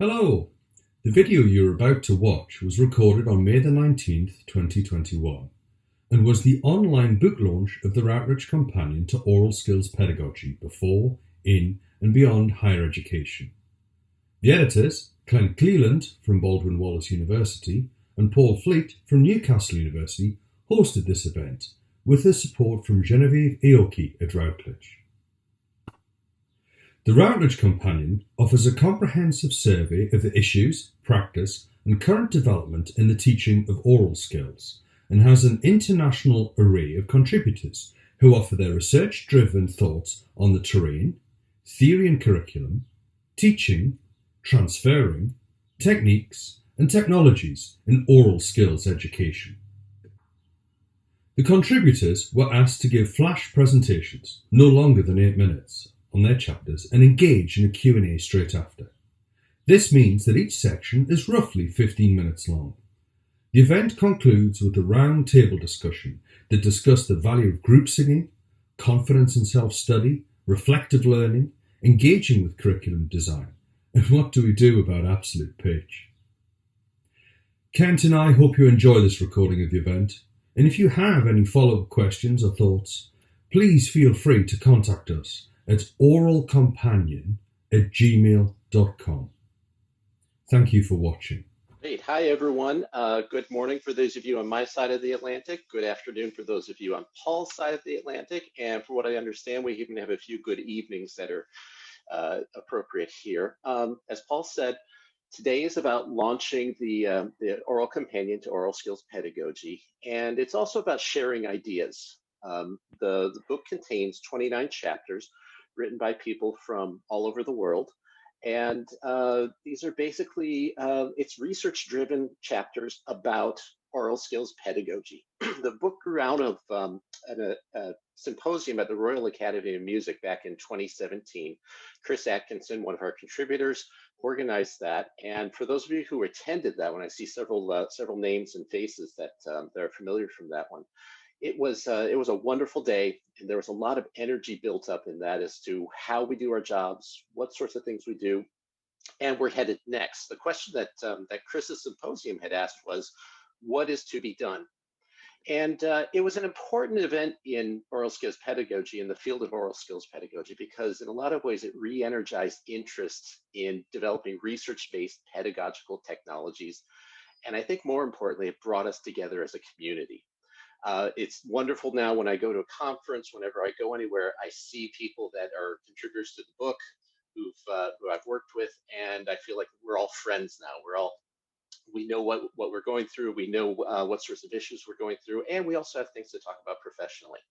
Hello! The video you're about to watch was recorded on May the 19th, 2021, and was the online book launch of the Routledge Companion to Aural Skills Pedagogy before, in, and beyond higher education. The editors, Cleland from Baldwin Wallace University and Paul Fleet from Newcastle University, hosted this event with the support from Genevieve Aoki at Routledge. The Routledge Companion offers a comprehensive survey of the issues, practice, and current development in the teaching of oral skills, and has an international array of contributors who offer their research-driven thoughts on the terrain, theory and curriculum, teaching, transferring, techniques, and technologies in oral skills education. The contributors were asked to give flash presentations, no longer than 8 minutes, on their chapters and engage in a Q&A straight after. This means that each section is roughly 15 minutes long. The event concludes with a round table discussion that discussed the value of group singing, confidence in self-study, reflective learning, engaging with curriculum design, and what do we do about absolute pitch. Kent and I hope you enjoy this recording of the event, and if you have any follow-up questions or thoughts, please feel free to contact us at auralcompanion@gmail.com. Thank you for watching. Great. Hi, everyone. Good morning for those of you on my side of the Atlantic. Good afternoon for those of you on Paul's side of the Atlantic. And for what I understand, we even have a few good evenings that are appropriate here. As Paul said, today is about launching the Aural Companion to Aural Skills Pedagogy. And it's also about sharing ideas. The book contains 29 chapters written by people from all over the world. And these are basically, it's research-driven chapters about oral skills pedagogy. The book grew out of a symposium at the Royal Academy of Music back in 2017. Chris Atkinson, one of our contributors, organized that. And for those of you who attended that one, I see several names and faces that are familiar from that one. It was a wonderful day, and there was a lot of energy built up in that as to how we do our jobs, what sorts of things we do, and we're headed next. The question that Chris's symposium had asked was, what is to be done? And it was an important event in oral skills pedagogy, in the field of oral skills pedagogy, because in a lot of ways it re-energized interest in developing research-based pedagogical technologies. And I think more importantly, it brought us together as a community. It's wonderful now when I go to a conference, whenever I go anywhere, I see people that are contributors to the book who I've worked with, and I feel like we're all friends now. We know what we're going through, we know what sorts of issues we're going through, and we also have things to talk about professionally.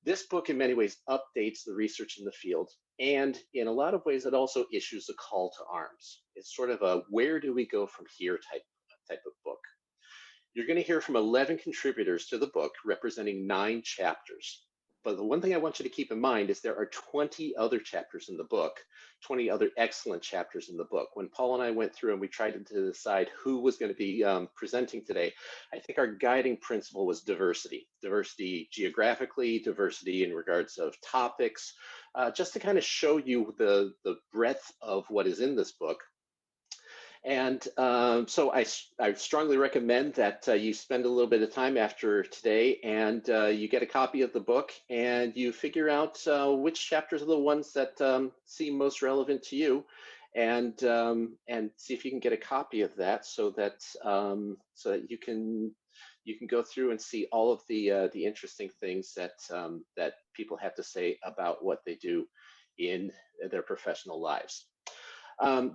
This book in many ways updates the research in the field, and in a lot of ways it also issues a call to arms. It's sort of a where do we go from here type of book. You're going to hear from 11 contributors to the book representing 9 chapters. But the one thing I want you to keep in mind is there are 20 other chapters in the book, 20 other excellent chapters in the book. When Paul and I went through and we tried to decide who was going to be presenting today, I think our guiding principle was diversity. Diversity geographically, diversity in regards of topics, just to kind of show you the breadth of what is in this book. And so I strongly recommend that you spend a little bit of time after today and you get a copy of the book and you figure out which chapters are the ones that seem most relevant to you, and see if you can get a copy of that so that you can go through and see all of the interesting things that people have to say about what they do in their professional lives.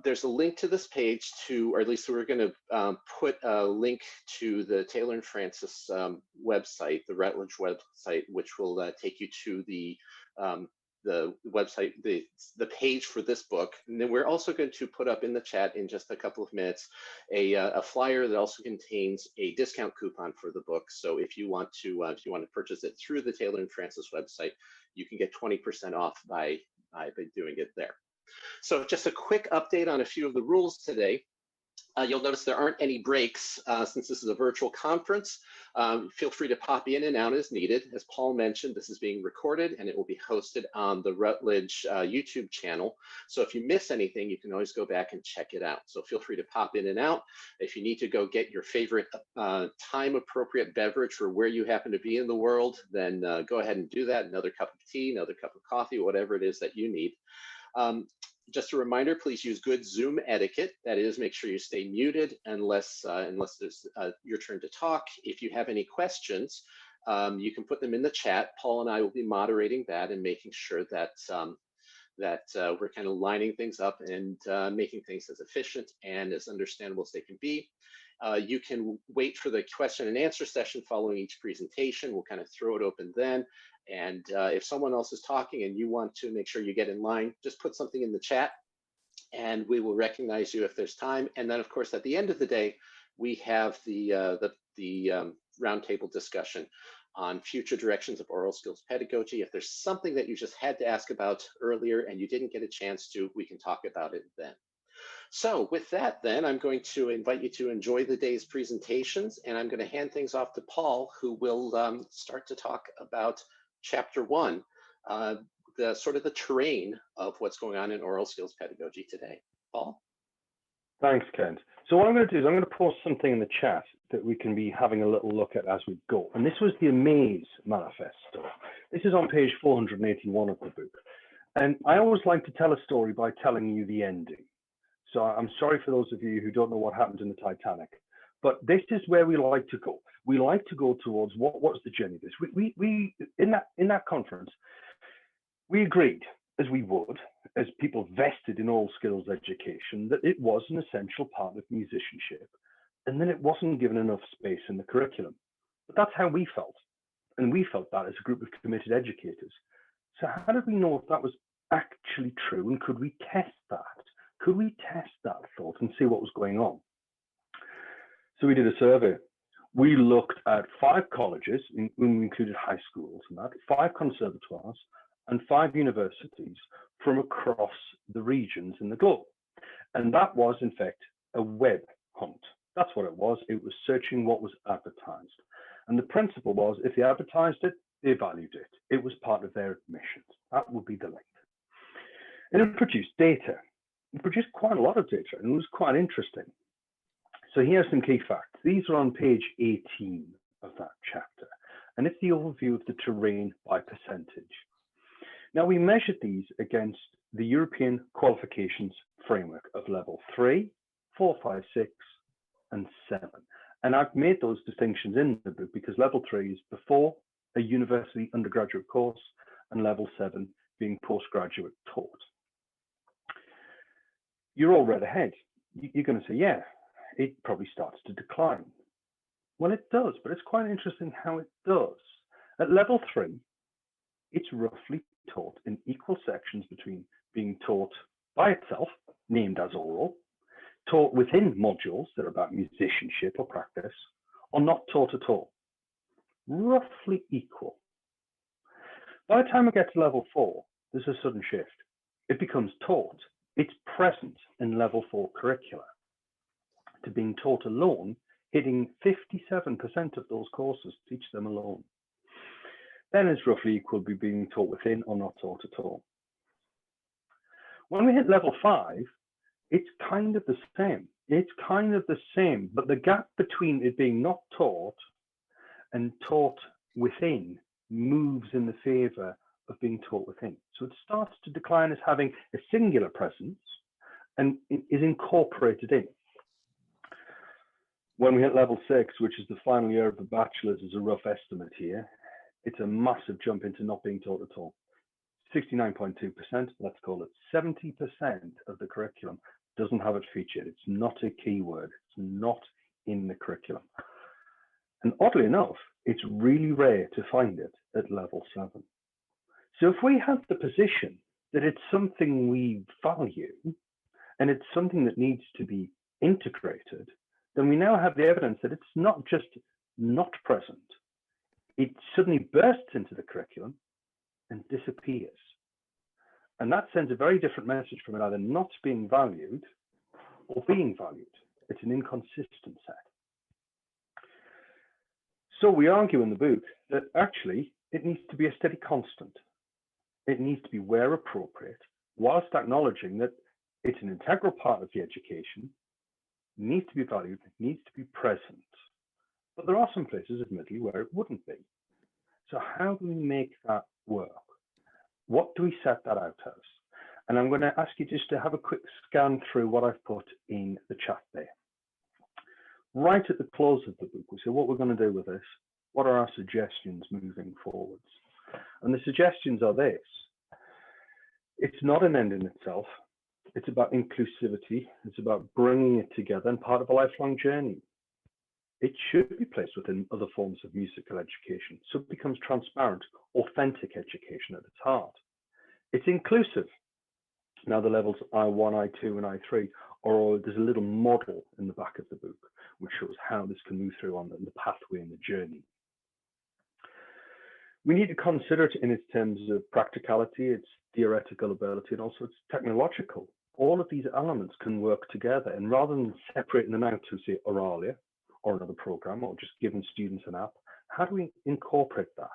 There's a link to this page or at least we're going to put a link to the Taylor and Francis website, the Routledge website, which will take you to the website, the page for this book. And then we're also going to put up in the chat in just a couple of minutes a flyer that also contains a discount coupon for the book. So if you want to purchase it through the Taylor and Francis website, you can get 20% off by doing it there. So just a quick update on a few of the rules today. You'll notice there aren't any breaks since this is a virtual conference. Feel free to pop in and out as needed. As Paul mentioned, this is being recorded and it will be hosted on the Routledge YouTube channel. So if you miss anything, you can always go back and check it out. So feel free to pop in and out. If you need to go get your favorite time appropriate beverage for where you happen to be in the world, then go ahead and do that. Another cup of tea, another cup of coffee, whatever it is that you need. Just a reminder, please use good Zoom etiquette. That is, make sure you stay muted unless there's your turn to talk. If you have any questions, you can put them in the chat. Paul and I will be moderating that and making sure that we're kind of lining things up and making things as efficient and as understandable as they can be. You can wait for the question and answer session following each presentation. We'll kind of throw it open then. And if someone else is talking and you want to make sure you get in line, just put something in the chat and we will recognize you if there's time. And then of course, at the end of the day, we have the roundtable discussion on future directions of aural skills pedagogy. If there's something that you just had to ask about earlier and you didn't get a chance to, we can talk about it then. So with that, then, I'm going to invite you to enjoy the day's presentations, and I'm going to hand things off to Paul, who will start to talk about Chapter 1, the sort of the terrain of what's going on in aural skills pedagogy today. Paul? Thanks, Kent. So what I'm going to do is I'm going to post something in the chat that we can be having a little look at as we go. And this was the Amaze Manifesto. This is on page 481 of the book. And I always like to tell a story by telling you the ending. So I'm sorry for those of you who don't know what happened in the Titanic, but this is where we like to go. We like to go towards what's the journey of this. We in that conference, we agreed, as we would, as people vested in aural skills education, that it was an essential part of musicianship, and that it wasn't given enough space in the curriculum. But that's how we felt, and we felt that as a group of committed educators. So how did we know if that was actually true, and could we test that? Could we test that thought and see what was going on? So we did a survey. We looked at 5 colleges, when we included high schools and that, 5 conservatoires and 5 universities from across the regions in the globe. And that was, in fact, a web hunt. That's what it was. It was searching what was advertised. And the principle was, if they advertised it, they valued it. It was part of their admissions. That would be the link. And it produced data. It produced quite a lot of data, and it was quite interesting. So here are some key facts. These are on page 18 of that chapter, and it's the overview of the terrain by percentage. Now, we measured these against the European qualifications framework of level 3, 4, 5, 6, and 7. And I've made those distinctions in the book because level 3 is before a university undergraduate course, and level 7 being postgraduate taught. You're all read ahead. You're going to say, yeah, it probably starts to decline. Well, it does, but it's quite interesting how it does. At level 3, it's roughly taught in equal sections between being taught by itself, named as aural, taught within modules that are about musicianship or practice, or not taught at all. Roughly equal. By the time we get to level 4, there's a sudden shift. It becomes taught. It's present in level 4 curricula, to being taught alone, hitting 57% of those courses teach them alone. Then it's roughly equal to being taught within or not taught at all. When we hit level 5, it's kind of the same. It's kind of the same, but the gap between it being not taught and taught within moves in the favor of being taught within. So it starts to decline as having a singular presence and is incorporated in. When we hit level 6, which is the final year of the bachelor's, is a rough estimate here, it's a massive jump into not being taught at all. 69.2%, let's call it 70% of the curriculum doesn't have it featured. It's not a keyword. It's not in the curriculum. And oddly enough, it's really rare to find it at level 7. So if we have the position that it's something we value and it's something that needs to be integrated, then we now have the evidence that it's not just not present. It suddenly bursts into the curriculum and disappears. And that sends a very different message from it either not being valued or being valued. It's an inconsistent set. So we argue in the book that actually it needs to be a steady constant. It needs to be where appropriate, whilst acknowledging that it's an integral part of the education, needs to be valued, needs to be present. But there are some places, admittedly, where it wouldn't be. So how do we make that work? What do we set that out as? And I'm going to ask you just to have a quick scan through what I've put in the chat there. Right at the close of the book, we say what we're going to do with this. What are our suggestions moving forwards? And the suggestions are this. It's not an end in itself. It's about inclusivity. It's about bringing it together and part of a lifelong journey. It should be placed within other forms of musical education, so it becomes transparent, authentic education at its heart. It's inclusive. Now the levels I1, I2, and I3 there's a little model in the back of the book, which shows how this can move through on the pathway and the journey. We need to consider it in its terms of practicality, its theoretical ability, and also its technological. All of these elements can work together, and rather than separating them out to, say, Auralia, or another program, or just giving students an app, how do we incorporate that?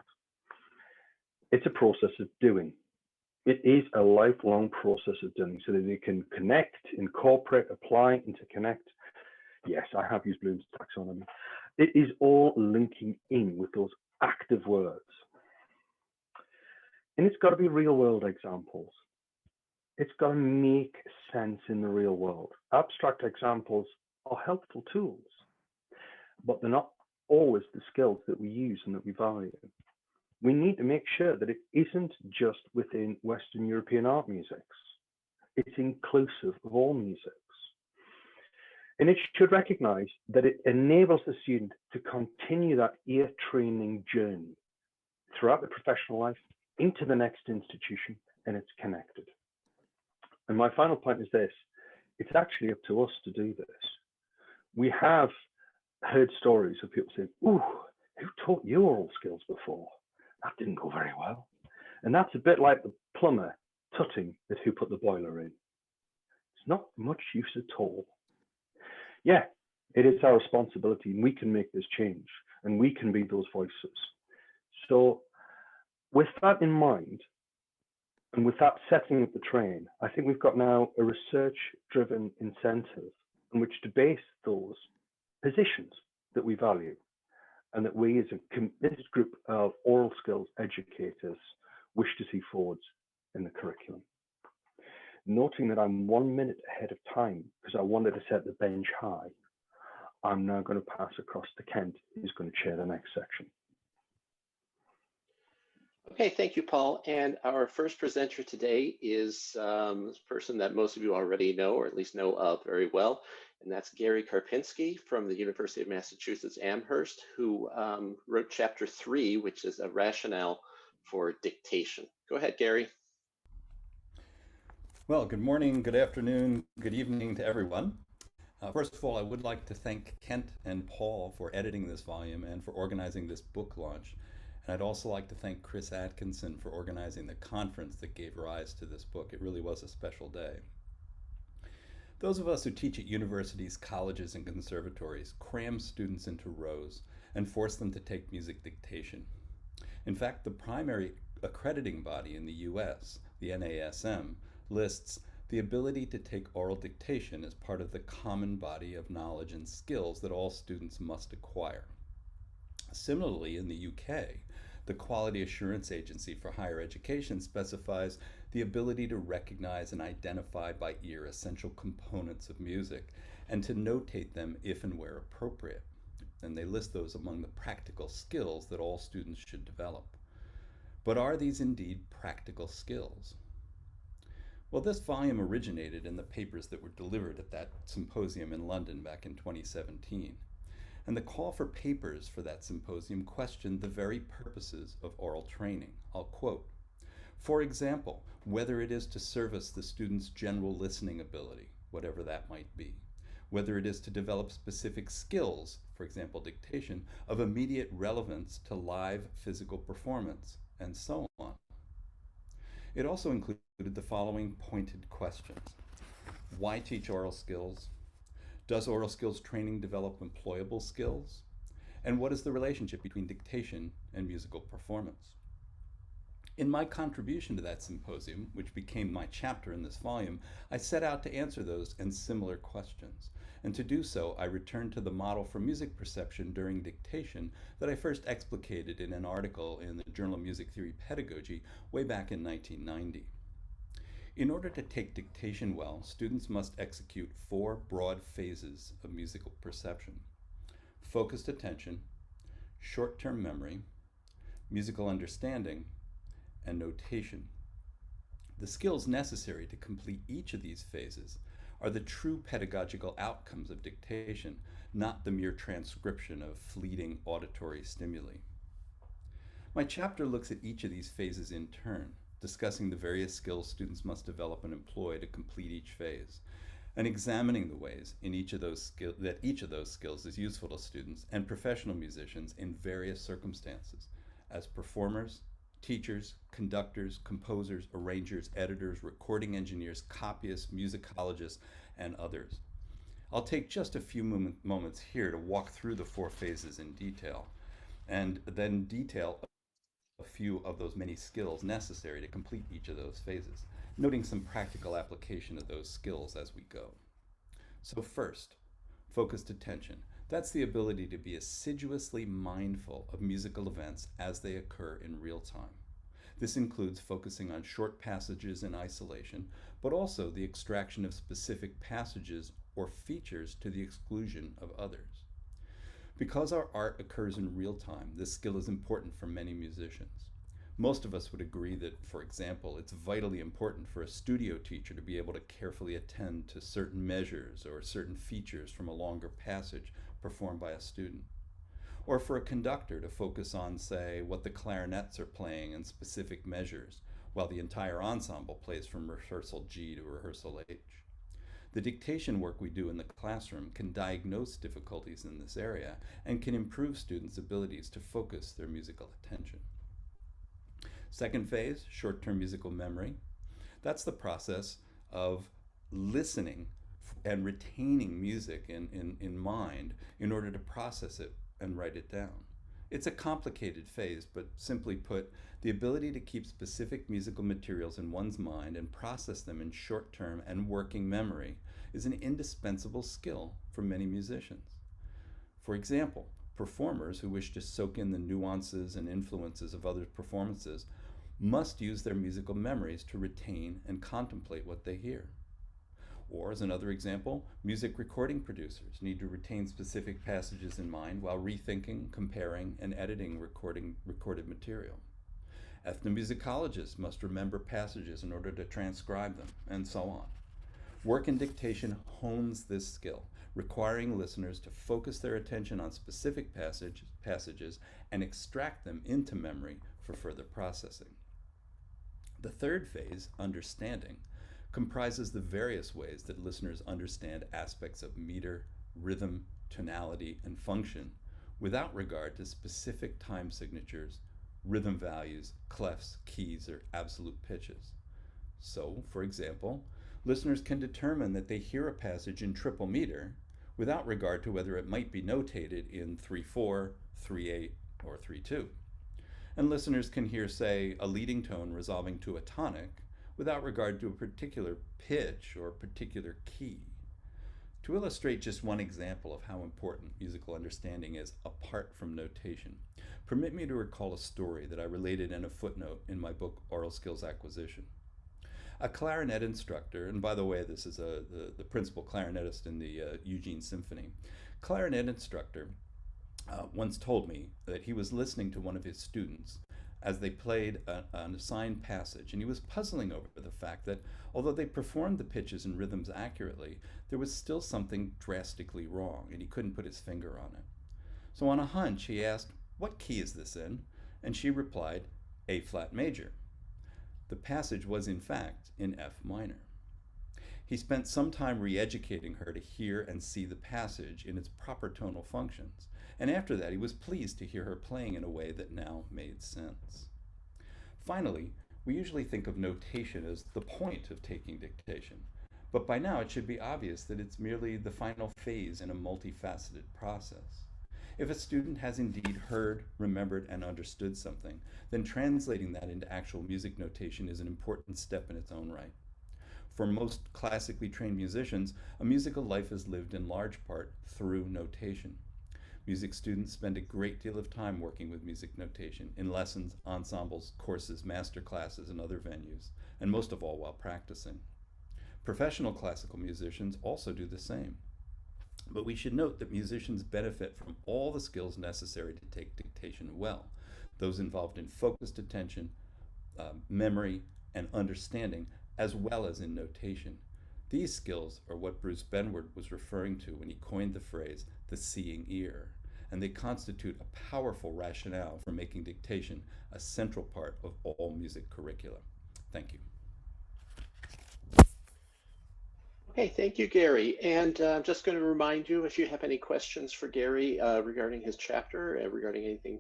It's a process of doing. It is a lifelong process of doing, so that they can connect, incorporate, apply, interconnect. Yes, I have used Bloom's taxonomy. It is all linking in with those active words. And it's got to be real world examples. It's got to make sense in the real world. Abstract examples are helpful tools, but they're not always the skills that we use and that we value. We need to make sure that it isn't just within Western European art musics. It's inclusive of all musics. And it should recognize that it enables the student to continue that ear training journey throughout the professional life into the next institution, and it's connected. And my final point is this: it's actually up to us to do this. We have heard stories of people saying, "Ooh, who taught you oral skills before? That didn't go very well." And that's a bit like the plumber tutting at who put the boiler in. It's not much use at all. Yeah, it is our responsibility, and we can make this change, and we can be those voices. So with that in mind, and with that setting of the train, I think we've got now a research-driven incentive on which to base those positions that we value, and that we as a committed group of oral skills educators wish to see forwards in the curriculum. Noting that I'm 1 minute ahead of time because I wanted to set the bench high, I'm now going to pass across to Kent, who's going to chair the next section. Okay, thank you, Paul. And our first presenter today is a person that most of you already know, or at least know of very well, and that's Gary Karpinski from the University of Massachusetts Amherst, who wrote chapter 3, which is a rationale for dictation. Go ahead, Gary. Well, good morning, good afternoon, good evening to everyone. First of all, I would like to thank Kent and Paul for editing this volume and for organizing this book launch. And I'd also like to thank Chris Atkinson for organizing the conference that gave rise to this book. It really was a special day. Those of us who teach at universities, colleges, and conservatories cram students into rows and force them to take music dictation. In fact, the primary accrediting body in the US, the NASM, lists the ability to take oral dictation as part of the common body of knowledge and skills that all students must acquire. Similarly, in the UK, the Quality Assurance Agency for Higher Education specifies the ability to recognize and identify by ear essential components of music and to notate them if and where appropriate. And they list those among the practical skills that all students should develop. But are these indeed practical skills? Well, this volume originated in the papers that were delivered at that symposium in London back in 2017. And the call for papers for that symposium questioned the very purposes of oral training. I'll quote, "For example, whether it is to service the student's general listening ability, whatever that might be, whether it is to develop specific skills, for example, dictation, of immediate relevance to live physical performance, and so on." It also included the following pointed questions. Why teach oral skills? Does oral skills training develop employable skills? And what is the relationship between dictation and musical performance? In my contribution to that symposium, which became my chapter in this volume, I set out to answer those and similar questions. And to do so, I returned to the model for music perception during dictation that I first explicated in an article in the Journal of Music Theory Pedagogy way back in 1990. In order to take dictation well, students must execute 4 broad phases of musical perception: focused attention, short-term memory, musical understanding, and notation. The skills necessary to complete each of these phases are the true pedagogical outcomes of dictation, not the mere transcription of fleeting auditory stimuli. My chapter looks at each of these phases in turn, discussing the various skills students must develop and employ to complete each phase, and examining the ways in each of those skills is useful to students and professional musicians in various circumstances, as performers, teachers, conductors, composers, arrangers, editors, recording engineers, copyists, musicologists, and others. I'll take just a few moments here to walk through the 4 phases in detail, and then detail a few of those many skills necessary to complete each of those phases, noting some practical application of those skills as we go. So first, focused attention. That's the ability to be assiduously mindful of musical events as they occur in real time. This includes focusing on short passages in isolation, but also the extraction of specific passages or features to the exclusion of others. Because our art occurs in real time, this skill is important for many musicians. Most of us would agree that, for example, it's vitally important for a studio teacher to be able to carefully attend to certain measures or certain features from a longer passage performed by a student. Or for a conductor to focus on, say, what the clarinets are playing in specific measures, while the entire ensemble plays from rehearsal G to rehearsal H. The dictation work we do in the classroom can diagnose difficulties in this area and can improve students' abilities to focus their musical attention. Second phase, short-term musical memory. That's the process of listening and retaining music in mind in order to process it and write it down. It's a complicated phase, but simply put, the ability to keep specific musical materials in one's mind and process them in short-term and working memory is an indispensable skill for many musicians. For example, performers who wish to soak in the nuances and influences of other performances must use their musical memories to retain and contemplate what they hear. Or, as another example, music recording producers need to retain specific passages in mind while rethinking, comparing, and editing recorded material. Ethnomusicologists must remember passages in order to transcribe them, and so on. Work in dictation hones this skill, requiring listeners to focus their attention on specific passages and extract them into memory for further processing. The third phase, understanding, comprises the various ways that listeners understand aspects of meter, rhythm, tonality, and function without regard to specific time signatures, rhythm values, clefs, keys, or absolute pitches. So, for example, listeners can determine that they hear a passage in triple meter without regard to whether it might be notated in 3/4, 3/8, or 3/2. And listeners can hear, say, a leading tone resolving to a tonic without regard to a particular pitch or particular key. To illustrate just one example of how important musical understanding is apart from notation, permit me to recall a story that I related in a footnote in my book, Aural Skills Acquisition. A clarinet instructor, and by the way, this is the principal clarinetist in the Eugene Symphony, clarinet instructor once told me that he was listening to one of his students as they played an assigned passage, and he was puzzling over the fact that although they performed the pitches and rhythms accurately, there was still something drastically wrong, and he couldn't put his finger on it. So on a hunch, he asked, "What key is this in?" And she replied, "A flat major." The passage was in fact in F minor. He spent some time re-educating her to hear and see the passage in its proper tonal functions, and after that he was pleased to hear her playing in a way that now made sense. Finally, we usually think of notation as the point of taking dictation, But by now it should be obvious that it's merely the final phase in a multifaceted process. If a student has indeed heard, remembered, and understood something, then translating that into actual music notation is an important step in its own right. For most classically trained musicians, a musical life is lived in large part through notation. Music students spend a great deal of time working with music notation in lessons, ensembles, courses, master classes, and other venues, and most of all while practicing. Professional classical musicians also do the same. But we should note that musicians benefit from all the skills necessary to take dictation well, those involved in focused attention, memory, and understanding, as well as in notation. These skills are what Bruce Benward was referring to when he coined the phrase the seeing ear, and they constitute a powerful rationale for making dictation a central part of all music curricula. Thank you. Okay, thank you, Gary. And I'm just going to remind you, if you have any questions for Gary regarding his chapter, regarding anything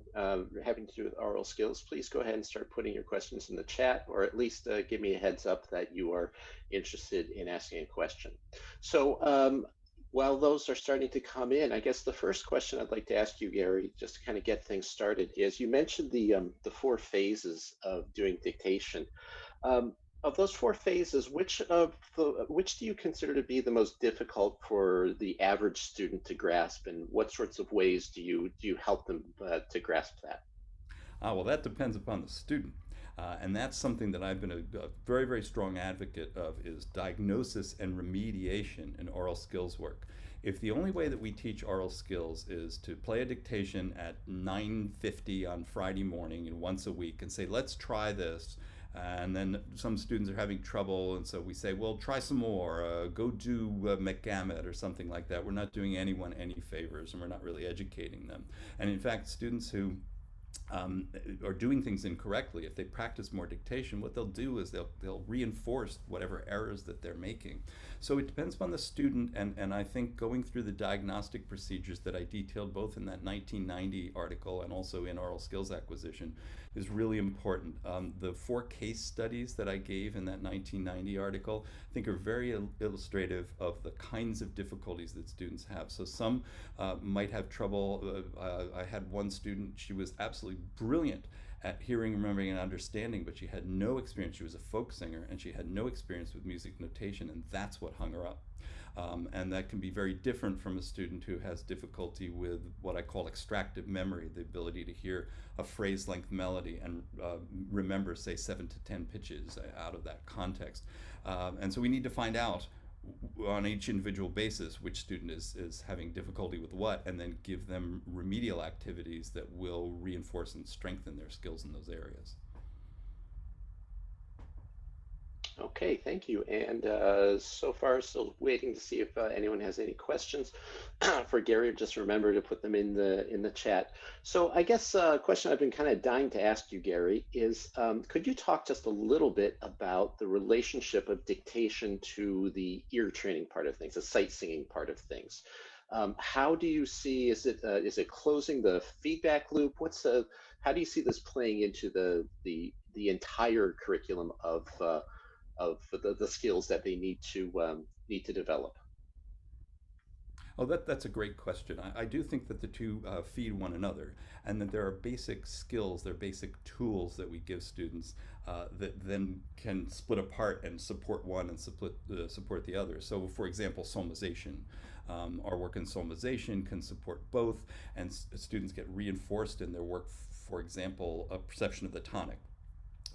having to do with aural skills, please go ahead and start putting your questions in the chat, or at least give me a heads up that you are interested in asking a question. So while those are starting to come in, I guess the first question I'd like to ask you, Gary, just to kind of get things started, is you mentioned the 4 phases of doing dictation. Of those 4 phases, which do you consider to be the most difficult for the average student to grasp, and what sorts of ways do you help them to grasp that? Well, that depends upon the student. And that's something that I've been a very, very strong advocate of is diagnosis and remediation in aural skills work. If the only way that we teach aural skills is to play a dictation at 9:50 on Friday morning and once a week and say, let's try this, and then some students are having trouble, and so we say, well, try some more, go do McGammett or something like that. We're not doing anyone any favors, and we're not really educating them. And in fact, students who are doing things incorrectly, if they practice more dictation, what they'll do is they'll reinforce whatever errors that they're making. So it depends upon the student, and I think going through the diagnostic procedures that I detailed both in that 1990 article and also in Aural Skills Acquisition is really important. The 4 case studies that I gave in that 1990 article I think are very illustrative of the kinds of difficulties that students have. So some might have trouble. I had one student, she was absolutely brilliant at hearing, remembering, and understanding, but she had no experience. She was a folk singer, and she had no experience with music notation, and that's what hung her up. And that can be very different from a student who has difficulty with what I call extractive memory, the ability to hear a phrase-length melody and remember, say, 7 to 10 pitches out of that context. And so we need to find out on each individual basis which student is having difficulty with what, and then give them remedial activities that will reinforce and strengthen their skills in those areas. Okay, thank you. And so far, still waiting to see if anyone has any questions for Gary. Just remember to put them in the chat. So I guess a question I've been kind of dying to ask you, Gary, is could you talk just a little bit about the relationship of dictation to the ear training part of things, the sight singing part of things? How do you see, is it closing the feedback loop? How do you see this playing into the entire curriculum of the skills that they need to develop? Oh, that's a great question. I do think that the two feed one another, and that there are basic skills, there are basic tools that we give students that then can split apart and support one and support the other. So, for example, solmization. Our work in solmization can support both, and students get reinforced in their work, for example, a perception of the tonic,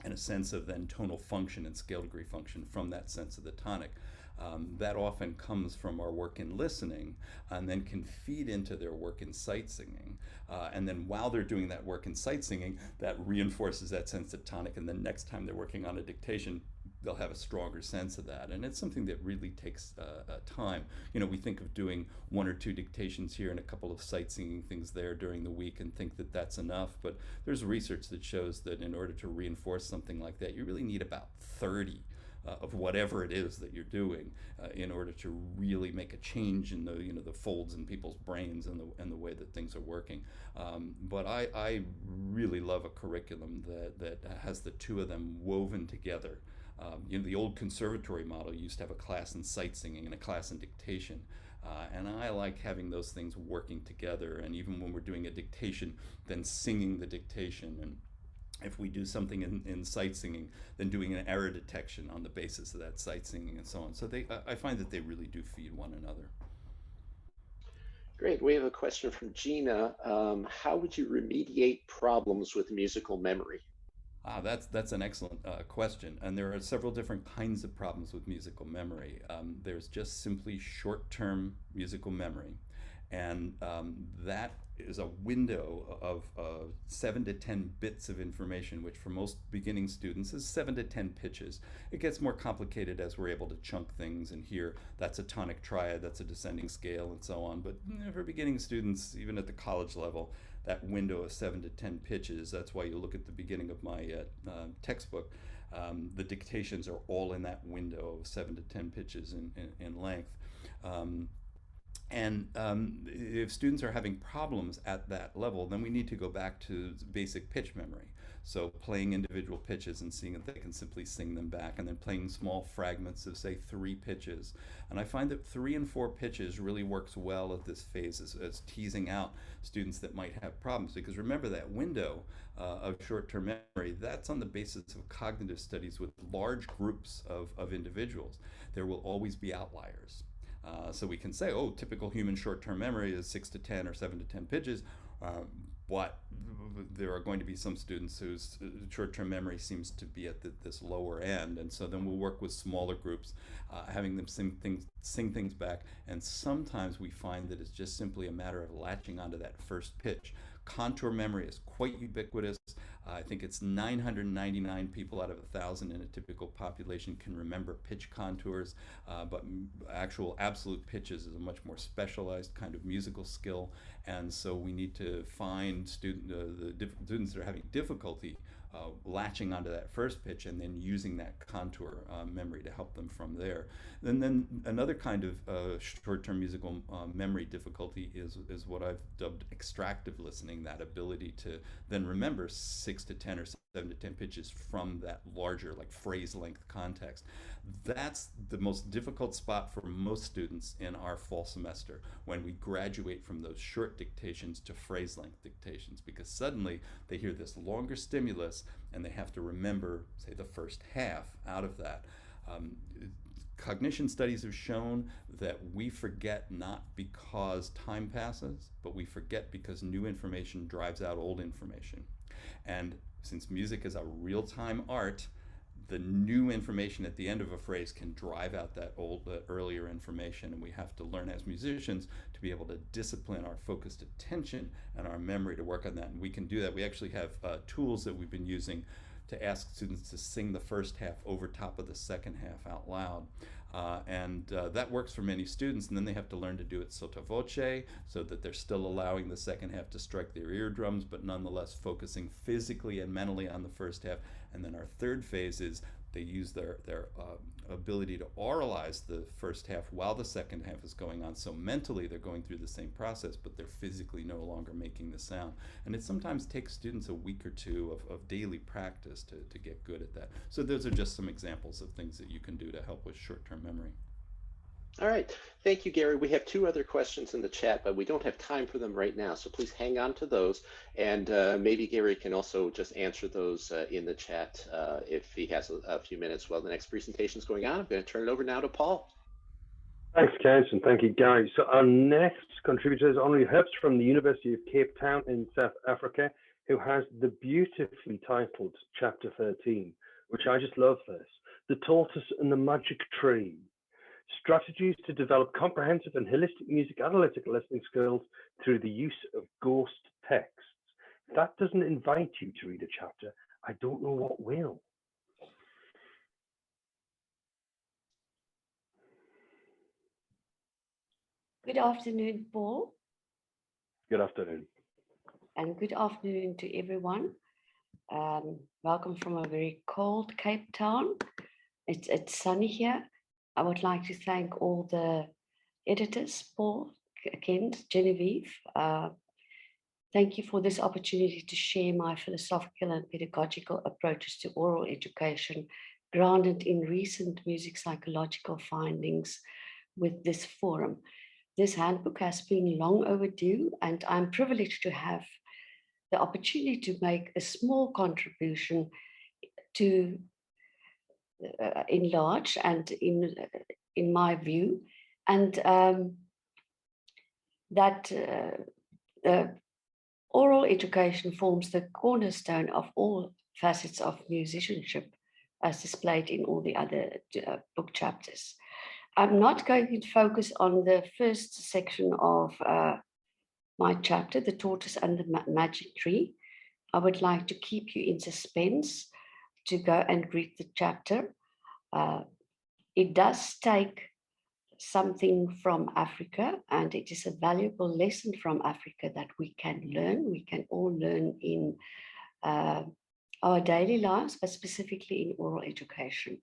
and a sense of then tonal function and scale degree function from that sense of the tonic. That often comes from our work in listening and then can feed into their work in sight singing. And then while they're doing that work in sight singing, that reinforces that sense of tonic, and then next time they're working on a dictation, they'll have a stronger sense of that. And it's something that really takes time. You know, we think of doing 1 or 2 dictations here and a couple of sight singing things there during the week and think that that's enough, but there's research that shows that in order to reinforce something like that, you really need about 30 of whatever it is that you're doing in order to really make a change in the folds in people's brains and the way that things are working. But I really love a curriculum that has the two of them woven together The old conservatory model used to have a class in sight singing and a class in dictation. And I like having those things working together. And even when we're doing a dictation, then singing the dictation. And if we do something in sight singing, then doing an error detection on the basis of that sight singing and so on. So I find that they really do feed one another. Great. We have a question from Gina. How would you remediate problems with musical memory? That's an excellent question, and there are several different kinds of problems with musical memory. There's just simply short-term musical memory, and that is a window of 7 to 10 bits of information, which for most beginning students is 7 to 10 pitches. It gets more complicated as we're able to chunk things and hear that's a tonic triad, that's a descending scale, and so on. But for beginning students, even at the college level, that window of 7 to 10 pitches. That's why you look at the beginning of my textbook. The dictations are all in that window of 7 to 10 pitches in length. If students are having problems at that level, then we need to go back to basic pitch memory. So playing individual pitches and seeing if they can simply sing them back, and then playing small fragments of, say, 3 pitches. And I find that 3 and 4 pitches really works well at this phase as teasing out students that might have problems. Because remember, that window of short-term memory, that's on the basis of cognitive studies with large groups of individuals. There will always be outliers. So we can say, oh, typical human short-term memory is 6 to 10 or 7 to 10 pitches, but there are going to be some students whose short-term memory seems to be at this lower end, and so then we'll work with smaller groups, having them sing things back, and sometimes we find that it's just simply a matter of latching onto that first pitch. Contour memory is quite ubiquitous. I think it's 999 people out of 1,000 in a typical population can remember pitch contours, but actual absolute pitches is a much more specialized kind of musical skill, and so we need to find students that are having difficulty latching onto that first pitch and then using that contour memory to help them from there. And then another kind of short-term musical memory difficulty is what I've dubbed extractive listening, that ability to then remember 6 to 10 or 7 to 10 pitches from that larger, like, phrase length context. That's the most difficult spot for most students in our fall semester, when we graduate from those short dictations to phrase length dictations, because suddenly they hear this longer stimulus and they have to remember, say, the first half out of that. Cognition studies have shown that we forget not because time passes, but we forget because new information drives out old information. And since music is a real-time art, the new information at the end of a phrase can drive out that earlier information, and we have to learn as musicians to be able to discipline our focused attention and our memory to work on that. And we can do that. We actually have tools that we've been using to ask students to sing the first half over top of the second half out loud. That works for many students, and then they have to learn to do it sotto voce, so that they're still allowing the second half to strike their eardrums, but nonetheless focusing physically and mentally on the first half. And then our third phase is they use their ability to auralize the first half while the second half is going on. So mentally they're going through the same process, but they're physically no longer making the sound. And it sometimes takes students a week or two of daily practice to get good at that. So those are just some examples of things that you can do to help with short-term memory. All right. Thank you, Gary. We have 2 other questions in the chat, but we don't have time for them right now. So please hang on to those. And maybe Gary can also just answer those in the chat if he has a few minutes while the next presentation is going on. I'm going to turn it over now to Paul. Thanks, Kent, and thank you, Gary. So our next contributor is Henri Herbst from the University of Cape Town in South Africa, who has the beautifully titled Chapter 13, which I just love this, The Tortoise and the Magic Tree. Strategies to develop comprehensive and holistic music analytical listening skills through the use of ghost texts. If that doesn't invite you to read a chapter, I don't know what will. Good afternoon, Paul. Good afternoon. And good afternoon to everyone. Welcome from a very cold Cape Town. It's sunny here. I would like to thank all the editors, Paul, Kent, Genevieve. Thank you for this opportunity to share my philosophical and pedagogical approaches to oral education grounded in recent music psychological findings with this forum. This handbook has been long overdue, and I'm privileged to have the opportunity to make a small contribution to enlarge and in my view, and that the oral education forms the cornerstone of all facets of musicianship, as displayed in all the other book chapters. I'm not going to focus on the first section of my chapter, The Tortoise and the Magic Tree. I would like to keep you in suspense to go and read the chapter. It does take something from Africa, and it is a valuable lesson from Africa that we can learn. We can all learn in our daily lives, but specifically in oral education.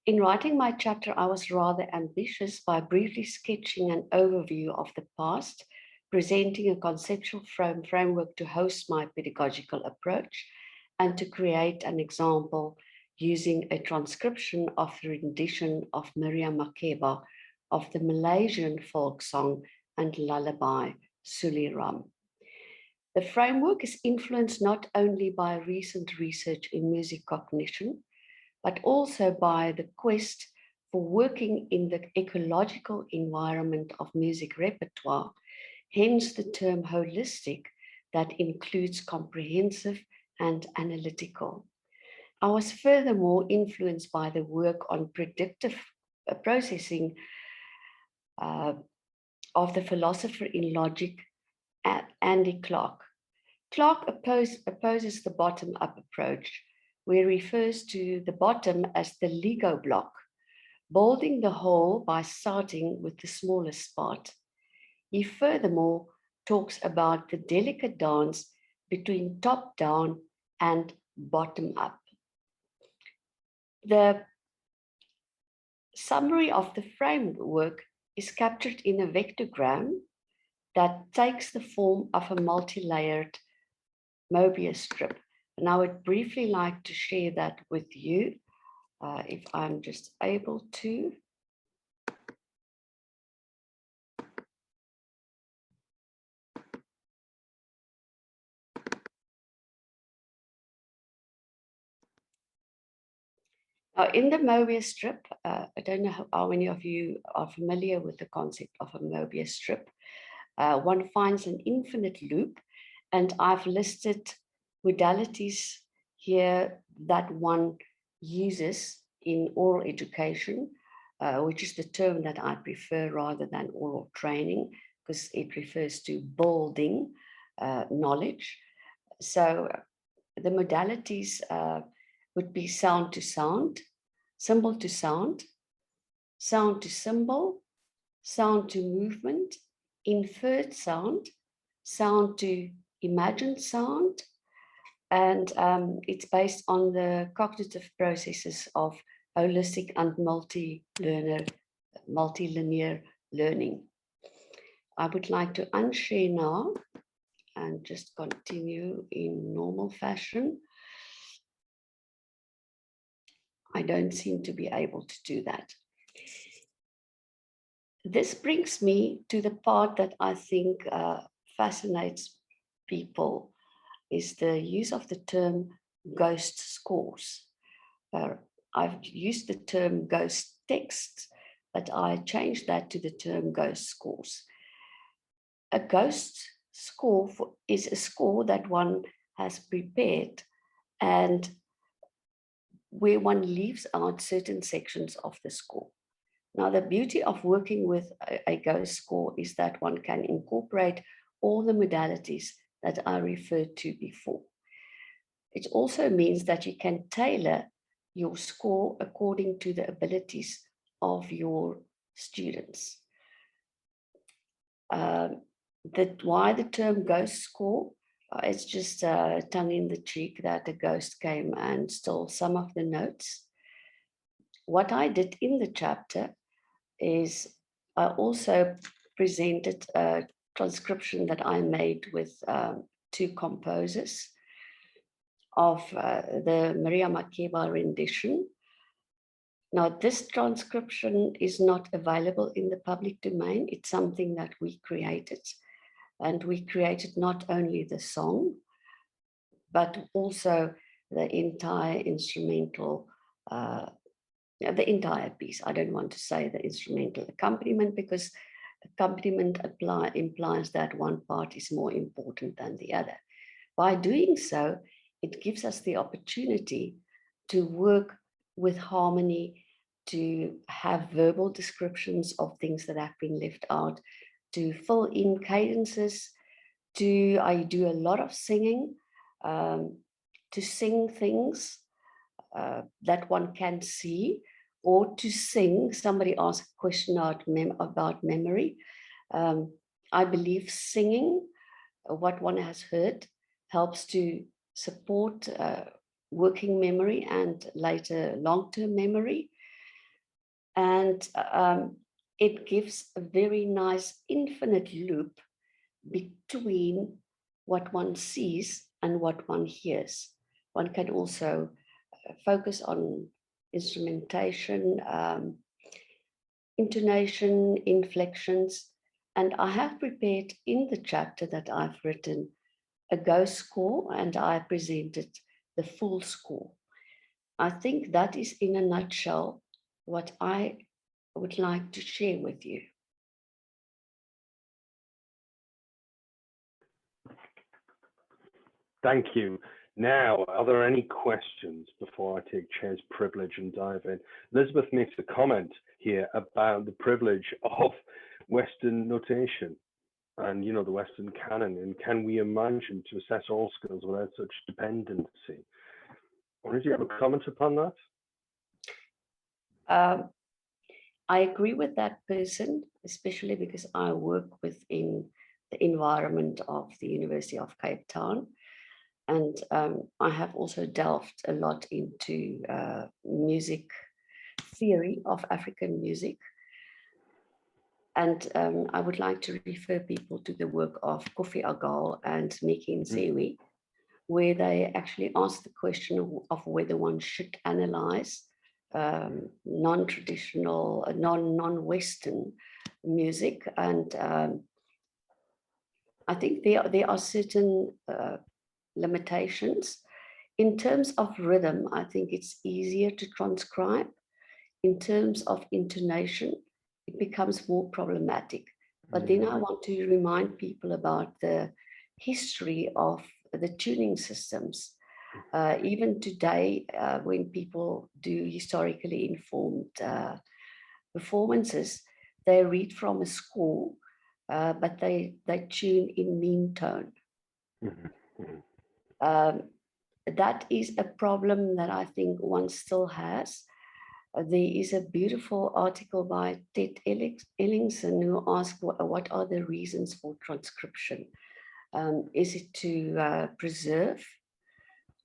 In writing my chapter, I was rather ambitious by briefly sketching an overview of the past, presenting a conceptual framework to host my pedagogical approach, and to create an example using a transcription of the rendition of Miriam Makeba of the Malaysian folk song and lullaby, Suli Ram. The framework is influenced not only by recent research in music cognition, but also by the quest for working in the ecological environment of music repertoire, hence the term holistic that includes comprehensive and analytical. I was furthermore influenced by the work on predictive processing of the philosopher in logic, Andy Clark. Clark opposes the bottom-up approach, where he refers to the bottom as the Lego block, building the whole by starting with the smallest part. He furthermore talks about the delicate dance between top-down and bottom-up. The summary of the framework is captured in a vectogram that takes the form of a multi-layered Mobius strip. And I would briefly like to share that with you, if I'm just able to. Now, in the Mobius strip, I don't know how many of you are familiar with the concept of a Mobius strip. One finds an infinite loop, and I've listed modalities here that one uses in oral education, which is the term that I prefer rather than oral training, because it refers to building knowledge. So the modalities would be sound to sound, symbol to sound, sound to symbol, sound to movement, inferred sound, sound to imagined sound, and it's based on the cognitive processes of holistic and multilinear learning. I would like to unshare now and just continue in normal fashion. I don't seem to be able to do that. This brings me to the part that I think fascinates people, is the use of the term ghost scores. I've used the term ghost text, but I changed that to the term ghost scores. A ghost score is a score that one has prepared and where one leaves out certain sections of the score. Now, the beauty of working with a ghost score is that one can incorporate all the modalities that I referred to before. It also means that you can tailor your score according to the abilities of your students. Why the term ghost score? It's just a tongue in the cheek that a ghost came and stole some of the notes. What I did in the chapter is I also presented a transcription that I made with two composers of the Maria Makeba rendition Now, this transcription is not available in the public domain. It's something that we created. And we created not only the song, but also the entire instrumental, the entire piece. I don't want to say the instrumental accompaniment, because accompaniment implies that one part is more important than the other. By doing so, it gives us the opportunity to work with harmony, to have verbal descriptions of things that have been left out, to fill in cadences, I do a lot of singing, to sing things that one can see, or to sing. Somebody asked a question about memory. I believe singing what one has heard helps to support working memory and later long-term memory. And it gives a very nice infinite loop between what one sees and what one hears. One can also focus on instrumentation, intonation, inflections. And I have prepared in the chapter that I've written a ghost score, and I presented the full score. I think that is, in a nutshell, what I would like to share with you. Thank you. Now, are there any questions before I take chair's privilege and dive in? Elizabeth makes a comment here about the privilege of Western notation and, you know, the Western canon, and can we imagine to assess all skills without such dependency? Or do you have a comment upon that? I agree with that person, especially because I work within the environment of the University of Cape Town. And I have also delved a lot into music theory of African music. And I would like to refer people to the work of Kofi Agal and Miki Nzewi, where they actually ask the question of whether one should analyze non-traditional, non-Western music. And I think there are certain limitations. In terms of rhythm, I think it's easier to transcribe. In terms of intonation, it becomes more problematic. But then I want to remind people about the history of the tuning systems. Even today, when people do historically informed performances, they read from a score, but they tune in mean tone. That is a problem that I think one still has. There is a beautiful article by Ted Ellingson who asked what are the reasons for transcription? Is it to preserve,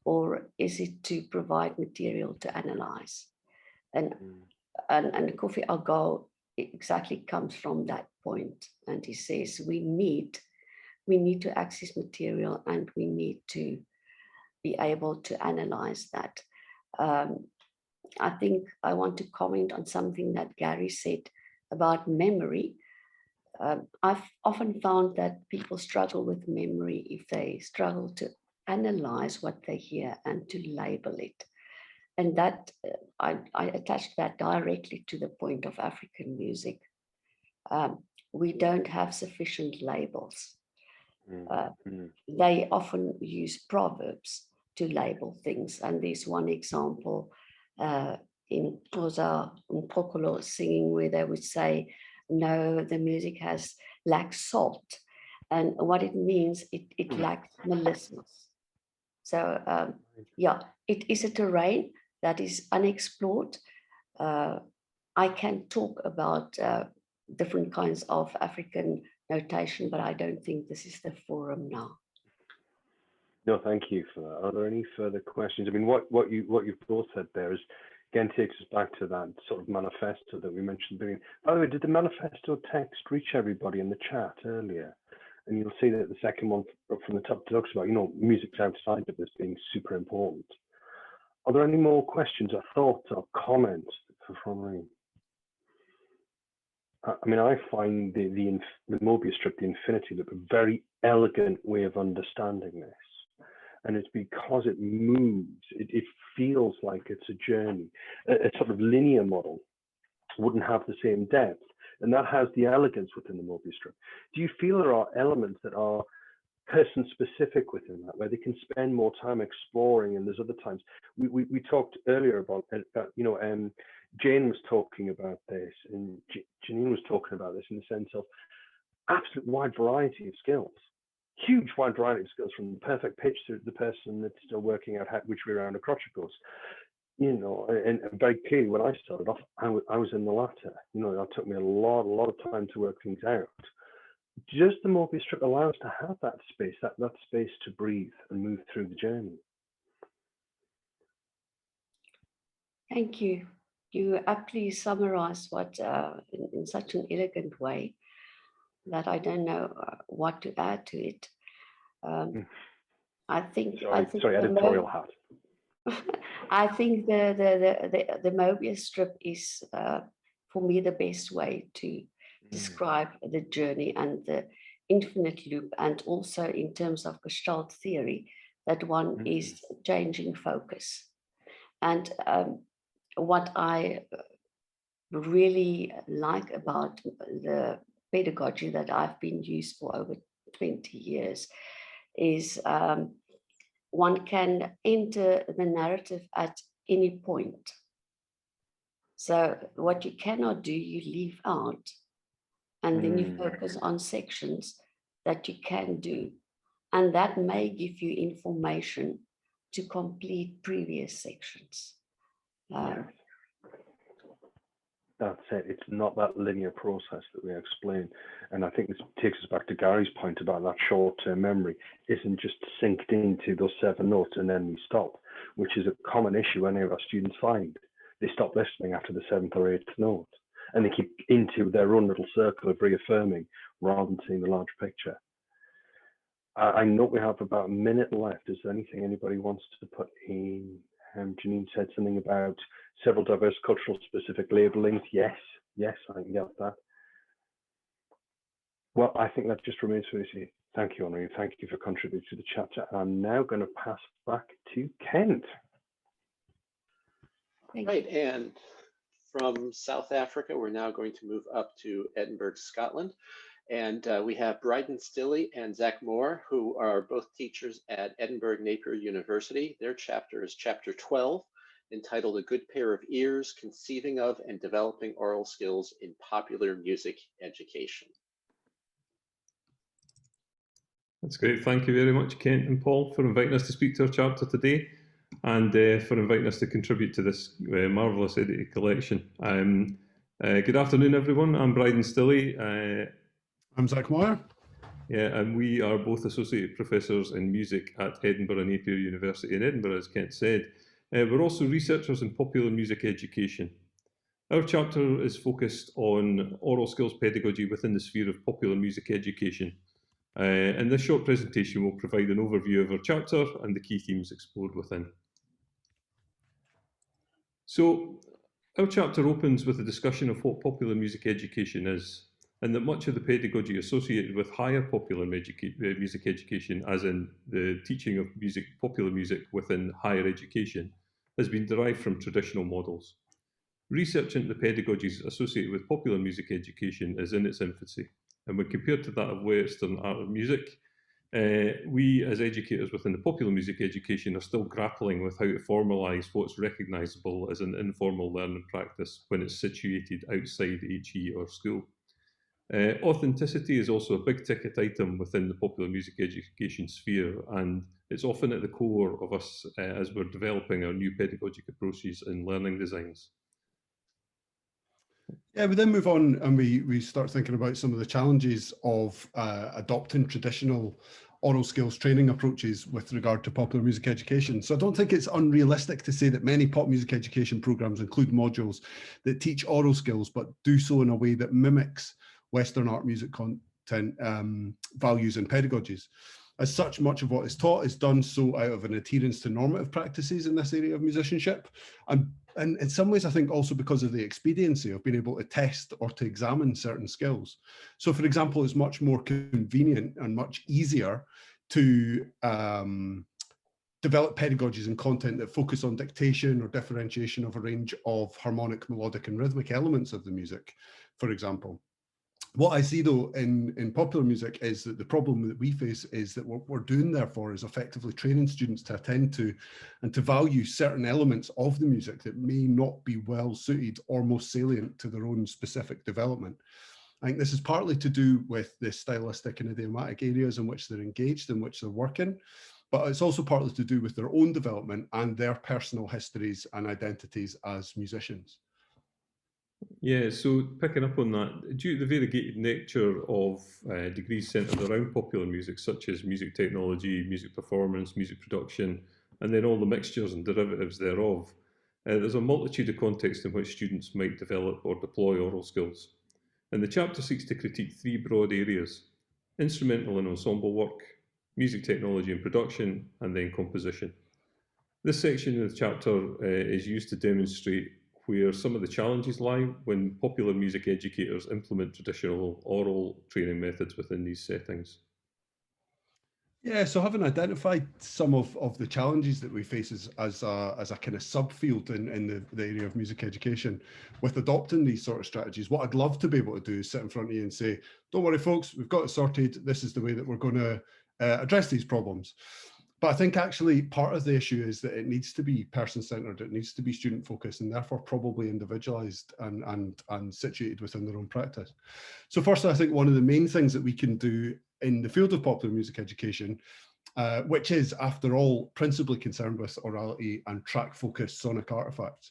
or is it to provide material to analyze? And Kofi Agal exactly comes from that point, and he says we need to access material, and we need to be able to analyze that. I think I want to comment on something that Gary said about memory. I've often found that people struggle with memory if they struggle to analyze what they hear and to label it. And that I attach that directly to the point of African music. We don't have sufficient labels. They often use proverbs to label things. And there's one example in Xhosa Mphokolo singing where they would say, no, the music lacks salt. And what it means, it lacks maliceness. So yeah, it is a terrain that is unexplored. I can talk about different kinds of African notation, but I don't think this is the forum now. No, thank you for that. Are there any further questions? I mean, what you've both said there is, again, takes us back to that sort of manifesto that we mentioned at the beginning. By the way, did the manifesto text reach everybody in the chat earlier? And you'll see that the second one from the top talks about, you know, music's outside of this being super important. Are there any more questions or thoughts or comments Flannery. I mean, I find the Mobius Strip, the Infinity Loop, a very elegant way of understanding this. And it's because it moves, it feels like it's a journey. A sort of linear model wouldn't have the same depth. And that has the elegance within the Mobius Strip. Do you feel there are elements that are person-specific within that, where they can spend more time exploring, and there's other times? We talked earlier about Jane was talking about this, and Janine was talking about this in the sense of absolute wide variety of skills, huge wide variety of skills, from the perfect pitch to the person that's still working out which way around a crotchet goes. And very clearly, when I started off, I was in the latter. That took me a lot of time to work things out. Just the Mobius Strip allows to have that space, that space to breathe and move through the journey. Thank you. You aptly summarized what in such an elegant way that I don't know what to add to it. I think editorial hat. I think the Mobius Strip is for me the best way to describe the journey and the infinite loop, and also in terms of Gestalt theory, that one is changing focus. And what I really like about the pedagogy that I've been used for over 20 years is one can enter the narrative at any point. So what you cannot do, you leave out, and then you focus on sections that you can do. And that may give you information to complete previous sections. That's it. It's not that linear process that we explain. And I think this takes us back to Gary's point about that short-term memory. Isn't just synced into those 7 notes and then we stop, which is a common issue any of our students find. They stop listening after the 7th or 8th note, and they keep into their own little circle of reaffirming rather than seeing the large picture. I know we have about a minute left. Is there anything anybody wants to put in? Janine said something about several diverse cultural specific labelings. Yes, I can get that. Well, I think that just remains for me to say thank you, Henri. Thank you for contributing to the chapter. I'm now going to pass back to Kent. Right, and from South Africa, we're now going to move up to Edinburgh, Scotland. And we have Bryden Stilley and Zach Moore, who are both teachers at Edinburgh Napier University. Their chapter is chapter 12, entitled A Good Pair of Ears, Conceiving of and Developing Aural Skills in Popular Music Education. That's great. Thank you very much, Kent and Paul, for inviting us to speak to our chapter today, and for inviting us to contribute to this marvellous edited collection. Good afternoon, everyone. I'm Bryden Stilley. I'm Zach Moore. Yeah, and we are both associate professors in music at Edinburgh Napier University in Edinburgh, as Kent said. We're also researchers in popular music education. Our chapter is focused on aural skills pedagogy within the sphere of popular music education. And this short presentation will provide an overview of our chapter and the key themes explored within. So, our chapter opens with a discussion of what popular music education is, and that much of the pedagogy associated with higher popular music education, as in the teaching of popular music within higher education, has been derived from traditional models. Research into the pedagogies associated with popular music education is in its infancy, and when compared to that of Western art of music, we as educators within the popular music education are still grappling with how to formalise what's recognisable as an informal learning practice when it's situated outside HE or school. Authenticity is also a big ticket item within the popular music education sphere, and it's often at the core of us as we're developing our new pedagogic approaches in learning designs. Yeah, we then move on and we start thinking about some of the challenges of adopting traditional aural skills training approaches with regard to popular music education. So I don't think it's unrealistic to say that many pop music education programs include modules that teach aural skills, but do so in a way that mimics Western art music content values and pedagogies. As such, much of what is taught is done so out of an adherence to normative practices in this area of musicianship. And in some ways, I think also because of the expediency of being able to test or to examine certain skills. So for example, it's much more convenient and much easier to develop pedagogies and content that focus on dictation or differentiation of a range of harmonic, melodic and rhythmic elements of the music, for example. What I see though in popular music is that the problem that we face is that what we're doing therefore is effectively training students to attend to and to value certain elements of the music that may not be well suited or most salient to their own specific development. I think this is partly to do with the stylistic and idiomatic areas in which they're engaged, in which they're working, but it's also partly to do with their own development and their personal histories and identities as musicians. Yeah, so picking up on that, due to the variegated nature of degrees centred around popular music, such as music technology, music performance, music production, and then all the mixtures and derivatives thereof, there's a multitude of contexts in which students might develop or deploy oral skills. And the chapter seeks to critique three broad areas: instrumental and ensemble work, music technology and production, and then composition. This section of the chapter is used to demonstrate where some of the challenges lie when popular music educators implement traditional oral training methods within these settings. Yeah, so having identified some of the challenges that we face as a kind of subfield in the area of music education with adopting these sort of strategies, what I'd love to be able to do is sit in front of you and say, don't worry folks, we've got it sorted, this is the way that we're going to address these problems. But I think actually part of the issue is that it needs to be person-centered, it needs to be student-focused, and therefore probably individualized and situated within their own practice. So firstly, I think one of the main things that we can do in the field of popular music education, which is, after all, principally concerned with orality and track-focused sonic artifacts,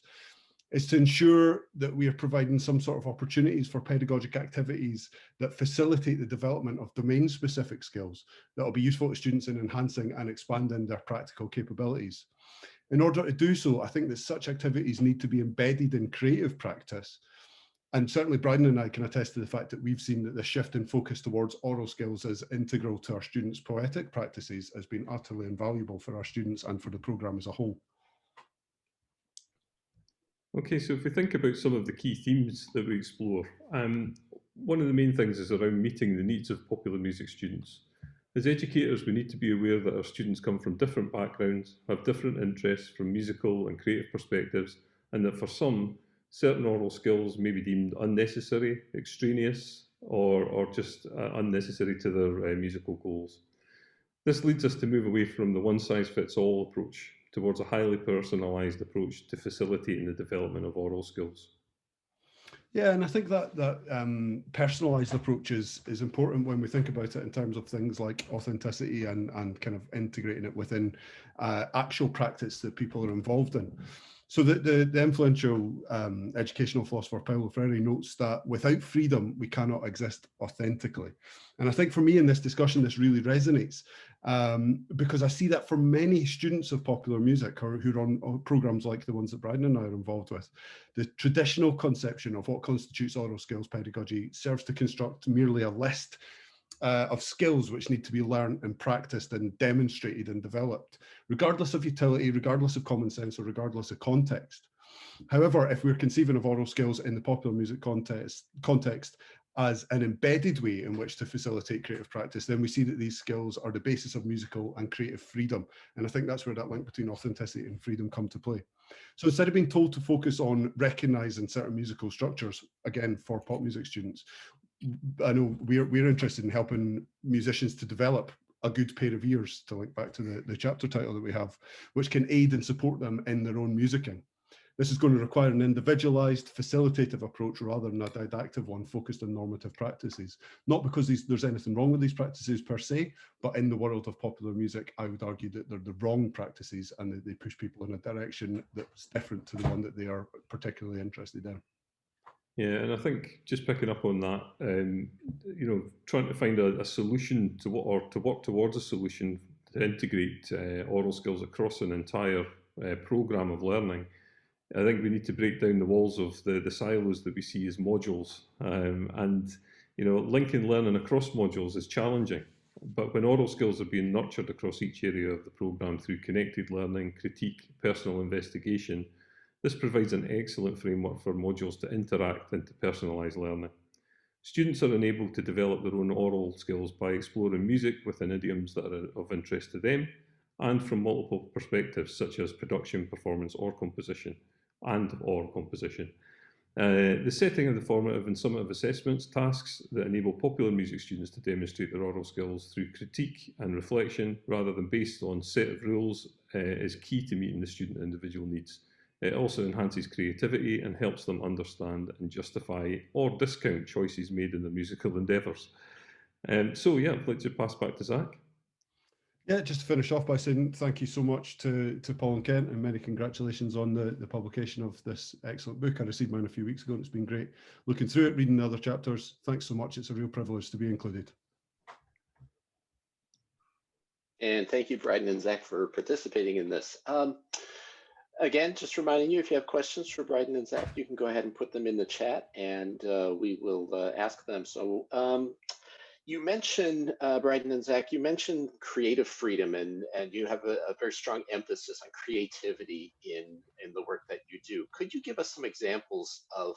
is to ensure that we are providing some sort of opportunities for pedagogic activities that facilitate the development of domain-specific skills that will be useful to students in enhancing and expanding their practical capabilities. In order to do so, I think that such activities need to be embedded in creative practice. And certainly Bryden and I can attest to the fact that we've seen that the shift in focus towards oral skills as integral to our students' poetic practices has been utterly invaluable for our students and for the programme as a whole. Okay, so if we think about some of the key themes that we explore, one of the main things is around meeting the needs of popular music students. As educators, we need to be aware that our students come from different backgrounds, have different interests from musical and creative perspectives, and that for some, certain oral skills may be deemed unnecessary, extraneous, or just unnecessary to their musical goals. This leads us to move away from the one-size-fits-all approach towards a highly personalised approach to facilitating the development of oral skills. Yeah, and I think that personalised approach is important when we think about it in terms of things like authenticity and kind of integrating it within actual practice that people are involved in. So the influential educational philosopher Paulo Freire notes that without freedom, we cannot exist authentically. And I think for me in this discussion, this really resonates because I see that for many students of popular music who are on programs like the ones that Bryden and I are involved with, the traditional conception of what constitutes oral skills pedagogy serves to construct merely a list of skills which need to be learned and practiced and demonstrated and developed, regardless of utility, regardless of common sense, or regardless of context. However, if we're conceiving of oral skills in the popular music context as an embedded way in which to facilitate creative practice, then we see that these skills are the basis of musical and creative freedom. And I think that's where that link between authenticity and freedom come to play. So instead of being told to focus on recognizing certain musical structures, again, for pop music students, I know we're interested in helping musicians to develop a good pair of ears, to link back to the chapter title that we have, which can aid and support them in their own musicking. This is going to require an individualized, facilitative approach rather than a didactic one focused on normative practices. Not because there's anything wrong with these practices per se, but in the world of popular music, I would argue that they're the wrong practices and that they push people in a direction that's different to the one that they are particularly interested in. Yeah, and I think just picking up on that, trying to find a solution to work towards a solution to integrate oral skills across an entire program of learning. I think we need to break down the walls of the silos that we see as modules, and linking learning across modules is challenging. But when oral skills are being nurtured across each area of the programme through connected learning, critique, personal investigation, this provides an excellent framework for modules to interact and to personalise learning. Students are enabled to develop their own oral skills by exploring music within idioms that are of interest to them and from multiple perspectives, such as production, performance, or composition, or composition. The setting of the formative and summative assessments tasks that enable popular music students to demonstrate their oral skills through critique and reflection rather than based on set of rules is key to meeting the student individual needs. It also enhances creativity and helps them understand and justify or discount choices made in their musical endeavours. So yeah, I'd like to pass back to Zach. Yeah, just to finish off by saying thank you so much to Paul and Kent, and many congratulations on the publication of this excellent book. I received mine a few weeks ago and it's been great looking through it, reading the other chapters. Thanks so much. It's a real privilege to be included. And thank you, Bryden and Zach, for participating in this. Again, just reminding you, if you have questions for Bryden and Zach, you can go ahead and put them in the chat and we will ask them. So you mentioned, Bryden and Zach, you mentioned creative freedom and you have a very strong emphasis on creativity in the work that you do. Could you give us some examples of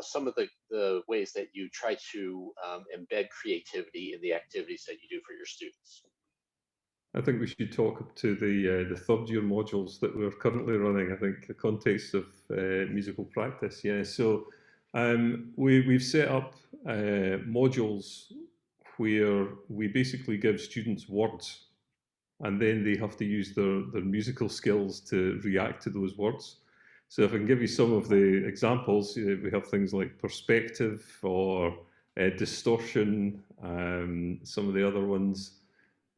some of the ways that you try to embed creativity in the activities that you do for your students? I think we should talk to the third year modules that we're currently running. I think the context of musical practice. Yeah, so we've set up modules where we basically give students words, and then they have to use their musical skills to react to those words. So if I can give you some of the examples, we have things like perspective or distortion. Some of the other ones.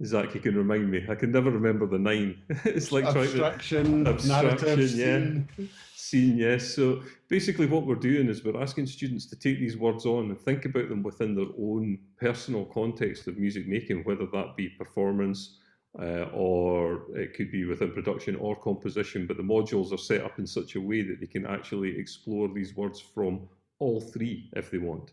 Zach, you can remind me. I can never remember the 9. It's like abstraction, narrative, yeah. Scene, yes. So basically what we're doing is we're asking students to take these words on and think about them within their own personal context of music making, whether that be performance or it could be within production or composition. But the modules are set up in such a way that they can actually explore these words from all 3 if they want.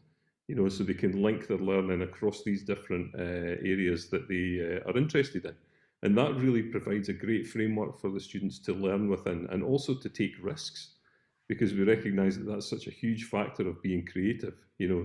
So they can link their learning across these different areas that they are interested in. And that really provides a great framework for the students to learn within and also to take risks, because we recognise that that's such a huge factor of being creative.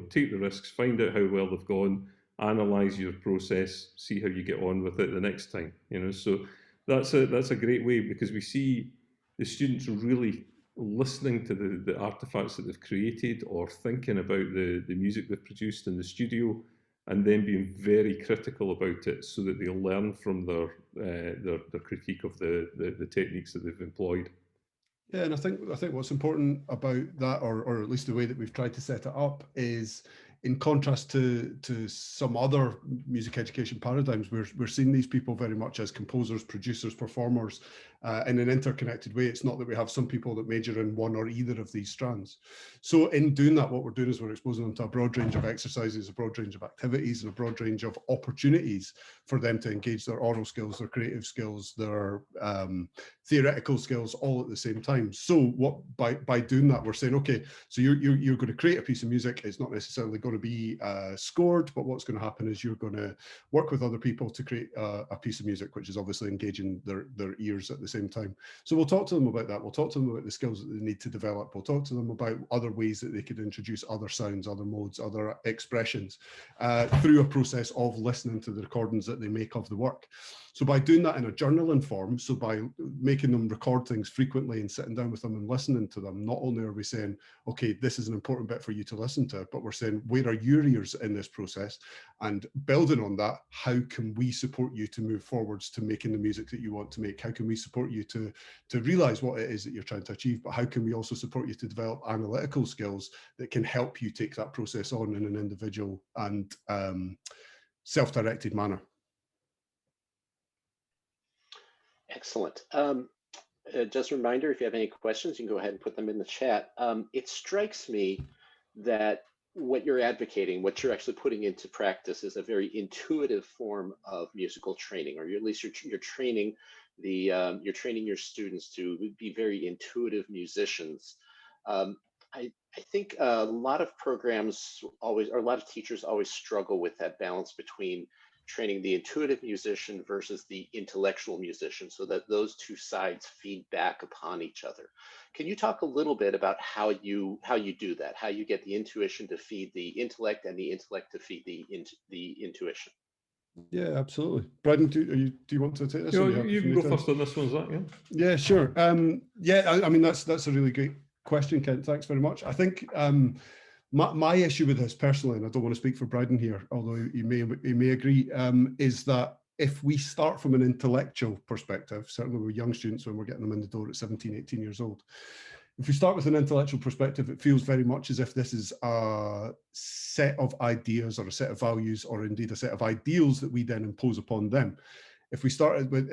Take the risks, find out how well they've gone, analyse your process, see how you get on with it the next time. So that's a great way, because we see the students really listening to the artifacts that they've created or thinking about the music they've produced in the studio, and then being very critical about it so that they'll learn from their critique of the techniques that they've employed. Yeah, and I think what's important about that, or at least the way that we've tried to set it up, is in contrast to some other music education paradigms, we're seeing these people very much as composers, producers, performers in an interconnected way. It's not that we have some people that major in one or either of these strands. So in doing that, what we're doing is we're exposing them to a broad range of exercises, a broad range of activities, and a broad range of opportunities for them to engage their oral skills, their creative skills, their theoretical skills all at the same time. So what by doing that, we're saying, okay, so you're going to create a piece of music. It's not necessarily going to be scored, but what's going to happen is you're going to work with other people to create a piece of music, which is obviously engaging their ears at the same time. So we'll talk to them about that. We'll talk to them about the skills that they need to develop. We'll talk to them about other ways that they could introduce other sounds, other modes, other expressions through a process of listening to the recordings that they make of the work. So by doing that in a journaling form, so by making them record things frequently and sitting down with them and listening to them, not only are we saying, okay, this is an important bit for you to listen to, but we're saying, where are your ears in this process? And building on that, how can we support you to move forwards to making the music that you want to make? How can we support you to realize what it is that you're trying to achieve? But how can we also support you to develop analytical skills that can help you take that process on in an individual and self-directed manner? Excellent. Just a reminder, if you have any questions, you can go ahead and put them in the chat. It strikes me that what you're advocating, what you're actually putting into practice, is a very intuitive form of musical training, or at least you're training your students to be very intuitive musicians. I think a lot of programs always, or a lot of teachers always struggle with that balance between training the intuitive musician versus the intellectual musician, so that those two sides feed back upon each other. Can you talk a little bit about how you do that, how you get the intuition to feed the intellect and the intellect to feed the intuition? Yeah, absolutely. Brendan, do you want to take this? You can go first on this one, Zach. Yeah. Yeah, sure. Yeah, I mean that's a really great question, Kent. Thanks very much. I think my issue with this personally, and I don't want to speak for Brendan here, although he may agree, is that if we start from an intellectual perspective, certainly with young students when we're getting them in the door at 17, 18 years old, if we start with an intellectual perspective, it feels very much as if this is a set of ideas or a set of values or indeed a set of ideals that we then impose upon them. If we started with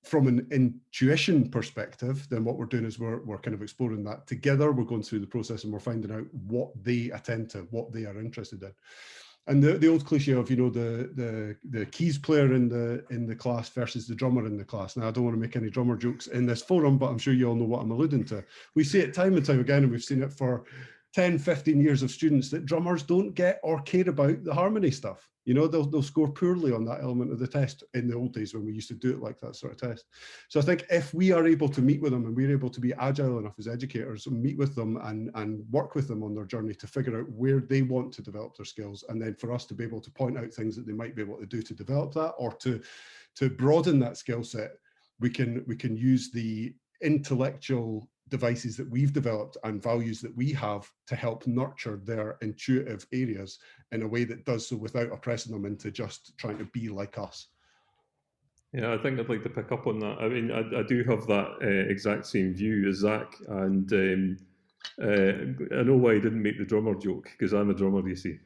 from an intuition perspective, then what we're doing is we're kind of exploring that together. We're going through the process and we're finding out what they attend to, what they are interested in. And the old cliche of, you know, the keys player in the class versus the drummer in the class. Now, I don't want to make any drummer jokes in this forum, but I'm sure you all know what I'm alluding to. We see it time and time again, and we've seen it for 10, 15 years of students, that drummers don't get or care about the harmony stuff. You know, they'll score poorly on that element of the test in the old days when we used to do it like that sort of test. So I think if we are able to meet with them and we're able to be agile enough as educators and meet with them and work with them on their journey to figure out where they want to develop their skills, and then for us to be able to point out things that they might be able to do to develop that or to broaden that skill set, we can use the intellectual devices that we've developed and values that we have to help nurture their intuitive areas in a way that does so without oppressing them into just trying to be like us. Yeah, I think I'd like to pick up on that. I mean, I do have that exact same view as Zach, and I know why I didn't make the drummer joke, because I'm a drummer, you see.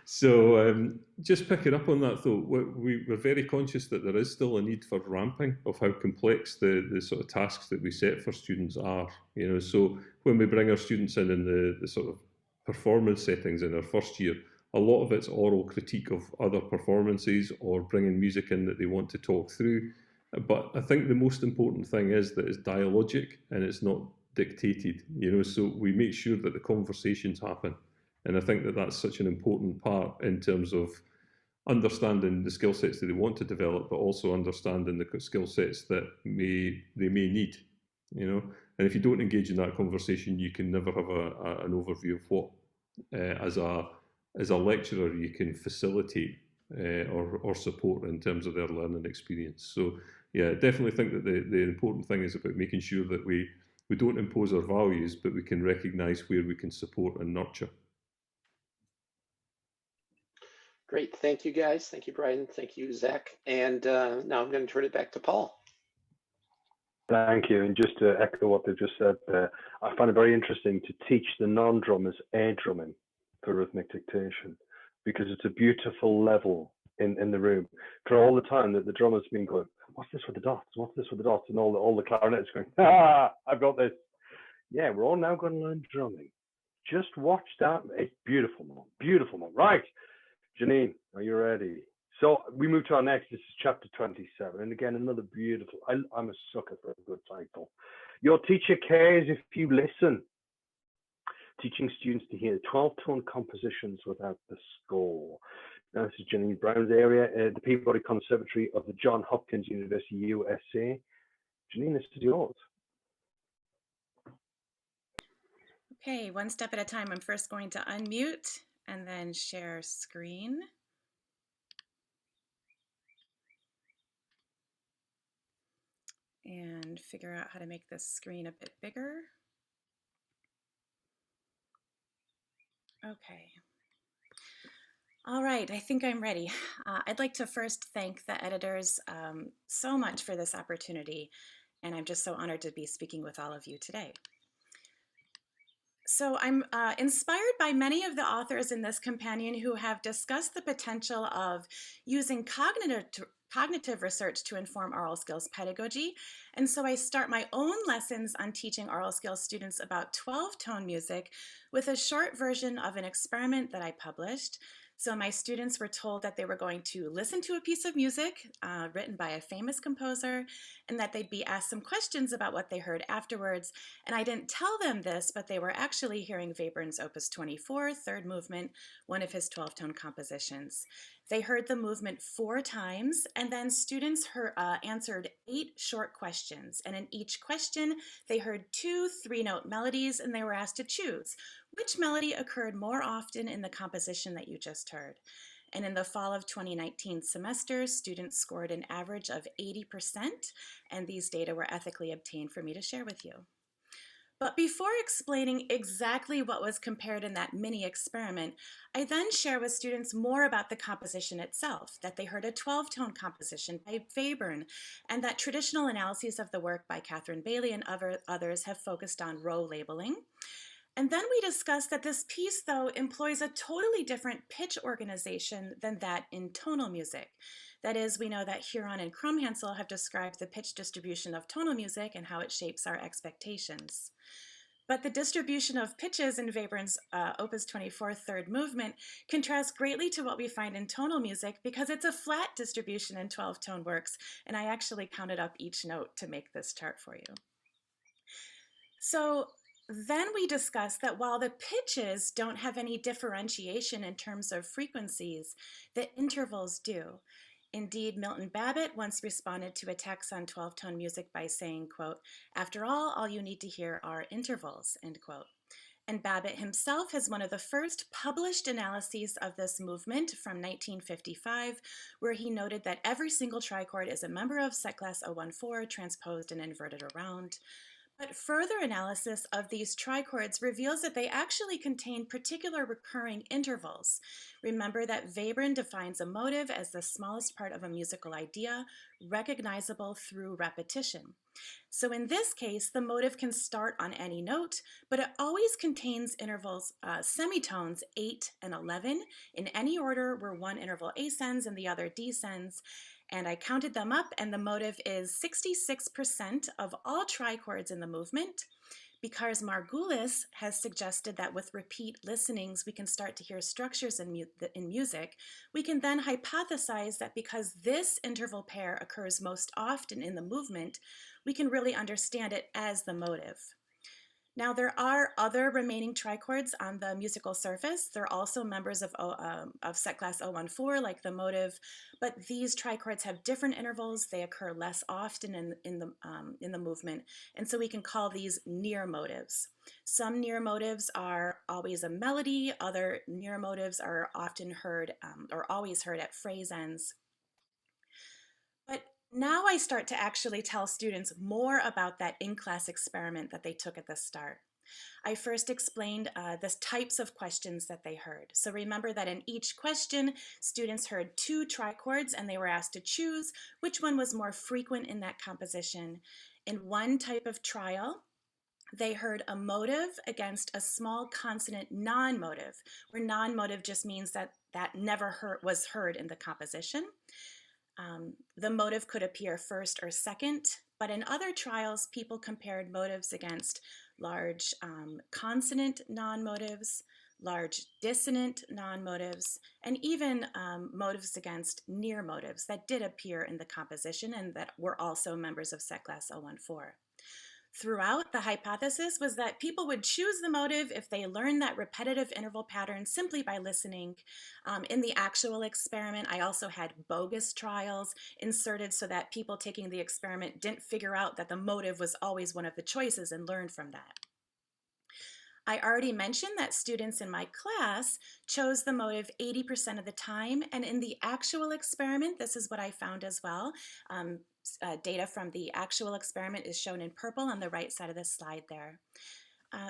So just picking up on that, though, we're very conscious that there is still a need for ramping of how complex the sort of tasks that we set for students are. You know, so when we bring our students in the sort of performance settings in our first year, a lot of it's oral critique of other performances or bringing music in that they want to talk through. But I think the most important thing is that it's dialogic and it's not dictated, you know, so we make sure that the conversations happen. And I think that that's such an important part in terms of understanding the skill sets that they want to develop, but also understanding the skill sets that they may need, you know. And if you don't engage in that conversation, you can never have an overview of what, as a lecturer, you can facilitate or support in terms of their learning experience. So yeah, definitely think that the important thing is about making sure that we don't impose our values, but we can recognise where we can support and nurture. Great, thank you guys. Thank you, Brian. Thank you, Zach. And now I'm going to turn it back to Paul. Thank you. And just to echo what they just said, I find it very interesting to teach the non-drummers air drumming for rhythmic dictation, because it's a beautiful level in the room. For all the time that the drummers have been going, what's this with the dots? What's this with the dots? And all the clarinets going, I've got this. Yeah, we're all now going to learn drumming. Just watch that. It's beautiful, man. Beautiful, man. Right. Janine, are you ready? So we move to our next. This is chapter 27. And again, another beautiful, I'm a sucker for a good title. Your teacher cares if you listen. Teaching students to hear 12-tone compositions without the score. Now, this is Janine Brown's area at the Peabody Conservatory of the Johns Hopkins University, USA. Janine, this is yours. Okay, one step at a time. I'm first going to unmute and then share screen. And figure out how to make this screen a bit bigger. Okay. All right, I think I'm ready. I'd like to first thank the editors so much for this opportunity, and I'm just so honored to be speaking with all of you today. So I'm inspired by many of the authors in this companion who have discussed the potential of using cognitive research to inform aural skills pedagogy. And so I start my own lessons on teaching aural skills students about 12-tone music with a short version of an experiment that I published. So my students were told that they were going to listen to a piece of music written by a famous composer, and that they'd be asked some questions about what they heard afterwards. And I didn't tell them this, but they were actually hearing Webern's Opus 24, third movement, one of his 12-tone compositions. They heard the movement 4 times, and then students answered 8 short questions. And in each question, they heard 2 3-note melodies, and they were asked to choose which melody occurred more often in the composition that you just heard. And in the fall of 2019 semester, students scored an average of 80%, and these data were ethically obtained for me to share with you. But before explaining exactly what was compared in that mini experiment, I then share with students more about the composition itself, that they heard a 12-tone composition by Webern, and that traditional analyses of the work by Catherine Bailey and others have focused on row labeling. And then we discussed that this piece, though, employs a totally different pitch organization than that in tonal music. That is, we know that Huron and Krumhansel have described the pitch distribution of tonal music and how it shapes our expectations. But the distribution of pitches in Webern's Opus 24 third movement contrasts greatly to what we find in tonal music because it's a flat distribution in 12-tone works, and I actually counted up each note to make this chart for you. So then we discussed that while the pitches don't have any differentiation in terms of frequencies, the intervals do. Indeed, Milton Babbitt once responded to a text on 12-tone music by saying, quote, "After all you need to hear are intervals," end quote. And Babbitt himself has one of the first published analyses of this movement from 1955, where he noted that every single trichord is a member of set class 014 transposed and inverted around. But further analysis of these trichords reveals that they actually contain particular recurring intervals. Remember that Webern defines a motive as the smallest part of a musical idea, recognizable through repetition. So in this case, the motive can start on any note, but it always contains intervals, semitones 8 and 11, in any order where one interval ascends and the other descends. And I counted them up, and the motive is 66% of all trichords in the movement. Because Margulis has suggested that with repeat listenings, we can start to hear structures in music, we can then hypothesize that because this interval pair occurs most often in the movement, we can really understand it as the motive. Now, there are other remaining trichords on the musical surface. They're also members of set class 014, like the motive, but these trichords have different intervals. They occur less often in the movement, and so we can call these near motives. Some near motives are always a melody. Other near motives are often heard or always heard at phrase ends. But now I start to actually tell students more about that in-class experiment that they took at the start. I first explained the types of questions that they heard. So remember that in each question, students heard 2 trichords and they were asked to choose which one was more frequent in that composition. In one type of trial, they heard a motive against a small consonant non-motive, where non-motive just means that that never was heard in the composition. The motive could appear first or second, but in other trials, people compared motives against large consonant non-motives, large dissonant non-motives, and even motives against near motives that did appear in the composition and that were also members of set class 014. Throughout, the hypothesis was that people would choose the motive if they learned that repetitive interval pattern simply by listening. In the actual experiment, I also had bogus trials inserted so that people taking the experiment didn't figure out that the motive was always one of the choices and learned from that. I already mentioned that students in my class chose the motive 80% of the time, and in the actual experiment, this is what I found as well. Data from the actual experiment is shown in purple on the right side of the slide there.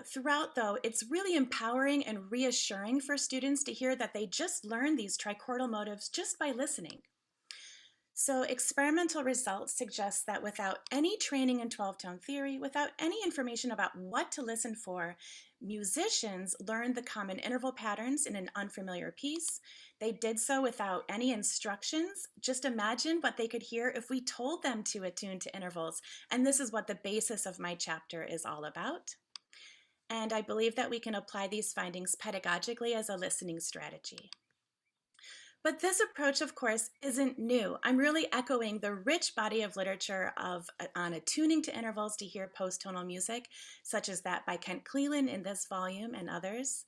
Throughout, though, it's really empowering and reassuring for students to hear that they just learned these trichordal motives just by listening. So experimental results suggest that without any training in 12-tone theory, without any information about what to listen for, musicians learned the common interval patterns in an unfamiliar piece. They did so without any instructions. Just imagine what they could hear if we told them to attune to intervals. And this is what the basis of my chapter is all about. And I believe that we can apply these findings pedagogically as a listening strategy. But this approach, of course, isn't new. I'm really echoing the rich body of literature on attuning to intervals to hear post-tonal music, such as that by Kent Cleland in this volume and others.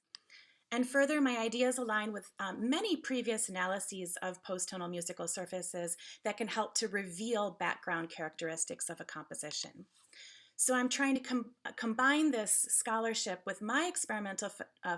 And further, my ideas align with many previous analyses of post-tonal musical surfaces that can help to reveal background characteristics of a composition. So I'm trying to combine this scholarship with my experimental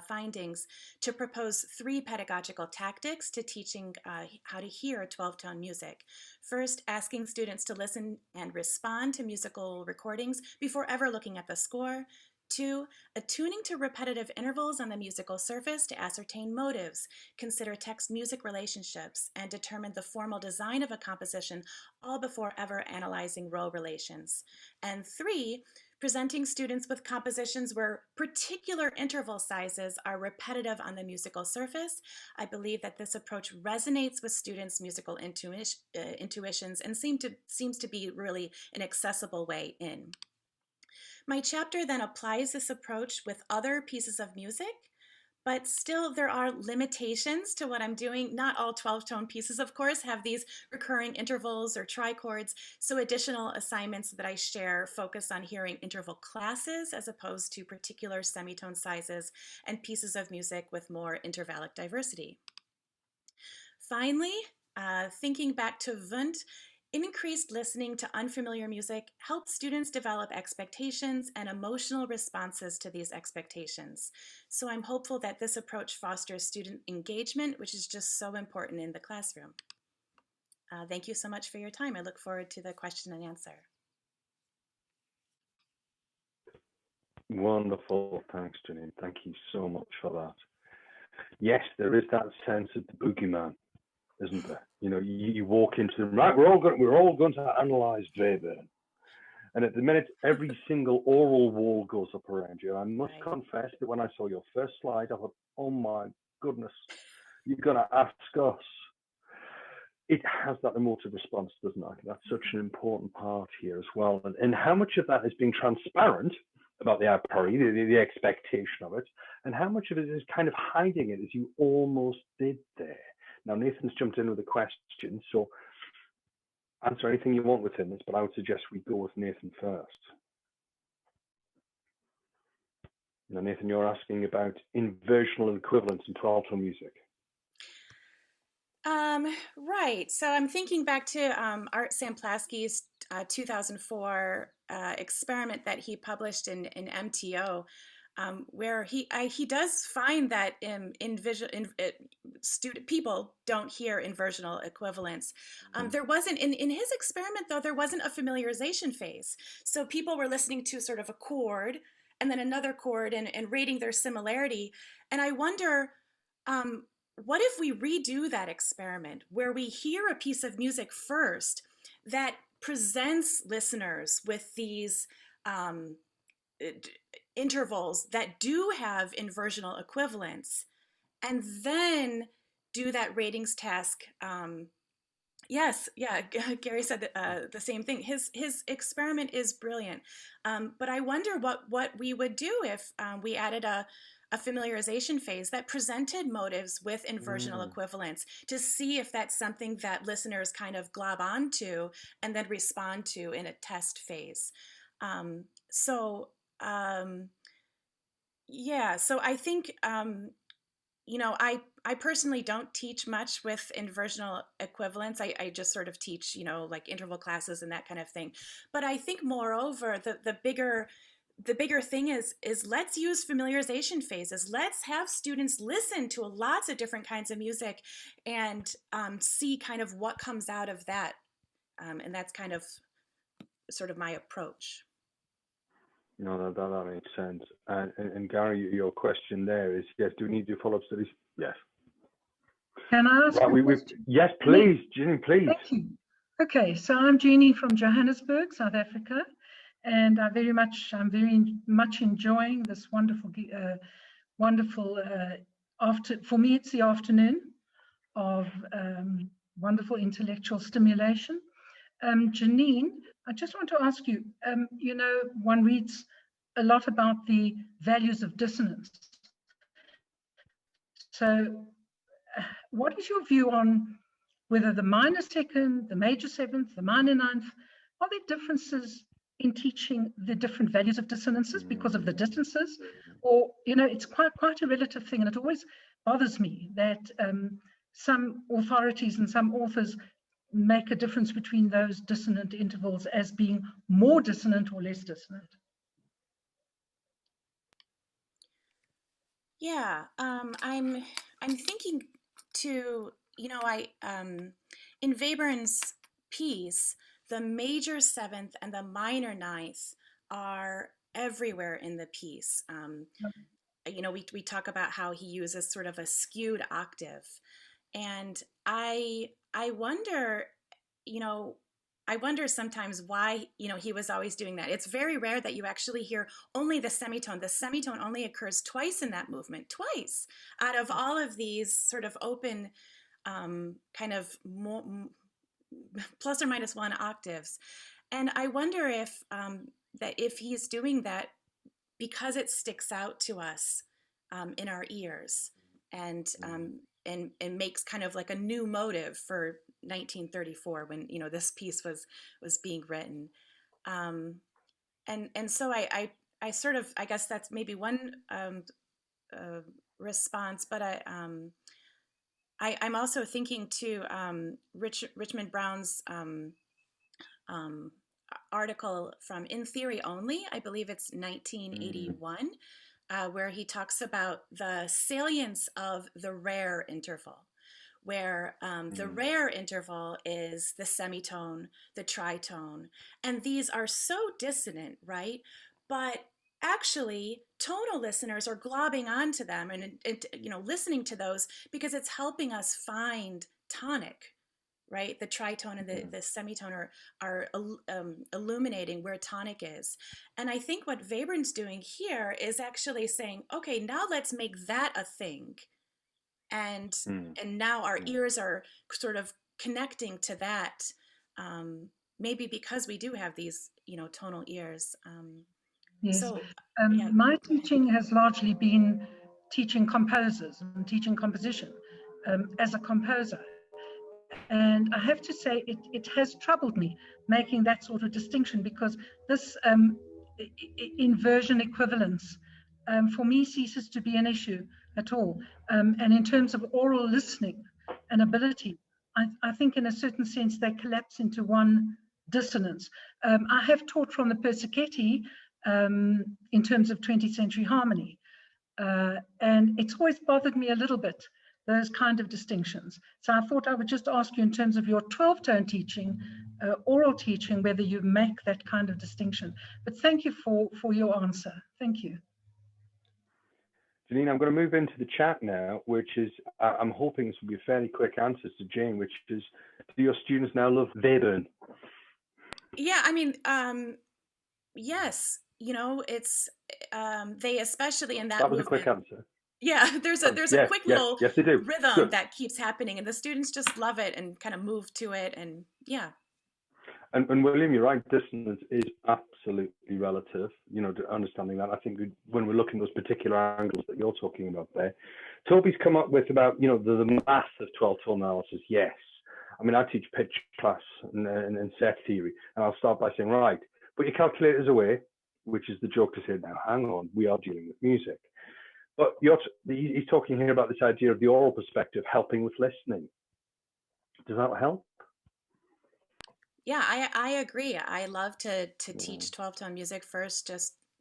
findings to propose 3 pedagogical tactics to teaching how to hear 12-tone music. First, asking students to listen and respond to musical recordings before ever looking at the score. 2, attuning to repetitive intervals on the musical surface to ascertain motives, consider text-music relationships, and determine the formal design of a composition, all before ever analyzing row relations. And 3, presenting students with compositions where particular interval sizes are repetitive on the musical surface. I believe that this approach resonates with students' musical intuitions and seems to be really an accessible way in. My chapter then applies this approach with other pieces of music, but still there are limitations to what I'm doing. Not all 12-tone pieces, of course, have these recurring intervals or trichords, so additional assignments that I share focus on hearing interval classes as opposed to particular semitone sizes and pieces of music with more intervallic diversity. Finally, thinking back to Wundt, increased listening to unfamiliar music helps students develop expectations and emotional responses to these expectations. So I'm hopeful that this approach fosters student engagement, which is just so important in the classroom. Thank you so much for your time. I look forward to the question and answer. Wonderful. Thanks, Janine. Thank you so much for that. Yes, there is that sense of the boogeyman, isn't there? You know, you walk into the right. We're all going to analyze Webern, and at the minute, every single oral wall goes up around you. I must confess that when I saw your first slide, I thought, "Oh my goodness, you're going to ask us." It has that emotive response, doesn't it? That's such an important part here as well. And how much of that is being transparent about the a priori, the expectation of it, and how much of it is kind of hiding it, as you almost did there. Now, Nathan's jumped in with a question, so answer anything you want within this, but I would suggest we go with Nathan first. Now, Nathan, you're asking about inversional equivalence in 12-tone music. Right. So I'm thinking back to Art Samplaski's 2004 experiment that he published in MTO, where he does find that people don't hear inversional equivalence. There wasn't in his experiment, though, there wasn't a familiarization phase. So people were listening to sort of a chord and then another chord and rating their similarity. And I wonder, what if we redo that experiment where we hear a piece of music first that presents listeners with these intervals that do have inversional equivalence, and then do that ratings task? Yes, yeah, Gary said the same thing. His experiment is brilliant, but I wonder what we would do if we added a familiarization phase that presented motives with inversional equivalence to see if that's something that listeners kind of glob onto and then respond to in a test phase. Yeah, so I think, you know, I personally don't teach much with inversional equivalence. I just sort of teach, you know, like interval classes and that kind of thing. But I think moreover, the bigger thing is let's use familiarization phases. Let's have students listen to lots of different kinds of music and see kind of what comes out of that. And that's kind of sort of my approach. No, that makes sense. And Gary, your question there is, yes, do we need to do follow-up studies? Yes. Can I ask a question? Yes, please, Jeannie, please. Thank you. Okay, so I'm Jeannie from Johannesburg, South Africa, and I'm very much enjoying this wonderful for me, it's the afternoon of wonderful intellectual stimulation. Janine, I just want to ask you, you know, one reads a lot about the values of dissonance. So what is your view on whether the minor second, the major seventh, the minor ninth, are there differences in teaching the different values of dissonances because of the distances? Or, it's quite a relative thing. And it always bothers me that some authorities and some authors make a difference between those dissonant intervals as being more dissonant or less dissonant. Yeah, I'm thinking to, in Webern's piece, the major seventh and the minor ninth are everywhere in the piece. We talk about how he uses sort of a skewed octave, and I wonder, I wonder sometimes why, he was always doing that. It's very rare that you actually hear only the semitone. The semitone only occurs twice in that movement, twice out of all of these sort of open kind of more, plus or minus one octaves. And I wonder if that if he's doing that because it sticks out to us in our ears and makes kind of like a new motive for 1934 when this piece was being written, and so I sort of, I guess that's maybe one response, but I'm also thinking to Richmond Brown's article from In Theory Only, I believe it's 1981, where he talks about the salience of the rare interval, where the rare interval is the semitone, the tritone, and these are so dissonant, right? But actually, tonal listeners are globbing onto them and listening to those because it's helping us find tonic, right? The tritone and the semitone are illuminating where tonic is. And I think what Webern's doing here is actually saying, okay, now let's make that a thing. And now our ears are sort of connecting to that, maybe because we do have these, tonal ears. Yes. So, my teaching has largely been teaching composers and teaching composition as a composer. And I have to say, it has troubled me making that sort of distinction, because this inversion equivalence for me ceases to be an issue at all. And in terms of oral listening and ability, I think in a certain sense they collapse into one dissonance. I have taught from the Persichetti in terms of 20th century harmony. And it's always bothered me a little bit, those kind of distinctions. So I thought I would just ask you, in terms of your 12-tone teaching, oral teaching, whether you make that kind of distinction. But thank you for your answer. Thank you. Janine, I'm going to move into the chat now, which is, I'm hoping this will be a fairly quick answer to Jane, which is, do your students now love Webern? Yeah, I mean, yes, it's, they, especially in that That was movement, a quick answer. Yeah, there's a yes, quick yes, little yes, they do. rhythm Good. that keeps happening, and the students just love it and kind of move to it, and yeah. And William, you're right, dissonance is absolutely relative, understanding that. I think when we're looking at those particular angles that you're talking about there, Toby's come up with about, the math of 12-tone analysis, yes. I mean, I teach pitch class and set theory, and I'll start by saying, right, put your calculators away, which is the joke to say, now, hang on, we are dealing with music. But he's talking here about this idea of the oral perspective helping with listening. Does that help? Yeah, I agree. I love to teach 12-tone music first,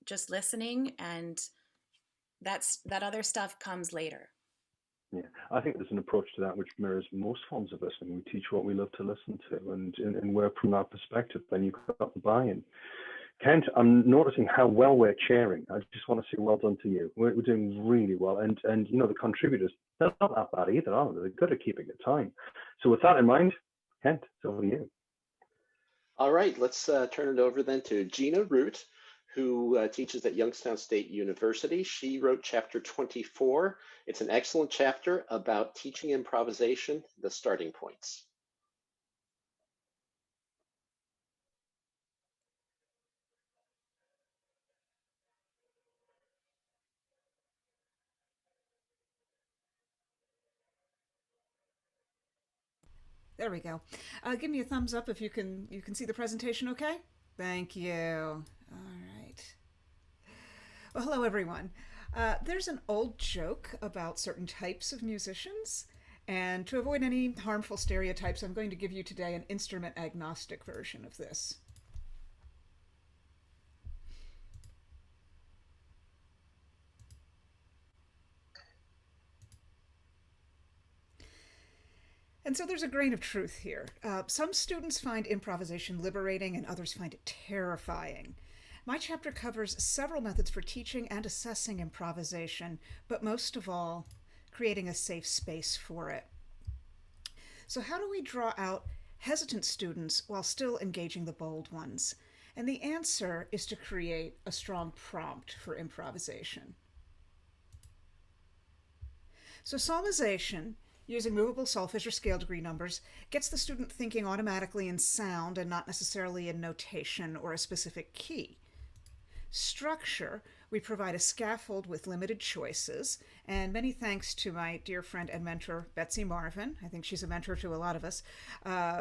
just listening, and that other stuff comes later. Yeah, I think there's an approach to that which mirrors most forms of listening. We teach what we love to listen to, and work from that perspective. Then you've got the buy-in. Kent, I'm noticing how well we're chairing. I just want to say well done to you. We're doing really well, and the contributors, they're not that bad either, are they? They're good at keeping the time. So with that in mind, Kent, it's over to you. All right, let's turn it over then to Gina Root, who teaches at Youngstown State University. She wrote chapter 24. It's an excellent chapter about teaching improvisation, the starting points. There we go. Give me a thumbs up if you can see the presentation okay? Thank you. All right. Well, hello everyone. There's an old joke about certain types of musicians, and to avoid any harmful stereotypes, I'm going to give you today an instrument agnostic version of this. And so there's a grain of truth here. Some students find improvisation liberating and others find it terrifying. My chapter covers several methods for teaching and assessing improvisation, but most of all, creating a safe space for it. So how do we draw out hesitant students while still engaging the bold ones? And the answer is to create a strong prompt for improvisation. So psalmization, using movable solfege or scale degree numbers, gets the student thinking automatically in sound and not necessarily in notation or a specific key. Structure, we provide a scaffold with limited choices, and many thanks to my dear friend and mentor, Betsy Marvin, I think she's a mentor to a lot of us,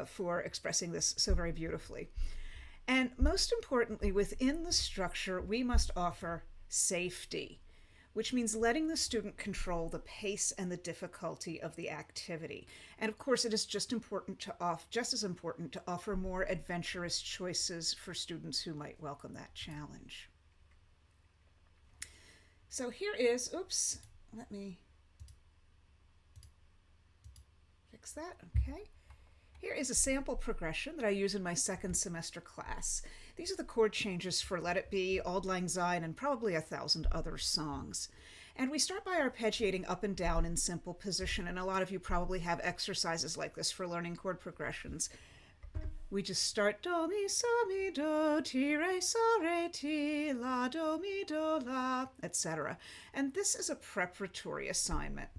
for expressing this so very beautifully. And most importantly, within the structure, we must offer safety, which means letting the student control the pace and the difficulty of the activity. And of course, it is just as important to offer more adventurous choices for students who might welcome that challenge. So here is, oops, let me fix that, okay. Here is a sample progression that I use in my second semester class. These are the chord changes for Let It Be, Auld Lang Syne, and probably 1,000 other songs. And we start by arpeggiating up and down in simple position, and a lot of you probably have exercises like this for learning chord progressions. We just start do, mi, so, mi, do, ti, re, so, re, ti, la, do, mi, do, la, etc. And this is a preparatory assignment.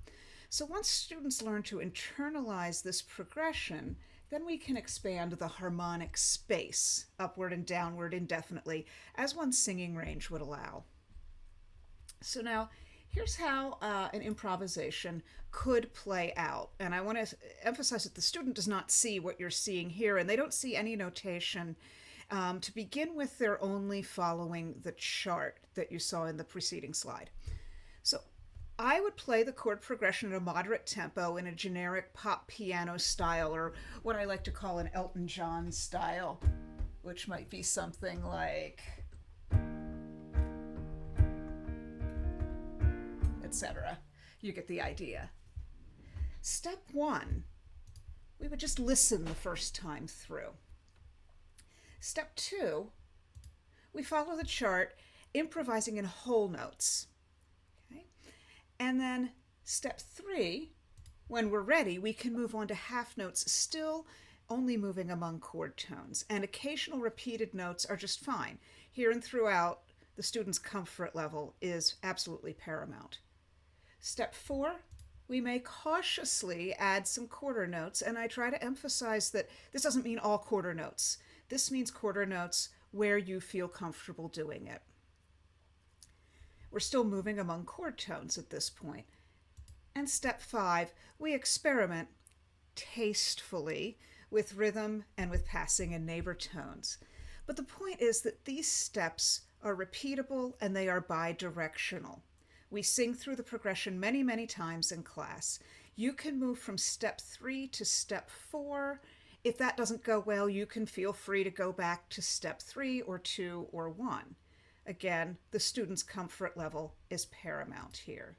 So once students learn to internalize this progression, then we can expand the harmonic space upward and downward indefinitely as one's singing range would allow. So now here's how an improvisation could play out. And I want to emphasize that the student does not see what you're seeing here, and they don't see any notation. To begin with, they're only following the chart that you saw in the preceding slide. So I would play the chord progression at a moderate tempo in a generic pop piano style, or what I like to call an Elton John style, which might be something like, etc. You get the idea. Step one, we would just listen the first time through. Step two, we follow the chart, improvising in whole notes. Okay? And then step three, when we're ready, we can move on to half notes, still only moving among chord tones. And occasional repeated notes are just fine. Here and throughout, the student's comfort level is absolutely paramount. Step four, we may cautiously add some quarter notes, and I try to emphasize that this doesn't mean all quarter notes. This means quarter notes where you feel comfortable doing it. We're still moving among chord tones at this point. And step five, we experiment tastefully with rhythm and with passing and neighbor tones. But the point is that these steps are repeatable and they are bidirectional. We sing through the progression many, many times in class. You can move from step three to step four. If that doesn't go well, you can feel free to go back to step three or two or one. Again, the student's comfort level is paramount here.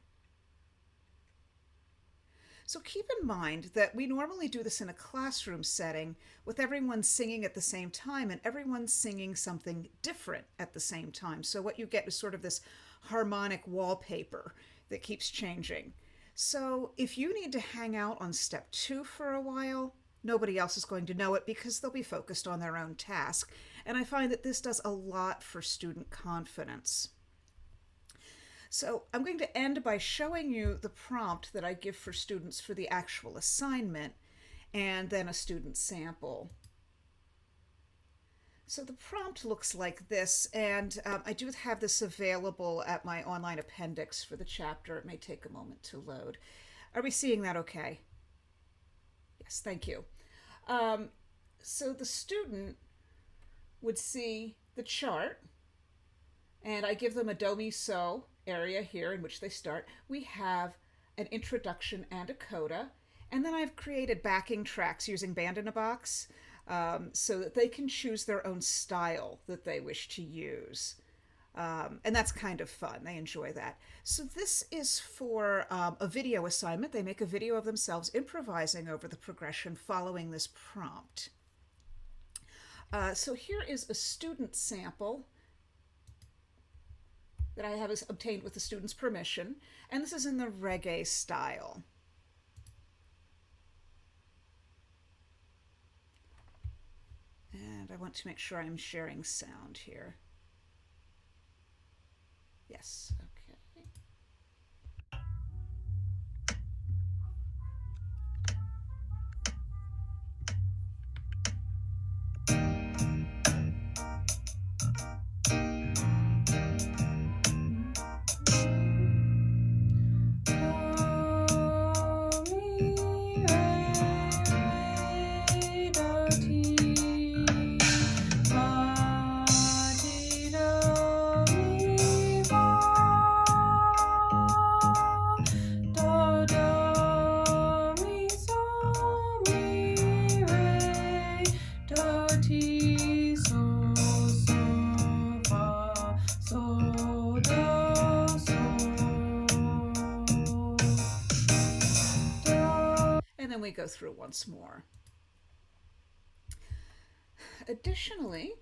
So keep in mind that we normally do this in a classroom setting with everyone singing at the same time and everyone singing something different at the same time. So what you get is sort of this harmonic wallpaper that keeps changing. So if you need to hang out on step two for a while, nobody else is going to know it because they'll be focused on their own task. And I find that this does a lot for student confidence. So I'm going to end by showing you the prompt that I give for students for the actual assignment and then a student sample. So the prompt looks like this, and I do have this available at my online appendix for the chapter. It may take a moment to load. Are we seeing that okay? Yes, thank you. So the student would see the chart, and I give them a do mi so area here in which they start. We have an introduction and a coda, and then I've created backing tracks using Band in a Box, so that they can choose their own style that they wish to use. And that's kind of fun. They enjoy that. So this is for a video assignment. They make a video of themselves improvising over the progression following this prompt. So here is a student sample that I have obtained with the student's permission, and this is in the reggae style. And I want to make sure I'm sharing sound here. Yes, okay. And then we go through once more. Additionally,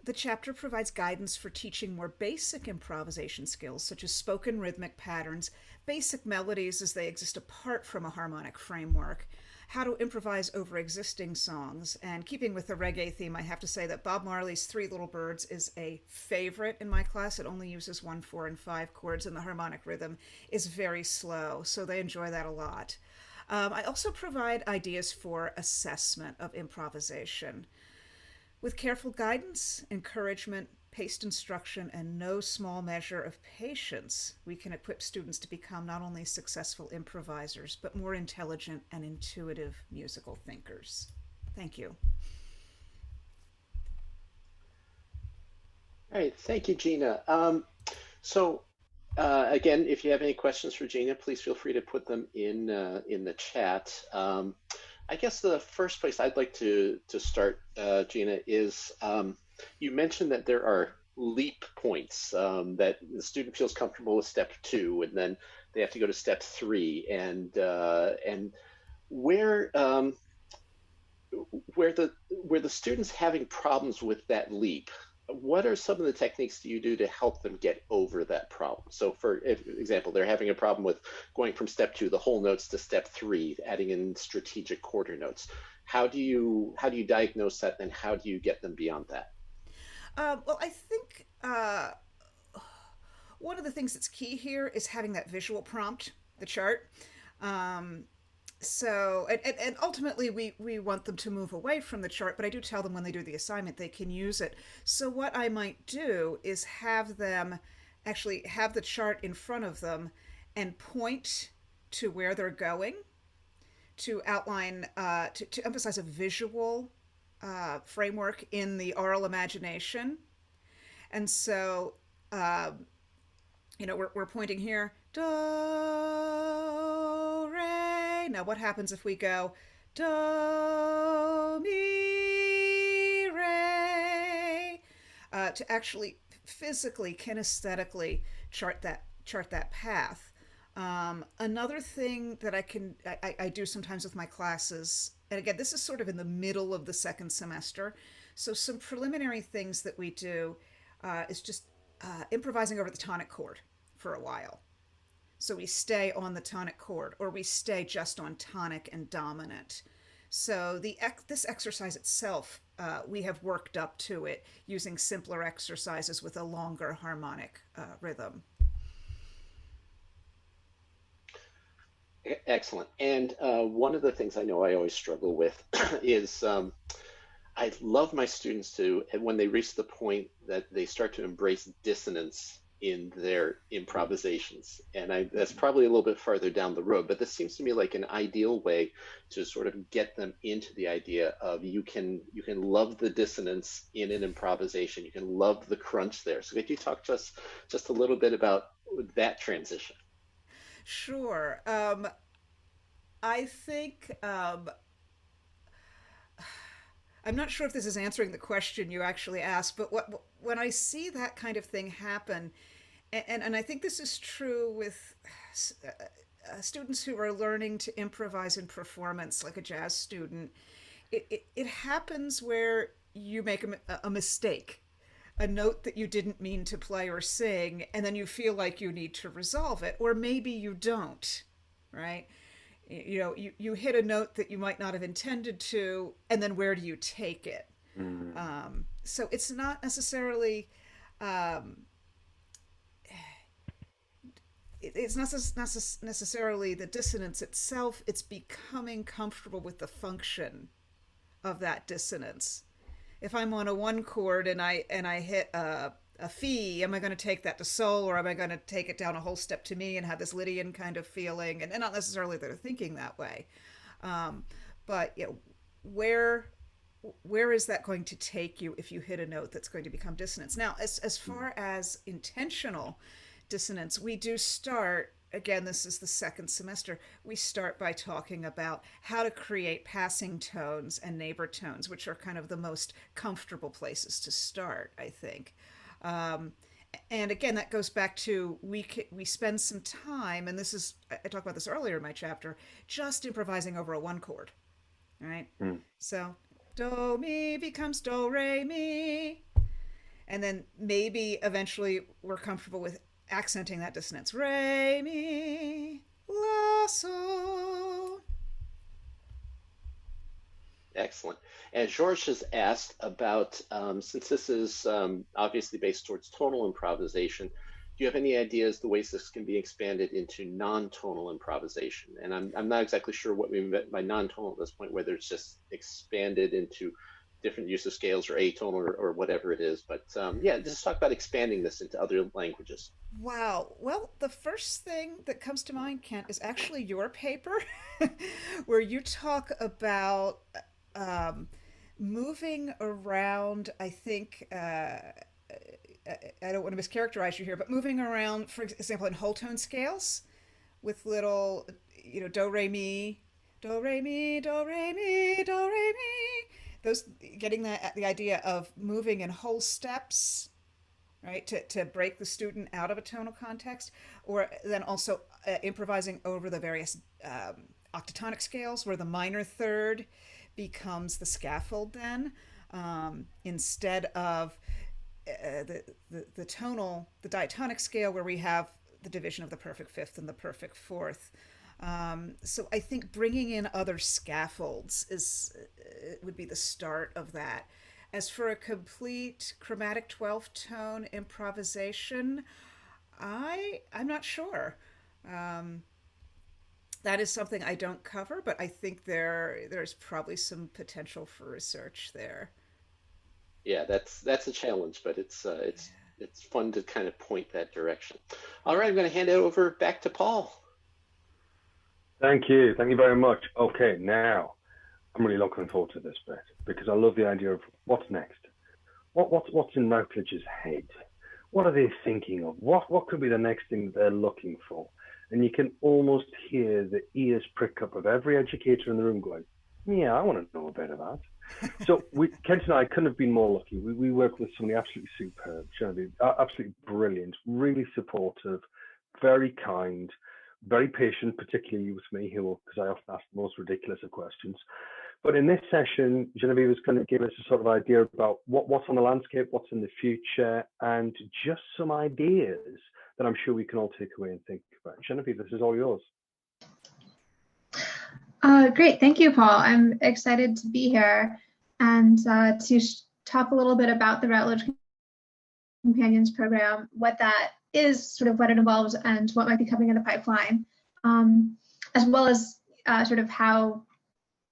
the chapter provides guidance for teaching more basic improvisation skills, such as spoken rhythmic patterns, basic melodies as they exist apart from a harmonic framework, how to improvise over existing songs. And keeping with the reggae theme, I have to say that Bob Marley's Three Little Birds is a favorite in my class. It only uses 1, 4, and 5 chords, and the harmonic rhythm is very slow, so they enjoy that a lot. I also provide ideas for assessment of improvisation. With careful guidance, encouragement, paced instruction, and no small measure of patience, we can equip students to become not only successful improvisers, but more intelligent and intuitive musical thinkers. Thank you. All right, thank you, Gina. Again, if you have any questions for Gina, please feel free to put them in the chat. I guess the first place I'd like to start, Gina, is you mentioned that there are leap points that the student feels comfortable with step 2, and then they have to go to step 3, and where the student's having problems with that leap. What are some of the techniques do you do to help them get over that problem? So for example, they're having a problem with going from step 2, the whole notes, to step 3, adding in strategic quarter notes. How do you diagnose that, and how do you get them beyond that? Well, I think one of the things that's key here is having that visual prompt, the chart. So, and ultimately we want them to move away from the chart, but I do tell them when they do the assignment, they can use it. So what I might do is have them actually have the chart in front of them and point to where they're going, to outline, to emphasize a visual framework in the aural imagination. And so, we're pointing here, do, re. Now what happens if we go do, mi, re? To actually physically, kinesthetically chart that path. Another thing that I do sometimes with my classes, and again, this is sort of in the middle of the second semester, so some preliminary things that we do is just improvising over the tonic chord for a while. So we stay on the tonic chord, or we stay just on tonic and dominant. So this exercise itself, we have worked up to it using simpler exercises with a longer harmonic rhythm. Excellent. And one of the things I know I always struggle with is I love my students to, when they reach the point that they start to embrace dissonance in their improvisations. And that's probably a little bit farther down the road, but this seems to me like an ideal way to sort of get them into the idea of you can love the dissonance in an improvisation. You can love the crunch there. So could you talk to us just a little bit about that transition? Sure. I think I'm not sure if this is answering the question you actually asked, but when I see that kind of thing happen, and I think this is true with students who are learning to improvise in performance, like a jazz student, it happens where you make a mistake, a note that you didn't mean to play or sing, and then you feel like you need to resolve it, or maybe you don't, right? You know, you hit a note that you might not have intended to, and then where do you take it? So it's not necessarily it's not necessarily the dissonance itself. It's becoming comfortable with the function of that dissonance. If I'm on a one chord and I hit a fee, am I going to take that to sol, or am I going to take it down a whole step to mi and have this Lydian kind of feeling? And not necessarily that they're thinking that way, but you know, where is that going to take you if you hit a note that's going to become dissonance? Now, as far as intentional dissonance, we do start, again, this is the second semester, we start by talking about how to create passing tones and neighbor tones, which are kind of the most comfortable places to start, I think. And again, that goes back to we spend some time, and this is, I talked about this earlier in my chapter, just improvising over a one chord, right? So do mi becomes do re mi, and then maybe eventually we're comfortable with accenting that dissonance, re mi la sol. Excellent. And George has asked about, since this is obviously based towards tonal improvisation, do you have any ideas the ways this can be expanded into non-tonal improvisation? And I'm not exactly sure what we meant by non-tonal at this point, whether it's just expanded into different use of scales or atonal or whatever it is. But yeah, just talk about expanding this into other languages. Wow. Well, the first thing that comes to mind, Kent, is actually your paper where you talk about moving around, I think, I don't want to mischaracterize you here, but moving around, for example, in whole tone scales with little, you know, do, re, mi, do, re, mi, do, re, mi, do, re, mi. Those, getting the idea of moving in whole steps, right, to break the student out of a tonal context, or then also improvising over the various octatonic scales where the minor third becomes the scaffold then, instead of the tonal, the diatonic scale where we have the division of the perfect fifth and the perfect fourth. So I think bringing in other scaffolds would be the start of that. As for a complete chromatic 12 tone improvisation, I'm not sure. That is something I don't cover, but I think there's probably some potential for research there. Yeah, that's a challenge, but it's fun to kind of point that direction. All right, I'm going to hand it over back to Paul. Thank you very much. Okay, now I'm really looking forward to this bit because I love the idea of what's next. What's in Routledge's head? What are they thinking of? What could be the next thing they're looking for? And you can almost hear the ears prick up of every educator in the room going, yeah, I want to know a bit of that. So Kent and I couldn't have been more lucky. We work with somebody absolutely superb, Genevieve, absolutely brilliant, really supportive, very kind, very patient, particularly with me, because I often ask the most ridiculous of questions. But in this session, Genevieve is going to give us a sort of idea about what's on the landscape, what's in the future, and just some ideas that I'm sure we can all take away and think about. Genevieve, this is all yours. Great, thank you, Paul. I'm excited to be here and to talk a little bit about the Routledge Companions program, what that is, sort of what it involves, and what might be coming in the pipeline, as well as sort of how,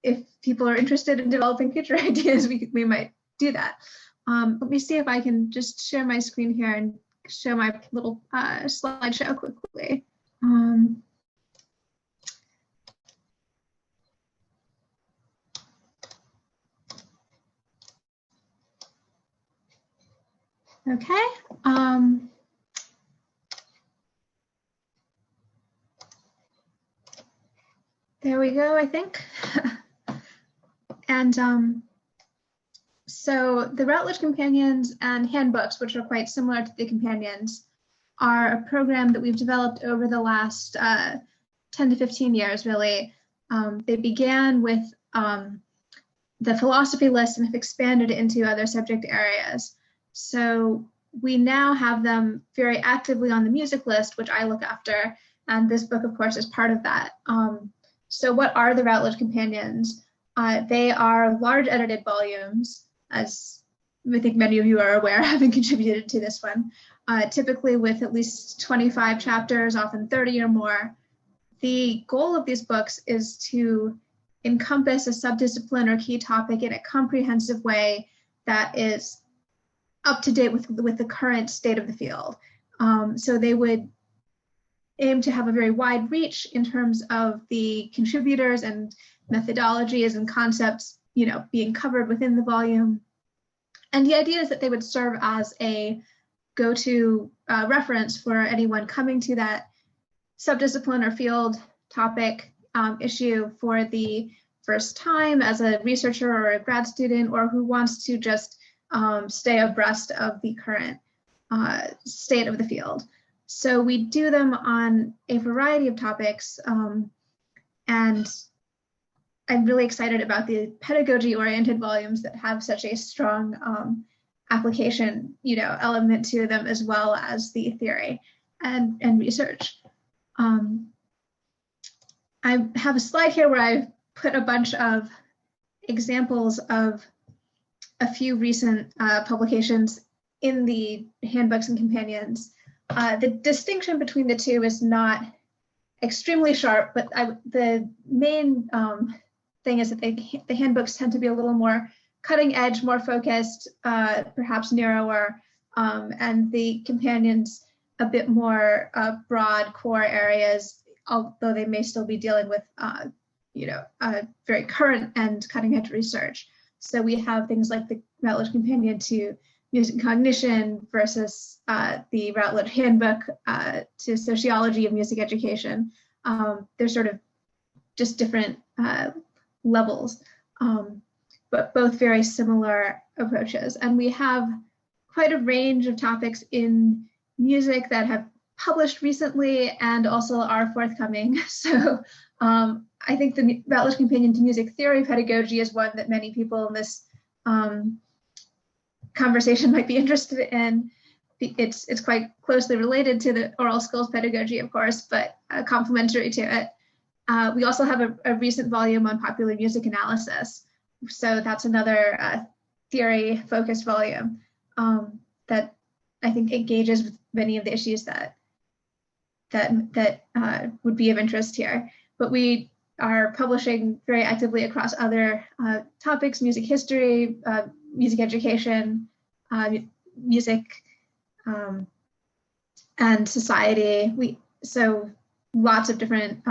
if people are interested in developing future ideas, we might do that. Let me see if I can just share my screen here and show my little slideshow quickly. Okay. There we go, I think. And so the Routledge Companions and handbooks, which are quite similar to the Companions, are a program that we've developed over the last 10 to 15 years, really. They began with the philosophy list and have expanded into other subject areas. So we now have them very actively on the music list, which I look after, and this book, of course, is part of that. So what are the Routledge Companions? They are large edited volumes, as I think many of you are aware, having contributed to this one, typically with at least 25 chapters, often 30 or more. The goal of these books is to encompass a subdiscipline or key topic in a comprehensive way that is up to date with the current state of the field. So they would aim to have a very wide reach in terms of the contributors and methodologies and concepts, being covered within the volume. And the idea is that they would serve as a go-to reference for anyone coming to that subdiscipline or field topic issue for the first time as a researcher or a grad student, or who wants to just stay abreast of the current state of the field. So we do them on a variety of topics, and I'm really excited about the pedagogy-oriented volumes that have such a strong application, element to them, as well as the theory and research. I have a slide here where I've put a bunch of examples of a few recent publications in the handbooks and companions. The distinction between the two is not extremely sharp, but the main thing is that the handbooks tend to be a little more cutting edge, more focused, perhaps narrower, and the companions a bit more broad core areas, although they may still be dealing with very current and cutting edge research. So we have things like the Routledge Companion to Music Cognition versus the Routledge Handbook to Sociology of Music Education. They're sort of just different levels, but both very similar approaches. And we have quite a range of topics in music that have published recently and also are forthcoming. So I think the Routledge Companion to Music Theory Pedagogy is one that many people in this conversation might be interested in. It's quite closely related to the Aural Skills Pedagogy, of course, but complementary to it. We also have a recent volume on popular music analysis. So that's another theory-focused volume that I think engages with many of the issues that would be of interest here. But we are publishing very actively across other topics: music history, music education, music and society. So lots of different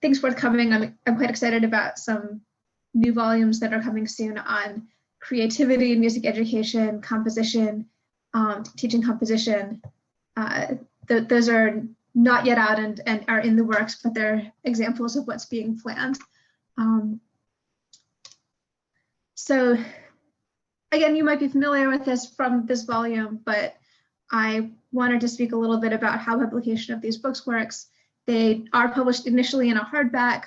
things forthcoming. I'm quite excited about some new volumes that are coming soon on creativity, music education, composition, teaching composition. Those are not yet out and are in the works, but they're examples of what's being planned. So again, you might be familiar with this from this volume, but I wanted to speak a little bit about how publication of these books works. They are published initially in a hardback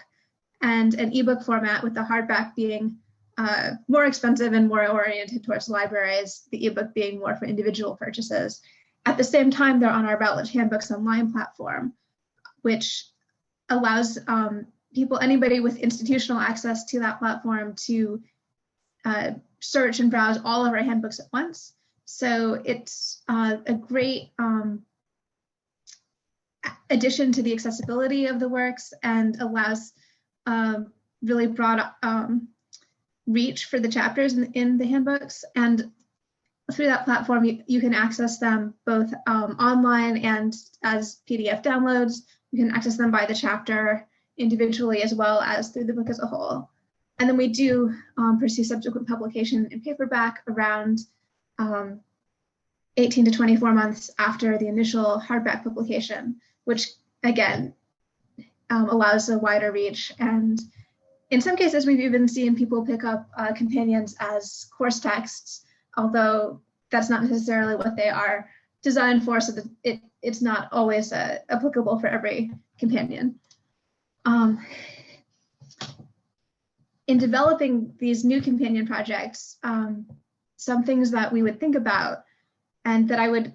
and an ebook format, with the hardback being more expensive and more oriented towards libraries, the ebook being more for individual purchases. At the same time, they're on our Routledge Handbooks Online platform, which allows anybody with institutional access to that platform to search and browse all of our handbooks at once. So it's a great addition to the accessibility of the works and allows really broad reach for the chapters in the handbooks. And through that platform, you can access them both online and as PDF downloads. You can access them by the chapter individually as well as through the book as a whole. And then we do pursue subsequent publication in paperback around 18 to 24 months after the initial hardback publication, which again allows a wider reach. And in some cases, we've even seen people pick up companions as course texts, although that's not necessarily what they are designed for, so that it's not always applicable for every companion. In developing these new companion projects, some things that we would think about and that I would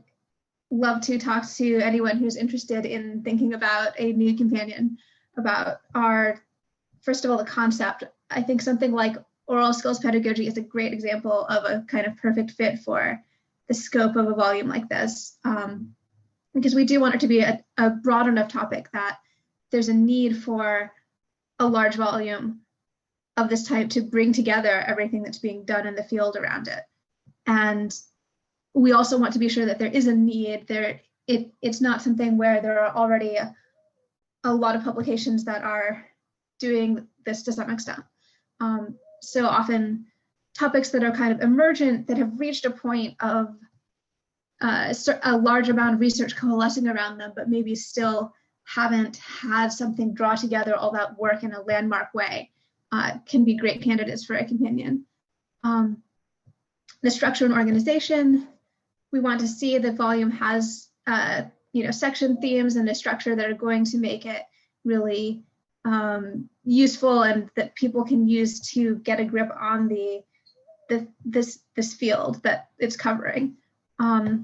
love to talk to anyone who's interested in thinking about a new companion about are, first of all, the concept. I think something like Aural Skills Pedagogy is a great example of a kind of perfect fit for the scope of a volume like this, because we do want it to be a broad enough topic that there's a need for a large volume of this type to bring together everything that's being done in the field around it. And we also want to be sure that there is a need there. It's not something where there are already a lot of publications that are doing this to some extent. So often topics that are kind of emergent, that have reached a point of a large amount of research coalescing around them, but maybe still haven't had something draw together all that work in a landmark way, can be great candidates for a companion. The structure and organization, we want to see the volume has section themes and a structure that are going to make it really useful and that people can use to get a grip on this field that it's covering. I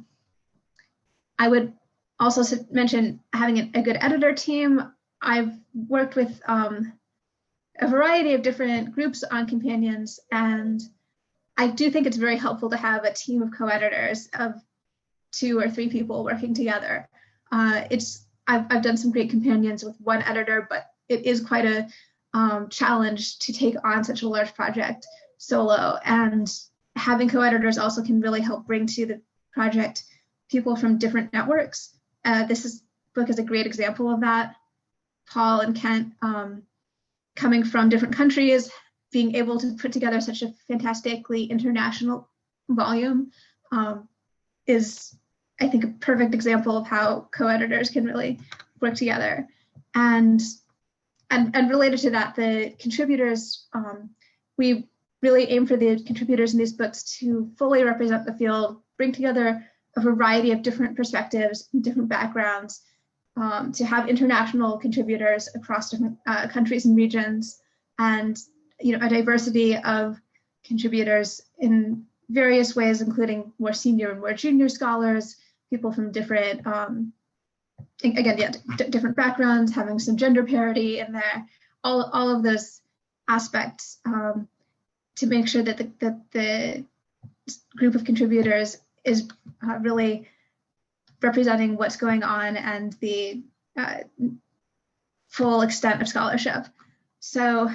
would also mention having a good editor team. I've worked with a variety of different groups on companions, and I do think it's very helpful to have a team of co-editors of 2 or 3 people working together. I've done some great companions with one editor, but it is quite a challenge to take on such a large project solo, and having co-editors also can really help bring to the project people from different networks. This book is a great example of that. Paul and Kent, coming from different countries, being able to put together such a fantastically international volume is, I think, a perfect example of how co-editors can really work together. And related to that, the contributors, we really aim for the contributors in these books to fully represent the field, bring together a variety of different perspectives, different backgrounds, to have international contributors across different countries and regions, and a diversity of contributors in various ways, including more senior and more junior scholars, people from different, different backgrounds, having some gender parity in there, all of those aspects to make sure that the group of contributors is really representing what's going on and the full extent of scholarship. So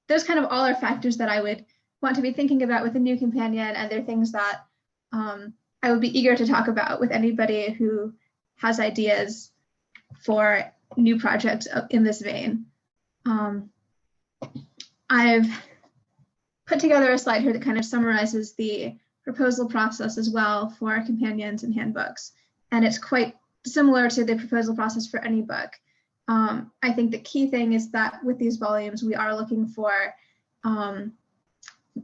those kind of all are factors that I would want to be thinking about with a new companion, and they're things that I would be eager to talk about with anybody who has ideas for new projects in this vein. I've put together a slide here that kind of summarizes the proposal process as well for companions and handbooks, and it's quite similar to the proposal process for any book. I think the key thing is that with these volumes, we are looking for,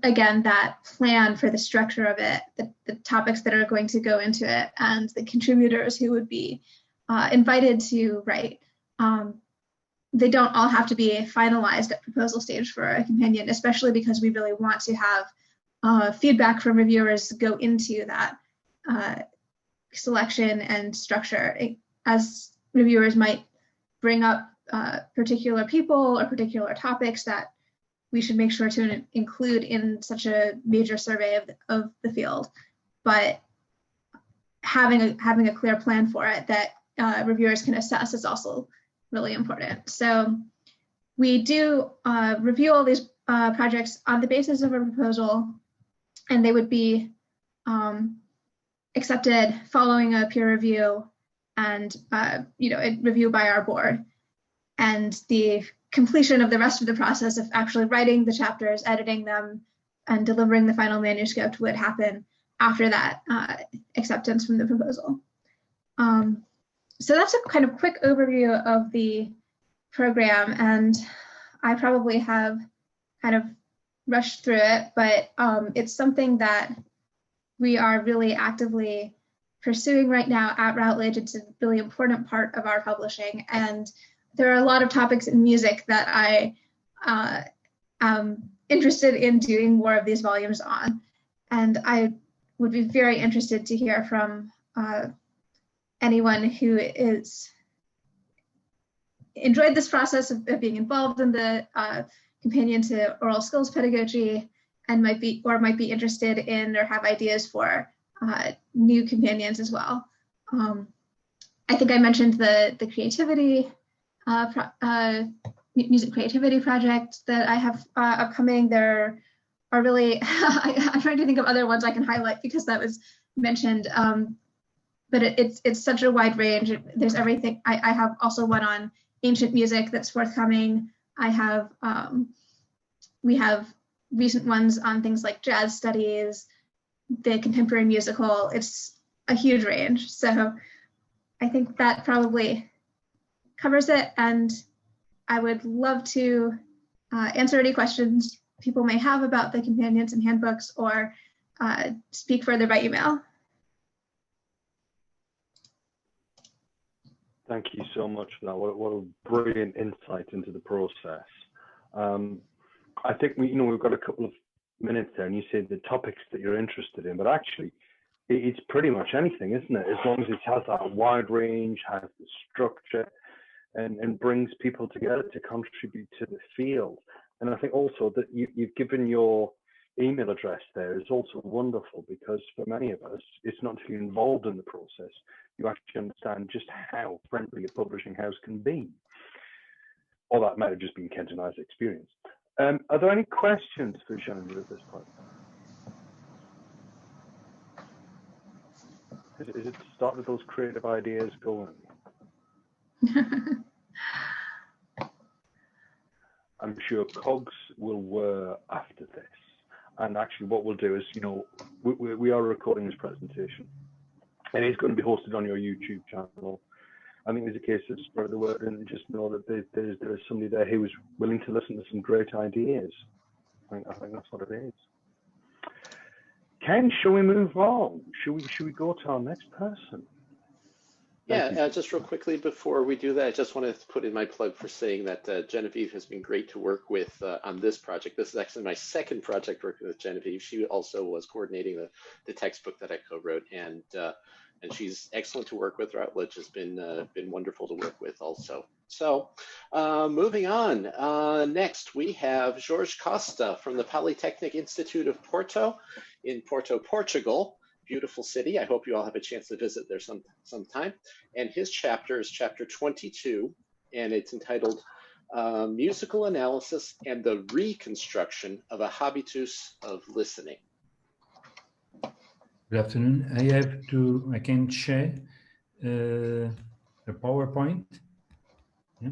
again, that plan for the structure of it, the topics that are going to go into it, and the contributors who would be invited to write. They don't all have to be finalized at proposal stage for a companion, especially because we really want to have feedback from reviewers go into that selection and structure, as reviewers might bring up particular people or particular topics that we should make sure to include in such a major survey of the field. But having a clear plan for it that reviewers can assess is also really important. So we do review all these projects on the basis of a proposal, and they would be accepted following a peer review and a review by our board. And the completion of the rest of the process of actually writing the chapters, editing them, and delivering the final manuscript would happen after that acceptance from the proposal. So that's a kind of quick overview of the program, and I probably have kind of rushed through it, but it's something that we are really actively pursuing right now at Routledge. It's a really important part of our publishing, and there are a lot of topics in music that I am interested in doing more of these volumes on, and I would be very interested to hear from anyone who is enjoyed this process of being involved in the companion to Aural Skills Pedagogy and might be interested in or have ideas for new companions as well. I think I mentioned the creativity, music creativity project that I have upcoming. There are really, I'm trying to think of other ones I can highlight because that was mentioned, but it's such a wide range. There's everything. I have also one on ancient music that's forthcoming. We have recent ones on things like jazz studies, the contemporary musical. It's a huge range. So I think that probably covers it. And I would love to answer any questions people may have about the companions and handbooks, or speak further by email. Thank you so much for that. What a brilliant insight into the process. I think we've got a couple of minutes there, and you said the topics that you're interested in, but actually it's pretty much anything, isn't it? As long as it has that wide range, has the structure, and brings people together to contribute to the field. And I think also that you've given your email address there is also wonderful, because for many of us, it's not until you're involved in the process you actually understand just how friendly a publishing house can be. Or that might have just been Kent and I's experience. Are there any questions for Jean at this point? Is it to start with those creative ideas going? I'm sure cogs will whir after this. And actually what we'll do is, we are recording this presentation, and it's going to be hosted on your YouTube channel. I think there's a case of spread the word and just know that there's somebody there who is willing to listen to some great ideas. I think that's what it is. Ken, shall we move on? Should we go to our next person? Yeah, just real quickly before we do that, I just wanted to put in my plug for saying that Genevieve has been great to work with on this project. This is actually my second project working with Genevieve. She also was coordinating the textbook that I co-wrote, and she's excellent to work with. Routledge has been wonderful to work with also. So moving on, next we have Jorge Costa from the Polytechnic Institute of Porto in Porto, Portugal. Beautiful city. I hope you all have a chance to visit there sometime. And his chapter is chapter 22, and it's entitled Musical Analysis and the Reconstruction of a Habitus of Listening. Good afternoon. I can share a PowerPoint. Yeah.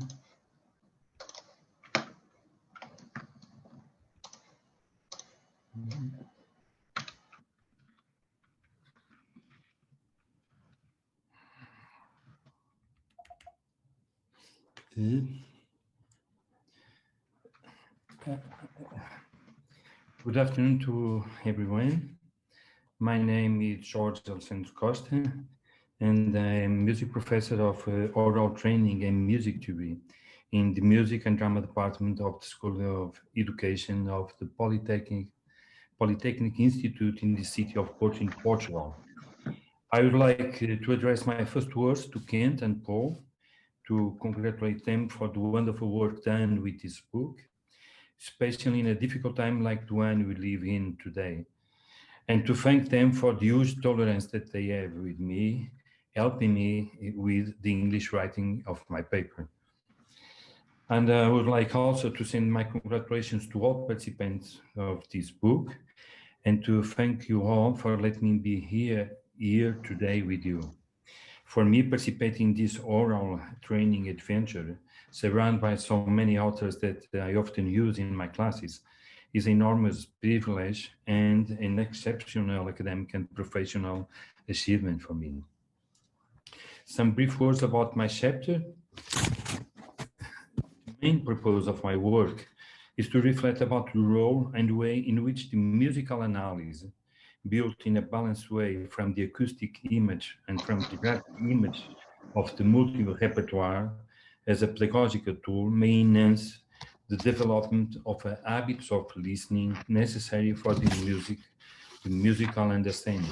Good afternoon to everyone. My name is Jorge Costa, and I'm music professor of oral training and music theory in the Music and Drama Department of the School of Education of the Polytechnic Institute in the city of Porto in Portugal. I would like to address my first words to Kent and Paul to congratulate them for the wonderful work done with this book, especially in a difficult time like the one we live in today, and to thank them for the huge tolerance that they have with me, helping me with the English writing of my paper. And I would like also to send my congratulations to all participants of this book, and to thank you all for letting me be here today with you. For me, participating in this oral training adventure, surrounded by so many authors that I often use in my classes, is an enormous privilege and an exceptional academic and professional achievement for me. Some brief words about my chapter. The main purpose of my work is to reflect about the role and way in which the musical analysis, built in a balanced way from the acoustic image and from the graphic image of the multiple repertoire as a pedagogical tool, may enhance the development of habits of listening necessary for the musical understanding.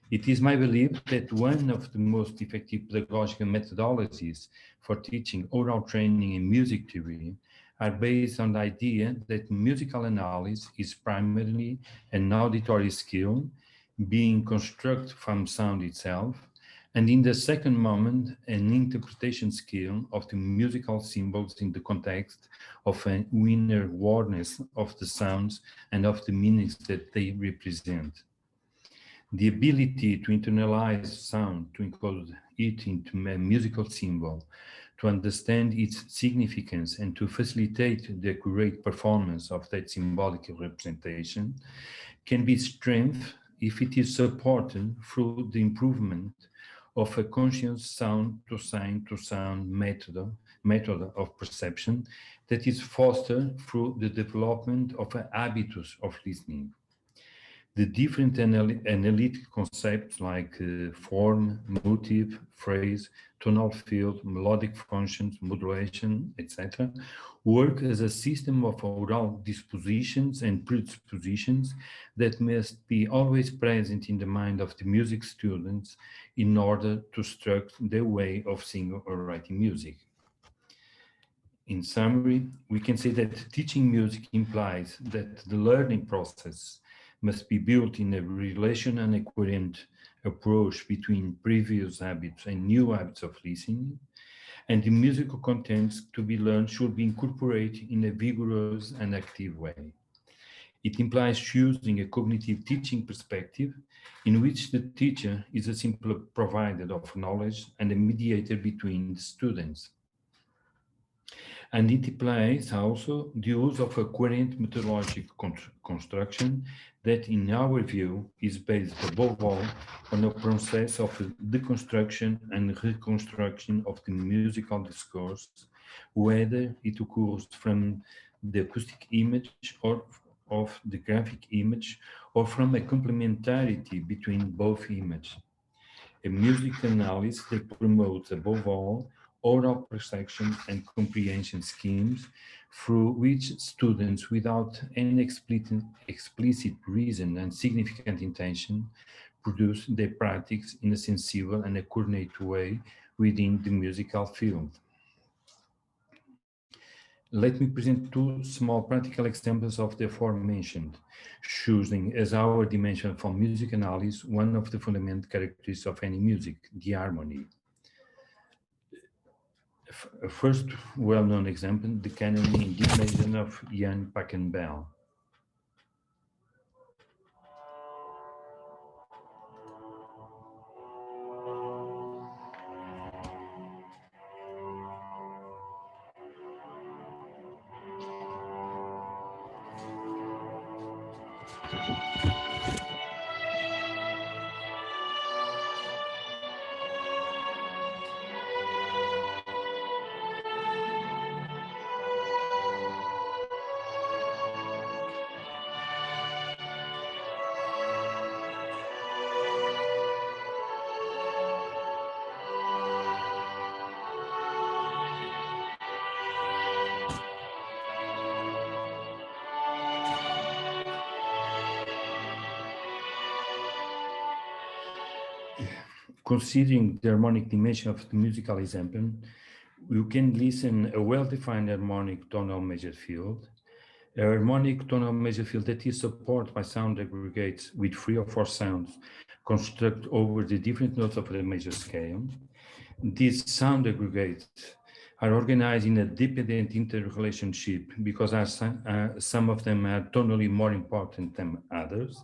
It is my belief that one of the most effective pedagogical methodologies for teaching oral training in music theory are based on the idea that musical analysis is primarily an auditory skill being constructed from sound itself, and in the second moment, an interpretation skill of the musical symbols in the context of an inner awareness of the sounds and of the meanings that they represent. The ability to internalize sound, to encode it into a musical symbol, to understand its significance and to facilitate the accurate performance of that symbolic representation can be strengthened if it is supported through the improvement of a conscious sound-to-sound method of perception that is fostered through the development of a habitus of listening. The different analytic concepts like form, motive, phrase, tonal field, melodic functions, modulation, etc., work as a system of oral dispositions and predispositions that must be always present in the mind of the music students in order to structure their way of singing or writing music. In summary, we can say that teaching music implies that the learning process must be built in a relational and coherent approach between previous habits and new habits of listening, and the musical contents to be learned should be incorporated in a vigorous and active way. It implies choosing a cognitive teaching perspective in which the teacher is a simple provider of knowledge and a mediator between the students. And it implies also the use of a coherent methodological construction that, in our view, is based above all on a process of deconstruction and reconstruction of the musical discourse, whether it occurs from the acoustic image or of the graphic image, or from a complementarity between both images. A music analysis that promotes, above all, oral perception and comprehension schemes through which students, without any explicit reason and significant intention, produce their practice in a sensible and a coordinated way within the musical field. Let me present two small practical examples of the aforementioned, choosing as our dimension for music analysis one of the fundamental characteristics of any music, the harmony. A first well-known example, the canon in D major of Jan Pachelbel. Considering the harmonic dimension of the musical example, you can listen a well-defined harmonic tonal measure field, a harmonic tonal measure field that is supported by sound aggregates with 3 or 4 sounds constructed over the different notes of the major scale. These sound aggregates are organized in a dependent interrelationship because some of them are tonally more important than others.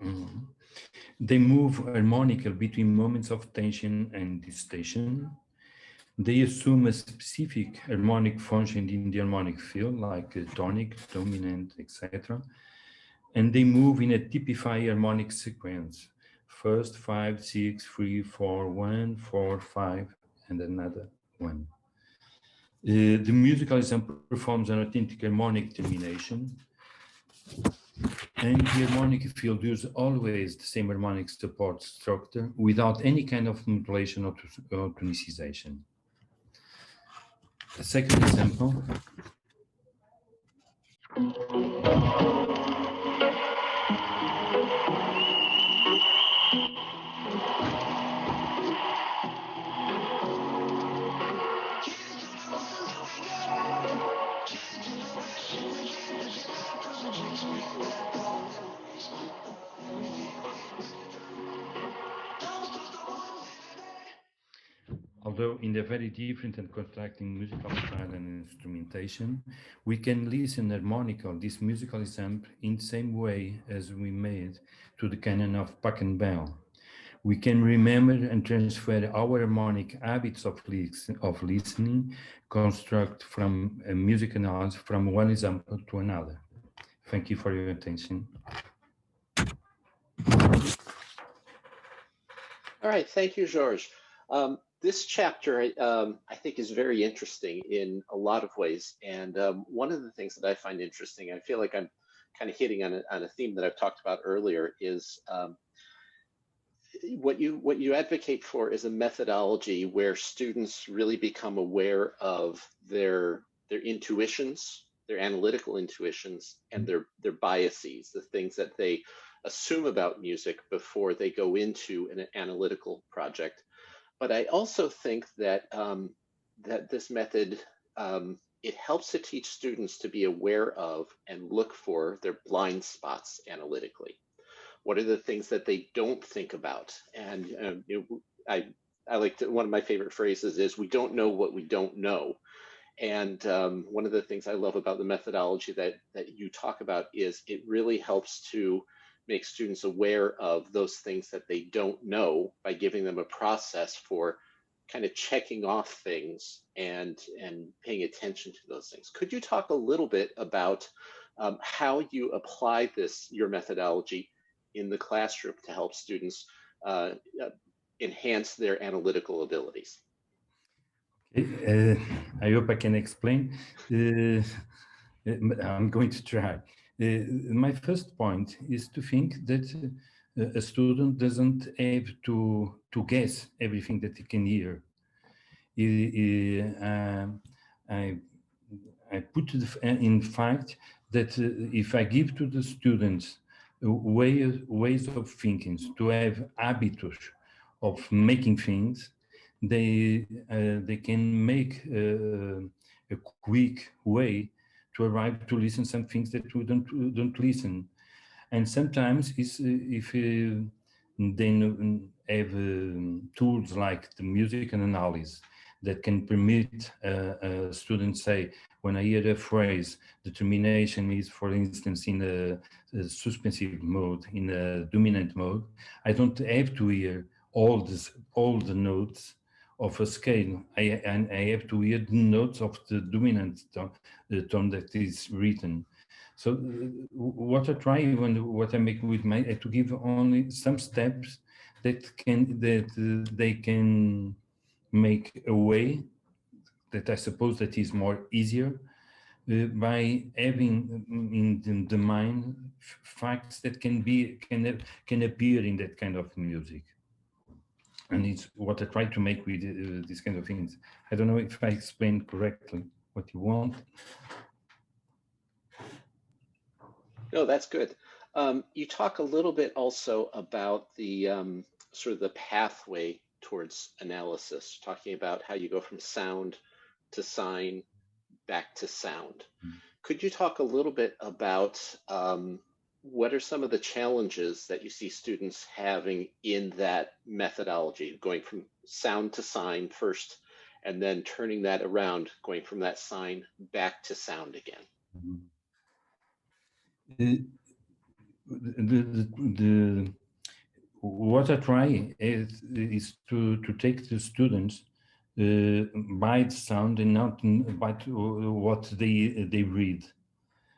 Mhm. They move harmonically between moments of tension and distension. They assume a specific harmonic function in the harmonic field, like tonic, dominant, etc. And they move in a typified harmonic sequence. First 5, 6, 3, 4, 1, 4, 5, and another 1. The musical example performs an authentic harmonic termination, and the harmonic field uses always the same harmonic support structure without any kind of modulation or tonicization. A second example. Although in the very different and contrasting musical style and instrumentation, we can listen harmonical, this musical example, in the same way as we made to the canon of Bach and Bell. We can remember and transfer our harmonic habits of listening, construct from a music analysis from one example to another. Thank you for your attention. All right, thank you, George. This chapter, I think, is very interesting in a lot of ways. And one of the things that I find interesting, I feel like I'm kind of hitting on a theme that I've talked about earlier, is what you advocate for is a methodology where students really become aware of their intuitions, their analytical intuitions, and their biases, the things that they assume about music before they go into an analytical project. But I also think that that this method, it helps to teach students to be aware of and look for their blind spots analytically. What are the things that they don't think about? And I like to, one of my favorite phrases is, we don't know what we don't know. And one of the things I love about the methodology that you talk about is it really helps to make students aware of those things that they don't know by giving them a process for kind of checking off things and paying attention to those things. Could you talk a little bit about how you apply your methodology in the classroom to help students enhance their analytical abilities? I hope I can explain. I'm going to try. My first point is to think that a student doesn't have to guess everything that he can hear. I put in fact that if I give to the students ways of thinking, to have habitus of making things, they can make a quick way to arrive to listen some things that we don't listen. And sometimes if they have tools like the music and analysis that can permit a student say, when I hear a phrase, the termination is, for instance, in a suspensive mode, in a dominant mode, I don't have to hear all the notes of a scale. I have to hear the notes of the dominant tone, the tone that is written. So what I try what I make with my to give only some steps that they can make a way that I suppose that is more easier by having in the mind facts that can appear in that kind of music. And it's what I try to make with these kind of things. I don't know if I explained correctly what you want. No, that's good. You talk a little bit also about the sort of the pathway towards analysis, talking about how you go from sound to sign back to sound. Could you talk a little bit about what are some of the challenges that you see students having in that methodology, going from sound to sign first, and then turning that around, going from that sign back to sound again. What I try is to take the students by the sound and not by what they read.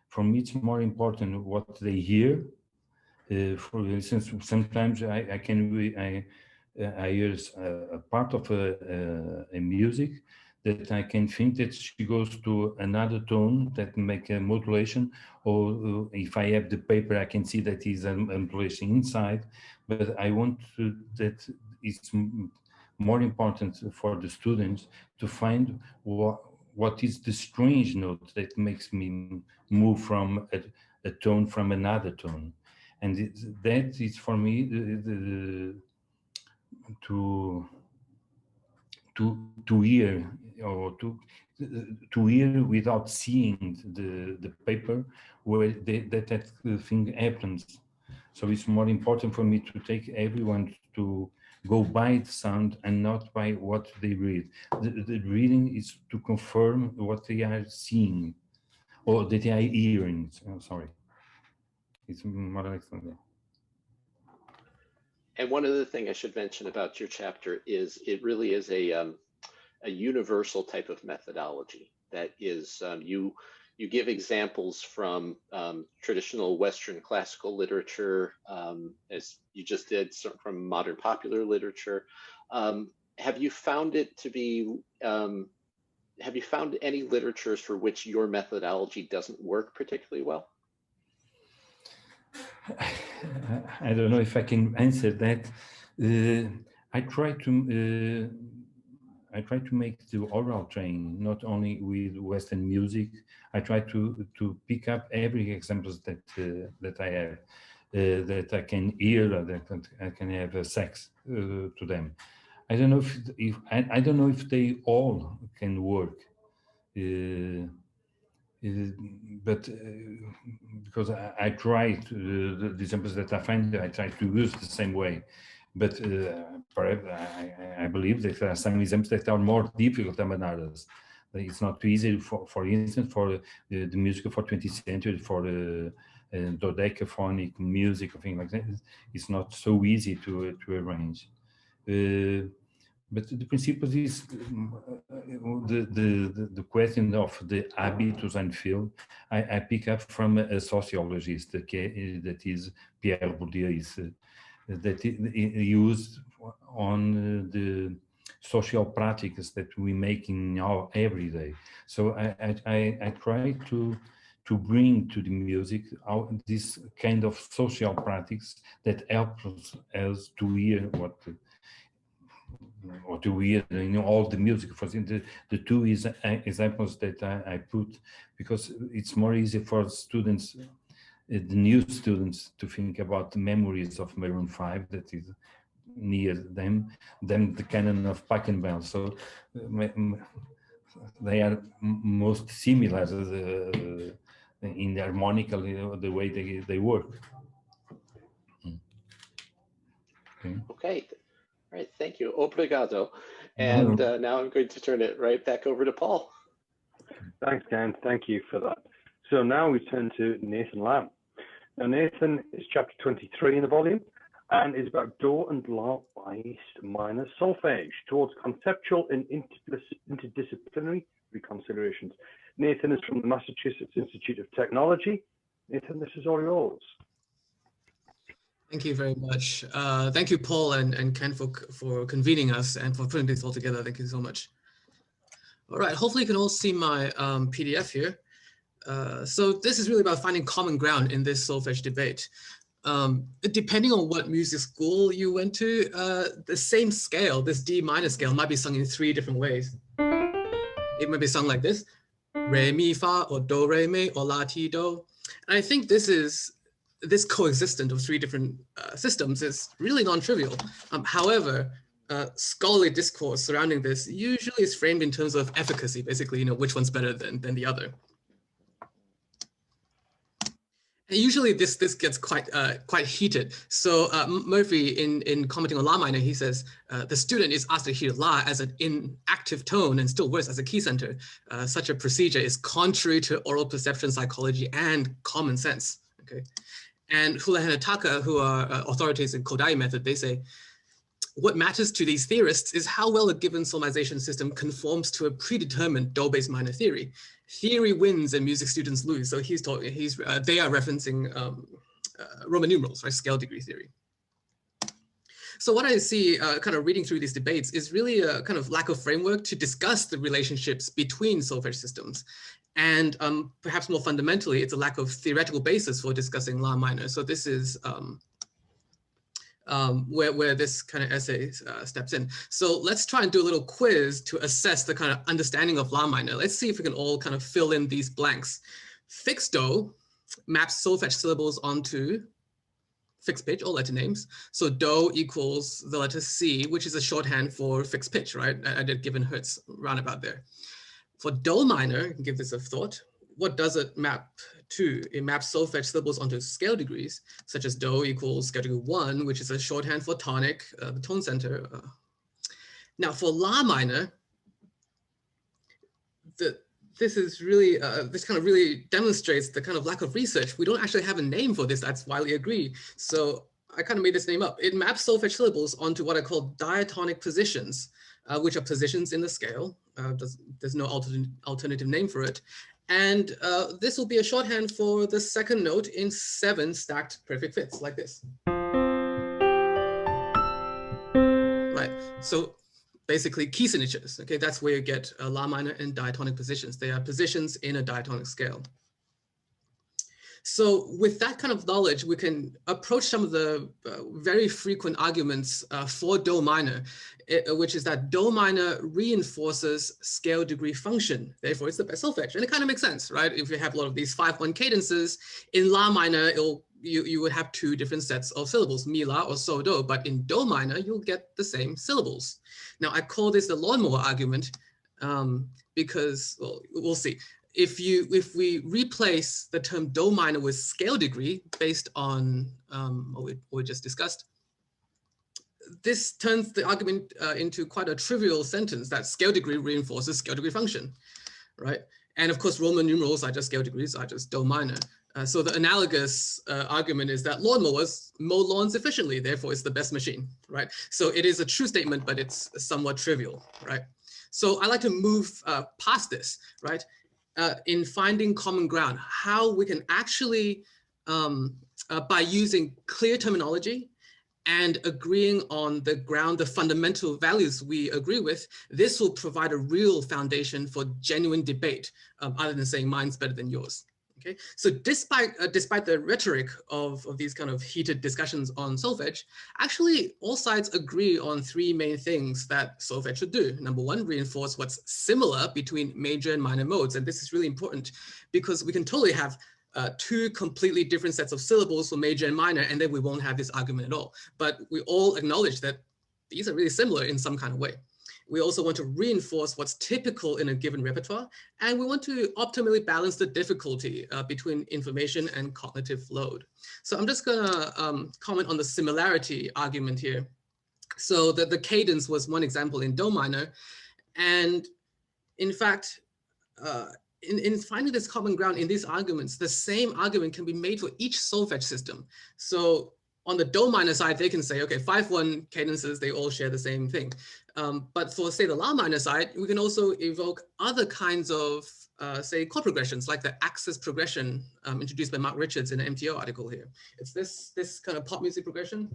For me, it's more important what they hear. For instance, sometimes I hear a part of a music that I can think that she goes to another tone that make a modulation, or if I have the paper, I can see that is a modulation inside. But I want that it's more important for the students to find what is the strange note that makes me move from a tone from another tone. And that is for me to hear, or to hear without seeing the paper where that thing happens. So it's more important for me to take everyone to go by the sound and not by what they read. The reading is to confirm what they are seeing or that they are hearing. Sorry. It's more like that. And one other thing I should mention about your chapter is it really is a universal type of methodology. That is, you give examples from traditional Western classical literature, as you just did, from modern popular literature. Have you found it to be, have you found any literatures for which your methodology doesn't work particularly well? I don't know if I can answer that. I try to make the oral training not only with Western music. I try to pick up every examples that I have, that I can hear, or that I can have a sex to them. I don't know if I don't know if they all can work. But because I try to, the examples that I find, I try to use the same way. But perhaps I believe that there are some examples that are more difficult than others. It's not too easy, for instance, for the music for 20th century, for dodecaphonic music or things like that. It's not so easy to arrange. But the principle is the question of the habitus and feel. I pick up from a sociologist that is Pierre Bourdieu, that used on the social practices that we make in our everyday. So I try to bring to the music this kind of social practice that helps us to hear or to hear, all the music. For instance, the two examples that I put, because it's more easy for students, the new students, to think about the memories of Maroon 5 that is near them than the canon of Pachelbel. So they are most similar in the harmonical, the way they work. Okay. All right, thank you. Obrigado. And now I'm going to turn it right back over to Paul. Thanks, Ken. Thank you for that. So now we turn to Nathan Lamb. Now, Nathan is chapter 23 in the volume and is about do and la based minor solfege towards conceptual and interdisciplinary reconsiderations. Nathan is from the Massachusetts Institute of Technology. Nathan, this is all yours. Thank you very much. Thank you, Paul and Ken, for convening us and for putting this all together. Thank you so much. All right, hopefully you can all see my PDF here. So this is really about finding common ground in this solfege debate. Depending on what music school you went to, the same scale, this D minor scale, might be sung in 3 different ways. It might be sung like this: re, mi, fa, or do, re, mi, or la, ti, do. And I think this coexistence of 3 different systems is really non-trivial. However, scholarly discourse surrounding this usually is framed in terms of efficacy, basically, which one's better than the other. Usually this gets quite heated. So Murphy, in commenting on La minor, he says the student is asked to hear La as an inactive tone, and still worse, as a key center. Such a procedure is contrary to oral perception psychology and common sense. Okay, and Houlihan and Taka, who are authorities in Kodai method, they say what matters to these theorists is how well a given solmization system conforms to a predetermined do-based minor theory. Theory wins and music students lose. So they are referencing Roman numerals, right? Scale degree theory. So what I see kind of reading through these debates is really a kind of lack of framework to discuss the relationships between solfege systems. And perhaps more fundamentally, it's a lack of theoretical basis for discussing La minor. So this is where this kind of essay steps in. So let's try and do a little quiz to assess the kind of understanding of La minor. Let's see if we can all kind of fill in these blanks. Fixed do maps solfege syllables onto fixed pitch, all letter names. So do equals the letter C, which is a shorthand for fixed pitch, right? I did given hertz roundabout there. For do minor, you can give this a thought. What does it map to? It maps solfege syllables onto scale degrees, such as do equals scale degree 1, which is a shorthand for tonic, the tone center. Now for La minor, this is really, this kind of really demonstrates the kind of lack of research. We don't actually have a name for this that's widely agreed. So I kind of made this name up. It maps solfege syllables onto what I call diatonic positions, which are positions in the scale. There's no alternative name for it. And this will be a shorthand for the second note in 7 stacked perfect fifths, like this. Right, so basically key signatures, okay? That's where you get La minor and diatonic positions. They are positions in a diatonic scale. So with that kind of knowledge, we can approach some of the very frequent arguments for do minor, which is that do minor reinforces scale degree function. Therefore, it's the best solfege. And it kind of makes sense, right? If you have a lot of these 5/1 cadences, in La minor, you would have 2 different sets of syllables, mi la or so do, but in do minor, you'll get the same syllables. Now, I call this the lawnmower argument because, well, we'll see. If we replace the term do minor with scale degree based on what we just discussed, this turns the argument into quite a trivial sentence that scale degree reinforces scale degree function, right? And of course, Roman numerals are just scale degrees, are just do minor. So the analogous argument is that lawnmowers mow lawns efficiently, therefore it's the best machine, right? So it is a true statement, but it's somewhat trivial, right? So I like to move past this, right? In finding common ground, how we can actually, by using clear terminology and agreeing on the ground, the fundamental values we agree with, this will provide a real foundation for genuine debate, other than saying mine's better than yours. Okay, so despite the rhetoric of these kind of heated discussions on solfege, actually all sides agree on 3 main things that solfege should do. Number 1, reinforce what's similar between major and minor modes. And this is really important because we can totally have 2 completely different sets of syllables for major and minor, and then we won't have this argument at all. But we all acknowledge that these are really similar in some kind of way. We also want to reinforce what's typical in a given repertoire, and we want to optimally balance the difficulty between information and cognitive load. So I'm just gonna comment on the similarity argument here. So the cadence was one example in do minor, and in fact, in finding this common ground in these arguments, the same argument can be made for each solfege system. So on the do minor side, they can say, okay, 5/1 cadences, they all share the same thing. But for, say, the La minor side, we can also evoke other kinds of, say, chord progressions, like the axis progression introduced by Mark Richards in an MTO article here. It's this kind of pop music progression.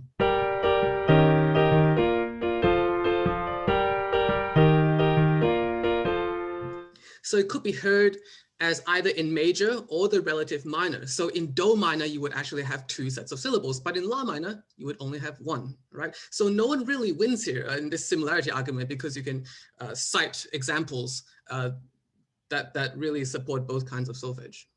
So it could be heard as either in major or the relative minor. So in do minor, you would actually have 2 sets of syllables, but in La minor, you would only have 1, right? So no one really wins here in this similarity argument because you can cite examples that really support both kinds of solfege.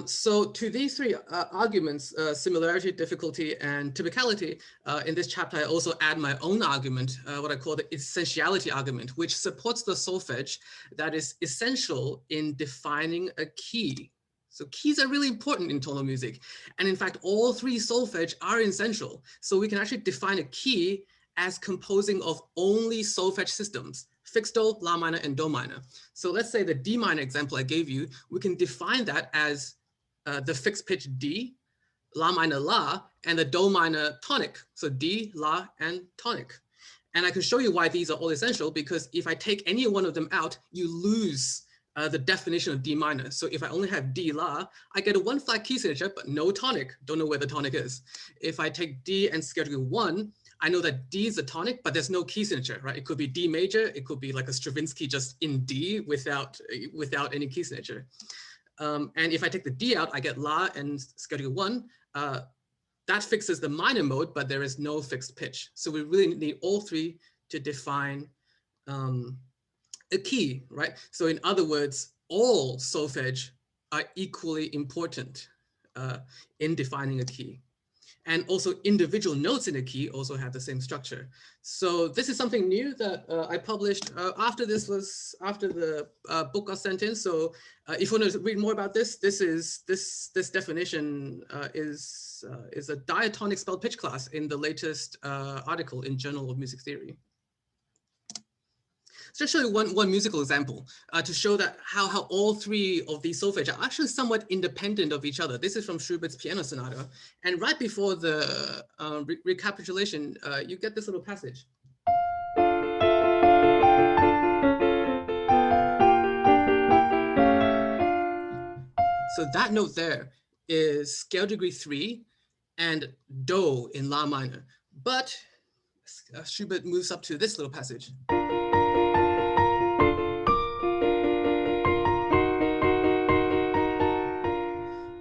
So to these 3 arguments, similarity, difficulty, and typicality, in this chapter, I also add my own argument, what I call the essentiality argument, which supports the solfege that is essential in defining a key. So keys are really important in tonal music. And in fact, all three solfege are essential. So we can actually define a key as composing of only solfege systems, fixed do, la minor, and do minor. So let's say the D minor example I gave you, we can define that as the fixed pitch D, la minor la, and the do minor tonic. So D, la, and tonic. And I can show you why these are all essential, because if I take any one of them out, you lose the definition of D minor. So if I only have D la, I get a one flat key signature, but no tonic. Don't know where the tonic is. If I take D and scale degree 1, I know that D is a tonic, but there's no key signature, right? It could be D major. It could be like a Stravinsky just in D without any key signature. And if I take the D out, I get la and scale degree 1. That fixes the minor mode, but there is no fixed pitch. So we really need all three to define a key, right? So in other words, all solfege are equally important in defining a key. And also individual notes in a key also have the same structure. So this is something new that I published after the book got sent in. So if you want to read more about this, this definition is a diatonic spelled pitch class in the latest article in Journal of Music Theory. So just show you one musical example to show that how all three of these solfege are actually somewhat independent of each other. This is from Schubert's Piano Sonata. And right before the recapitulation, you get this little passage. So that note there is scale degree 3 and do in La minor. But Schubert moves up to this little passage.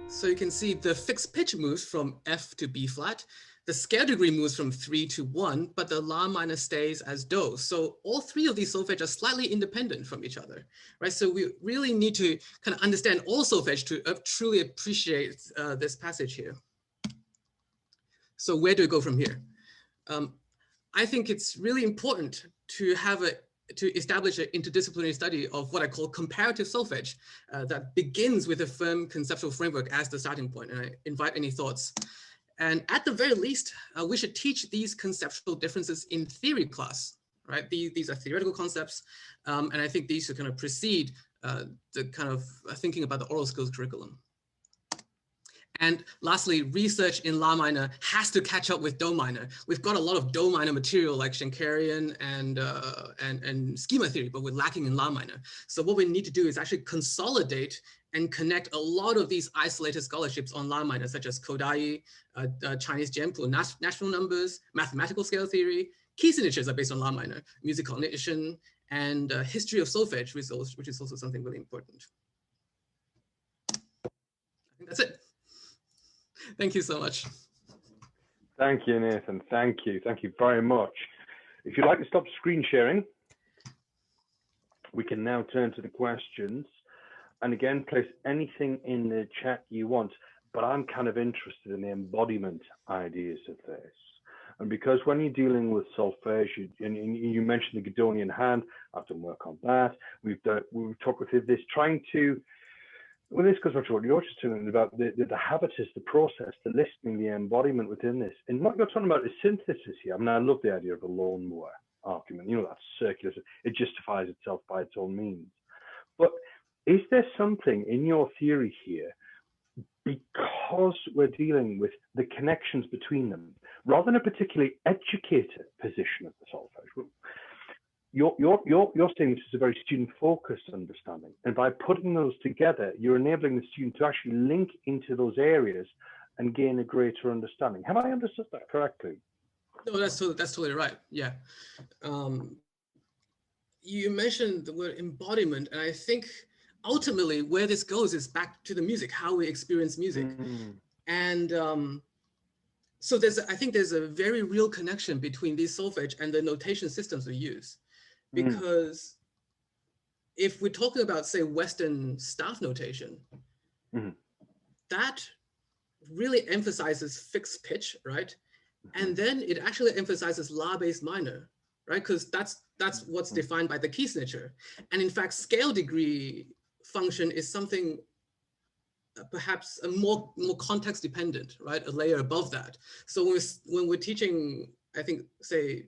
So you can see the fixed pitch moves from F to B flat. The scale degree moves from 3 to 1, but the La minor stays as Do. So all three of these solfege are slightly independent from each other, right? So we really need to kind of understand all solfege to truly appreciate this passage here. So where do we go from here? I think it's really important to establish an interdisciplinary study of what I call comparative solfege that begins with a firm conceptual framework as the starting point. And I invite any thoughts. And at the very least, we should teach these conceptual differences in theory class, right? These are theoretical concepts. And I think these should kind of precede the kind of thinking about the aural skills curriculum. And lastly, research in La minor has to catch up with Do minor. We've got a lot of Do minor material like Schenkerian and schema theory, but we're lacking in La minor. So what we need to do is actually consolidate and connect a lot of these isolated scholarships on La minor, such as Kodai, Chinese Jianpu, national numbers, mathematical scale theory. Key signatures are based on La minor, music cognition, and history of solfege, which is also something really important. I think that's it. Thank you so much. Thank you, Nathan. Thank you. Thank you very much. If you'd like to stop screen sharing, we can now turn to the questions. And again, place anything in the chat you want, but I'm kind of interested in the embodiment ideas of this. And because when you're dealing with solfege, and you mentioned the Guidonian hand, I've done work on that. We've talked with this, trying to, well, this goes back to what you're just talking about, the habitus, the process, the listening, the embodiment within this. And what you're talking about is synthesis here. I mean, I love the idea of a lawnmower argument. You know, that's circular. It justifies itself by its own means. But is there something in your theory here, because we're dealing with the connections between them, rather than a particularly educated position of the solfege? You're saying this is a very student-focused understanding, and by putting those together, you're enabling the student to actually link into those areas and gain a greater understanding. Have I understood that correctly? No, that's totally right. Yeah. You mentioned the word embodiment, and I think ultimately where this goes is back to the music, how we experience music. Mm-hmm. And so I think there's a very real connection between these solfege and the notation systems we use. Because if we're talking about, say, Western staff notation, that really emphasizes fixed pitch, right? And then it actually emphasizes La bass minor, right? Because that's what's defined by the key signature. And in fact, scale degree function is something perhaps a more context dependent, right? A layer above that. So when we're teaching, I think, say,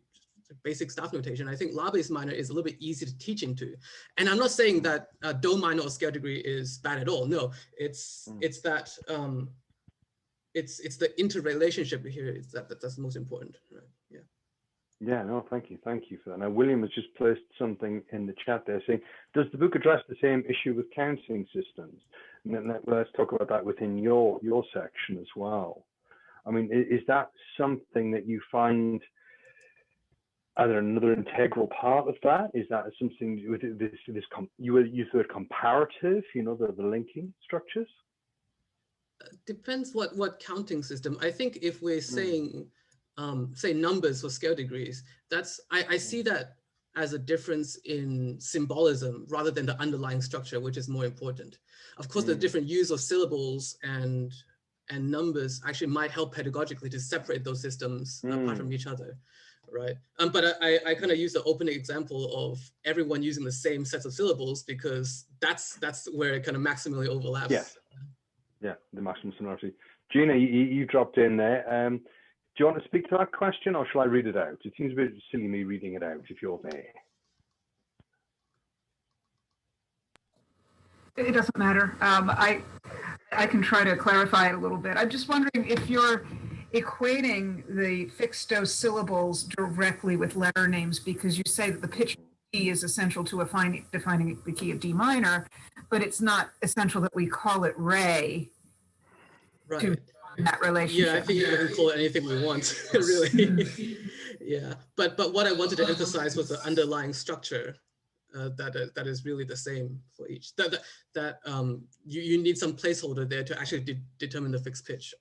basic staff notation, I think La-bass minor is a little bit easy to teach into. And I'm not saying that Do minor or scale degree is bad at all. No, it's that it's the interrelationship here that's the most important, right? Yeah. Yeah, no, thank you for that. Now, William has just placed something in the chat there saying, does the book address the same issue with counseling systems? And then let's talk about that within your section as well. I mean, is that something that you find, either another integral part of that? Is that something with you use the word comparative, you know, the linking structures? Depends what counting system. I think if we're saying, say numbers for scale degrees, I see that as a difference in symbolism rather than the underlying structure, which is more important. Of course, the different use of syllables and numbers actually might help pedagogically to separate those systems apart from each other, right? But I kind of use the opening example of everyone using the same sets of syllables because that's where it kind of maximally overlaps. Yes. Yeah, the maximum similarity. Gina, you dropped in there. Do you want to speak to that question, or shall I read it out? It seems a bit silly me reading it out, if you're there. It doesn't matter. I can try to clarify it a little bit. I'm just wondering if you're equating the fixed dose syllables directly with letter names, because you say that the pitch key is essential to defining the key of D minor, but it's not essential that we call it Re. Right. To that relationship. Yeah, I think we can call it anything we want, really. Yeah, but what I wanted to emphasize was the underlying structure that is really the same for each. You need some placeholder there to actually determine the fixed pitch.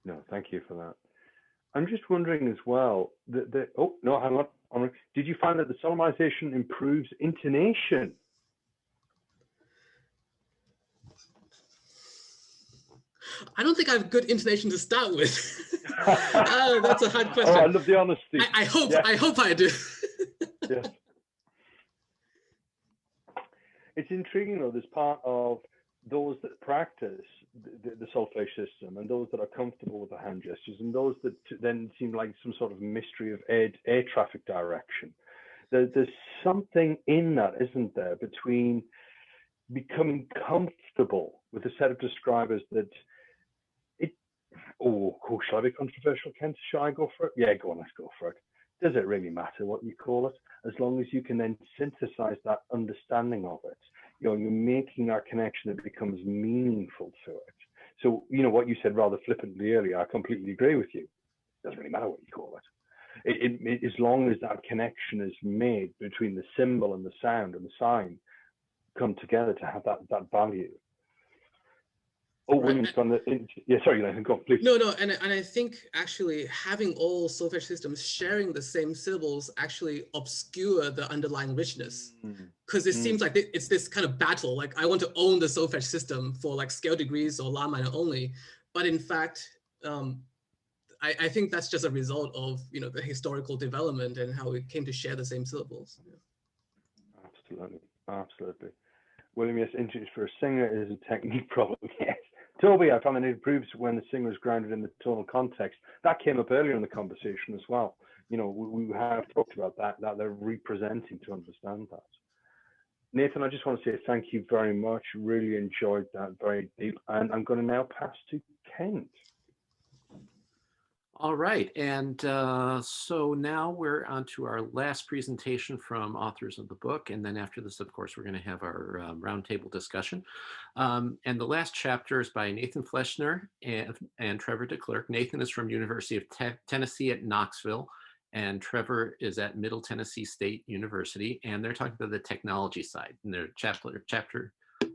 No, thank you for that. I'm just wondering as well oh no, hang on. Did you find that the solemnization improves intonation? I don't think I have good intonation to start with. That's a hard question. Oh, I love the honesty. I hope I do. Yes. It's intriguing though, this part of those that practice the solfege system and those that are comfortable with the hand gestures and those that then seem like some sort of mystery of air traffic direction. There's something in that, isn't there, between becoming comfortable with a set of describers that shall I be controversial, Kent? Shall I go for it? Yeah, go on, let's go for it. Does it really matter what you call it? As long as you can then synthesize that understanding of it, you know, you're making that connection that becomes meaningful to it. So, you know, what you said rather flippantly earlier, I completely agree with you. It doesn't really matter what you call it. As long as that connection is made between the symbol and the sound and the sign come together to have that value. Oh, William's gone. Yeah, sorry, Nathan, go on, please. No, and I think actually having all solfege systems sharing the same syllables actually obscure the underlying richness, because it seems like it's this kind of battle. Like I want to own the solfege system for like scale degrees or La minor only, but in fact, I think that's just a result of the historical development and how we came to share the same syllables. Yeah. Absolutely. William, yes, interest for a singer is a technique problem. Yes. Toby, I found that it improves when the singer is grounded in the tonal context. That came up earlier in the conversation as well. You know, we have talked about that they're representing to understand that. Nathan, I just want to say thank you very much. Really enjoyed that, very deep. And I'm going to now pass to Kent. All right, and so now we're on to our last presentation from authors of the book, and then after this, of course, we're going to have our roundtable discussion. And the last chapter is by Nathan Fleschner and Trevor DeClercq. Nathan is from University of Tennessee at Knoxville, and Trevor is at Middle Tennessee State University, and they're talking about the technology side. And their chapter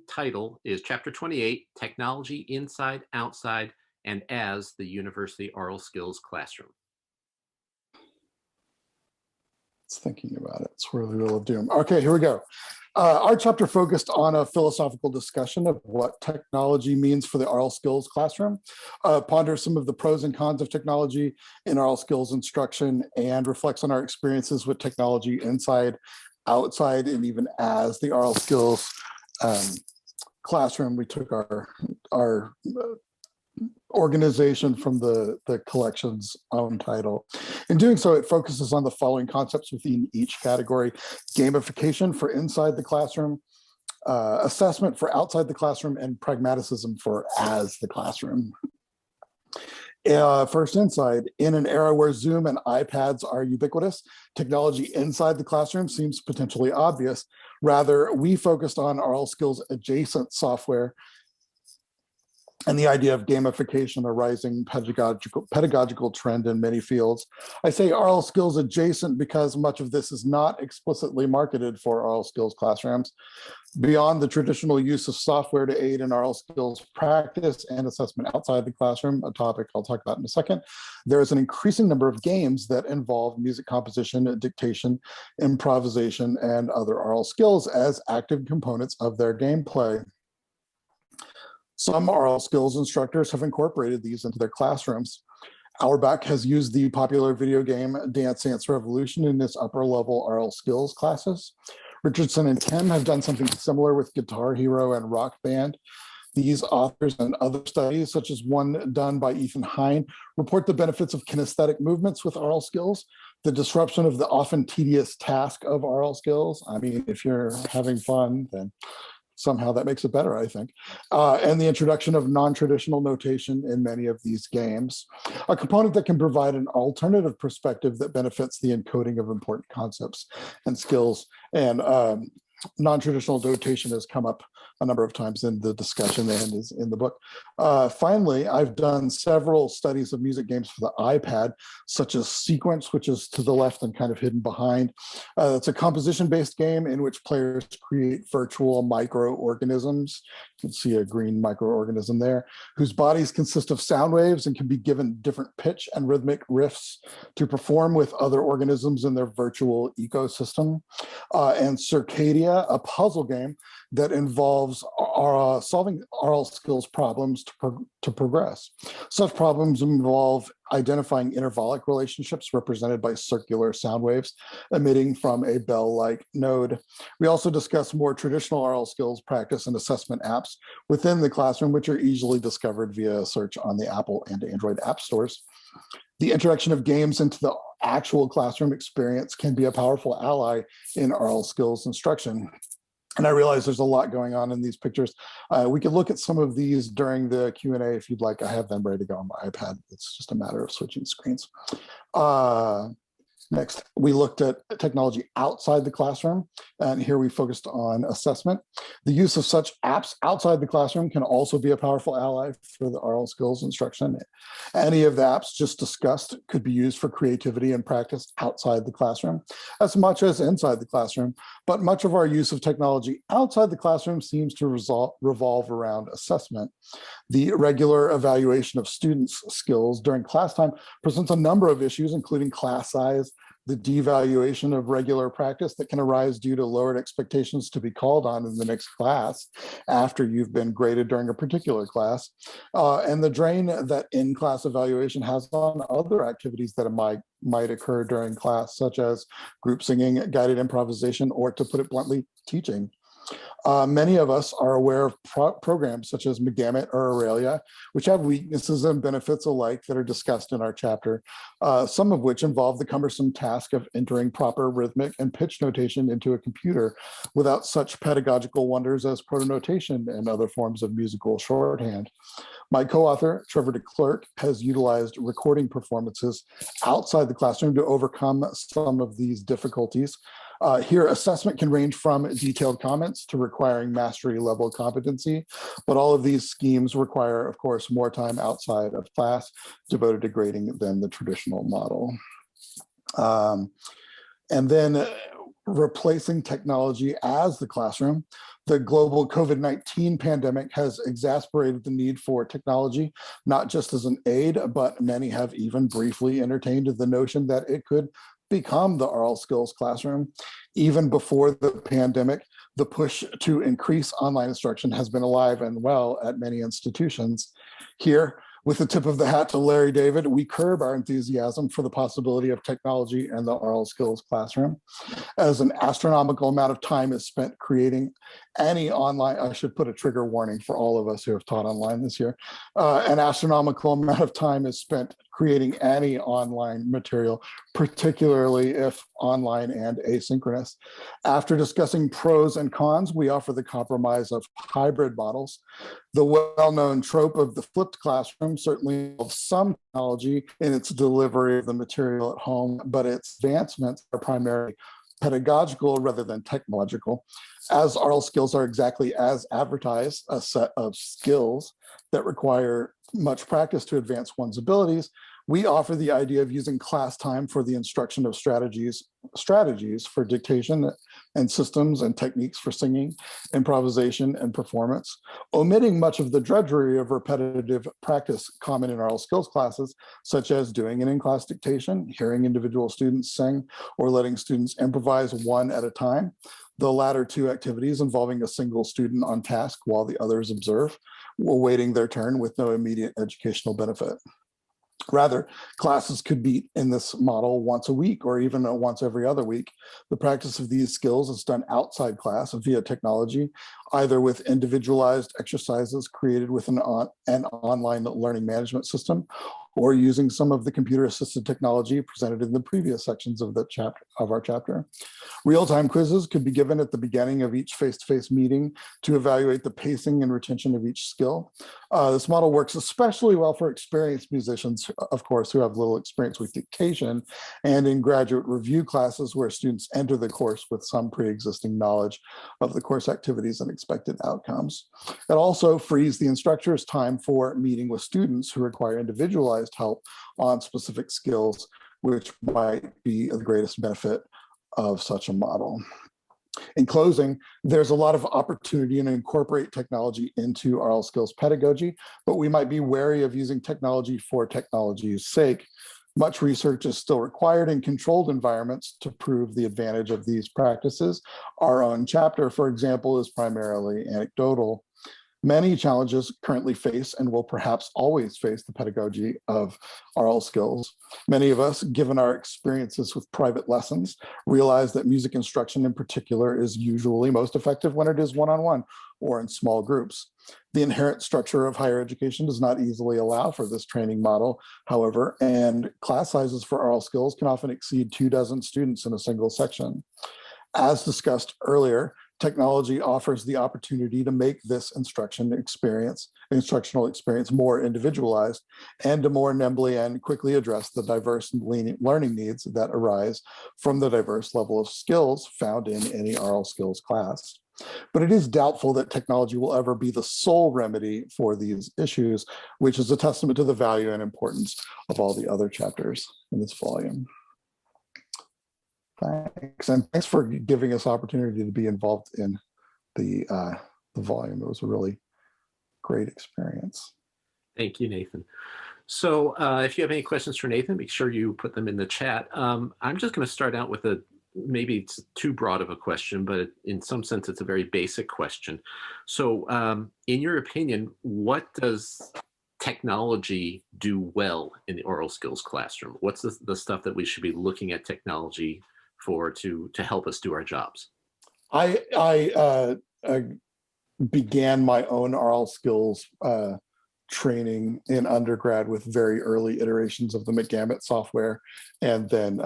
title is Chapter 28, Technology Inside, Outside, and as the University Aural Skills Classroom. It's thinking about it. It's really wheel of doom. Okay, here we go. Our chapter focused on a philosophical discussion of what technology means for the aural skills classroom, ponder some of the pros and cons of technology in aural skills instruction, and reflects on our experiences with technology inside, outside, and even as the aural skills classroom, we took our organization from the collection's own title. In doing so, it focuses on the following concepts within each category: gamification for inside the classroom, assessment for outside the classroom, and pragmaticism for as the classroom. First, inside. In an era where Zoom and iPads are ubiquitous, technology inside the classroom seems potentially obvious. Rather, we focused on Aural Skills adjacent software and the idea of gamification, a rising pedagogical trend in many fields. I say Aural Skills adjacent because much of this is not explicitly marketed for Aural Skills classrooms. Beyond the traditional use of software to aid in Aural Skills practice and assessment outside the classroom, a topic I'll talk about in a second, there is an increasing number of games that involve music composition, dictation, improvisation, and other Aural skills as active components of their gameplay. Some Aural Skills instructors have incorporated these into their classrooms. Auerbach has used the popular video game Dance Dance Revolution in his upper level Aural Skills classes. Richardson and Ken have done something similar with Guitar Hero and Rock Band. These authors and other studies, such as one done by Ethan Hine, report the benefits of kinesthetic movements with Aural Skills, the disruption of the often tedious task of Aural Skills. I mean, if you're having fun, then somehow that makes it better, I think. And the introduction of non-traditional notation in many of these games, a component that can provide an alternative perspective that benefits the encoding of important concepts and skills. And non-traditional notation has come up a number of times in the discussion and is in the book. Finally, I've done several studies of music games for the iPad, such as Sequence, which is to the left and kind of hidden behind. It's a composition-based game in which players create virtual microorganisms. You can see a green microorganism there, whose bodies consist of sound waves and can be given different pitch and rhythmic riffs to perform with other organisms in their virtual ecosystem. And Circadia, a puzzle game that involves solving Aural Skills problems to progress. Such problems involve identifying intervallic relationships represented by circular sound waves emitting from a bell-like node. We also discuss more traditional Aural Skills practice and assessment apps within the classroom, which are easily discovered via search on the Apple and Android app stores. The introduction of games into the actual classroom experience can be a powerful ally in Aural Skills instruction. And I realize there's a lot going on in these pictures. We could look at some of these during the Q&A if you'd like. I have them ready to go on my iPad. It's just a matter of switching screens. Next, we looked at technology outside the classroom, and here we focused on assessment. The use of such apps outside the classroom can also be a powerful ally for the Aural Skills instruction. Any of the apps just discussed could be used for creativity and practice outside the classroom, as much as inside the classroom, but much of our use of technology outside the classroom seems to revolve around assessment. The regular evaluation of students' skills during class time presents a number of issues, including class size, the devaluation of regular practice that can arise due to lowered expectations to be called on in the next class after you've been graded during a particular class, and the drain that in-class evaluation has on other activities that might occur during class, such as group singing, guided improvisation, or, to put it bluntly, teaching. Many of us are aware of programs such as McGammet or Aurelia, which have weaknesses and benefits alike that are discussed in our chapter, some of which involve the cumbersome task of entering proper rhythmic and pitch notation into a computer without such pedagogical wonders as protonotation and other forms of musical shorthand. My co-author, Trevor DeClercq, has utilized recording performances outside the classroom to overcome some of these difficulties. Here, assessment can range from detailed comments to requiring mastery level competency, but all of these schemes require, of course, more time outside of class devoted to grading than the traditional model. And then replacing technology as the classroom. The global COVID-19 pandemic has exacerbated the need for technology, not just as an aid, but many have even briefly entertained the notion that it could become the Aural Skills classroom. Even before the pandemic, the push to increase online instruction has been alive and well at many institutions. Here, With the tip of the hat to Larry David, we curb our enthusiasm for the possibility of technology in the Aural Skills classroom. As an astronomical amount of time is spent creating any online, I should put a trigger warning for all of us who have taught online this year. An astronomical amount of time is spent creating any online material, particularly if online and asynchronous. After discussing pros and cons, we offer the compromise of hybrid models. The well-known trope of the flipped classroom certainly involves some technology in its delivery of the material at home, but its advancements are primarily pedagogical rather than technological. As Aural skills are exactly as advertised, a set of skills that require much practice to advance one's abilities, we offer the idea of using class time for the instruction of strategies for dictation and systems and techniques for singing, improvisation, and performance, omitting much of the drudgery of repetitive practice common in Aural skills classes, such as doing an in-class dictation, hearing individual students sing, or letting students improvise one at a time. The latter two activities involving a single student on task while the others observe, awaiting their turn with no immediate educational benefit. Rather, classes could be in this model once a week or even once every other week. The practice of these skills is done outside class via technology, either with individualized exercises created with an online learning management system, or using some of the computer-assisted technology presented in the previous sections of our chapter. Real-time quizzes could be given at the beginning of each face-to-face meeting to evaluate the pacing and retention of each skill. This model works especially well for experienced musicians, of course, who have little experience with dictation, and in graduate review classes where students enter the course with some pre-existing knowledge of the course activities and expected outcomes. It also frees the instructor's time for meeting with students who require individualized help on specific skills, which might be the greatest benefit of such a model. In closing, there's a lot of opportunity to incorporate technology into Aural skills pedagogy, but we might be wary of using technology for technology's sake. Much research is still required in controlled environments to prove the advantage of these practices. Our own chapter, for example, is primarily anecdotal. Many challenges currently face and will perhaps always face the pedagogy of Aural skills. Many of us, given our experiences with private lessons, realize that music instruction in particular is usually most effective when it is one-on-one or in small groups. The inherent structure of higher education does not easily allow for this training model, however, and class sizes for Aural skills can often exceed 24 students in a single section. As discussed earlier, technology offers the opportunity to make this instructional experience more individualized and to more nimbly and quickly address the diverse learning needs that arise from the diverse level of skills found in any Aural skills class. But it is doubtful that technology will ever be the sole remedy for these issues, which is a testament to the value and importance of all the other chapters in this volume. Thanks, and thanks for giving us opportunity to be involved in the volume. It was a really great experience. Thank you, Nathan. So if you have any questions for Nathan, make sure you put them in the chat. I'm just going to start out with maybe it's too broad of a question, but in some sense, it's a very basic question. So in your opinion, what does technology do well in the Aural skills classroom? What's the stuff that we should be looking at technology for to help us do our jobs? I began my own Aural skills training in undergrad with very early iterations of the McGamut software, and then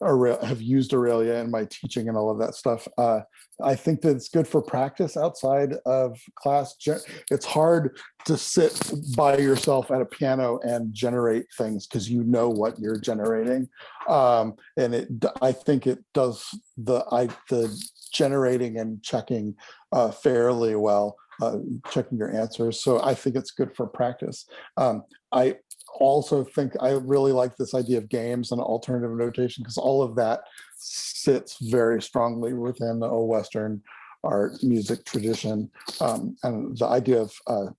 have used Aurelia in my teaching and all of that stuff. I think that it's good for practice outside of class. It's hard to sit by yourself at a piano and generate things because you know what you're generating, and I think it does the generating and checking fairly well. Checking your answers. So I think it's good for practice. I also think I really like this idea of games and alternative notation because all of that sits very strongly within the Western art music tradition. And the idea of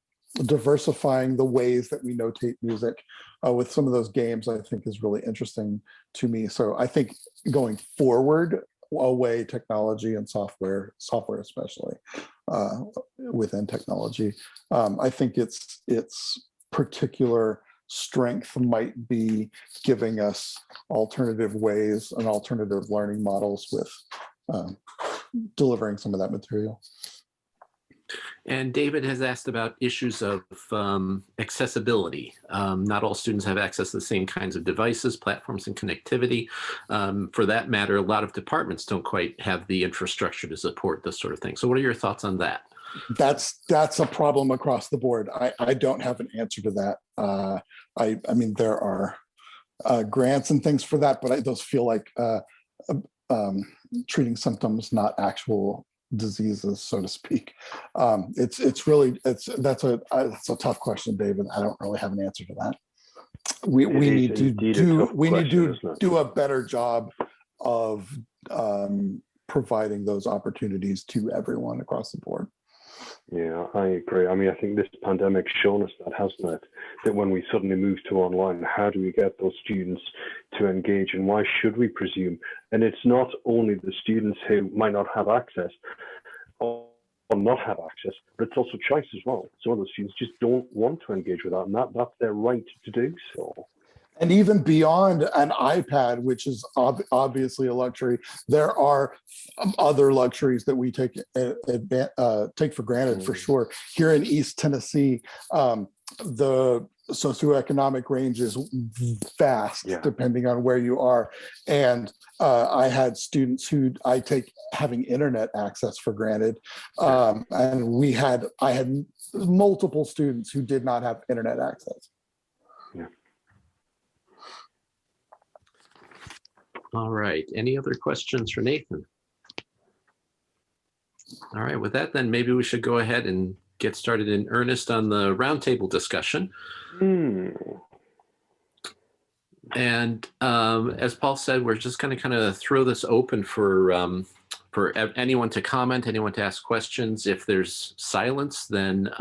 diversifying the ways that we notate music with some of those games, I think is really interesting to me. So I think going forward, away technology and software especially within technology. I think it's particular strength might be giving us alternative ways and alternative learning models with delivering some of that material. And David has asked about issues of accessibility. Not all students have access to the same kinds of devices, platforms, and connectivity. For that matter, a lot of departments don't quite have the infrastructure to support this sort of thing. So what are your thoughts on that? That's a problem across the board. I don't have an answer to that. I mean, there are grants and things for that, but those feel like treating symptoms, not actual diseases, so to speak. That's a tough question, David. I don't really have an answer to that. We need to do a better job of providing those opportunities to everyone across the board. Yeah, I agree. I mean, I think this pandemic's shown us that, hasn't it? That when we suddenly move to online, how do we get those students to engage, and why should we presume? And it's not only the students who might not have access or not have access, but it's also choice as well. Some of those students just don't want to engage with that, and that's their right to do so. And even beyond an iPad, which is obviously a luxury, there are other luxuries that we take for granted, for sure. Here in East Tennessee, the socioeconomic range is vast, depending on where you are. And I had students who I take having internet access for granted. And I had multiple students who did not have internet access. Yeah. All right. Any other questions for Nathan? All right. With that, then maybe we should go ahead and get started in earnest on the roundtable discussion. And as Paul said, we're just going to kind of throw this open for anyone to comment, anyone to ask questions. If there's silence, then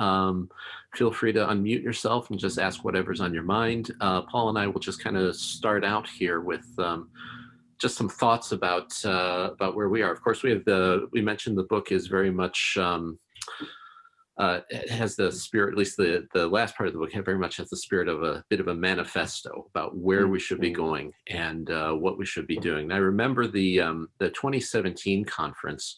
feel free to unmute yourself and just ask whatever's on your mind. Paul and I will just kind of start out here with just some thoughts about where we are. Of course, we mentioned the book is very much it has the spirit, at least the last part of the book, very much has the spirit of a bit of a manifesto about where we should be going and what we should be doing. And I remember the 2017 conference,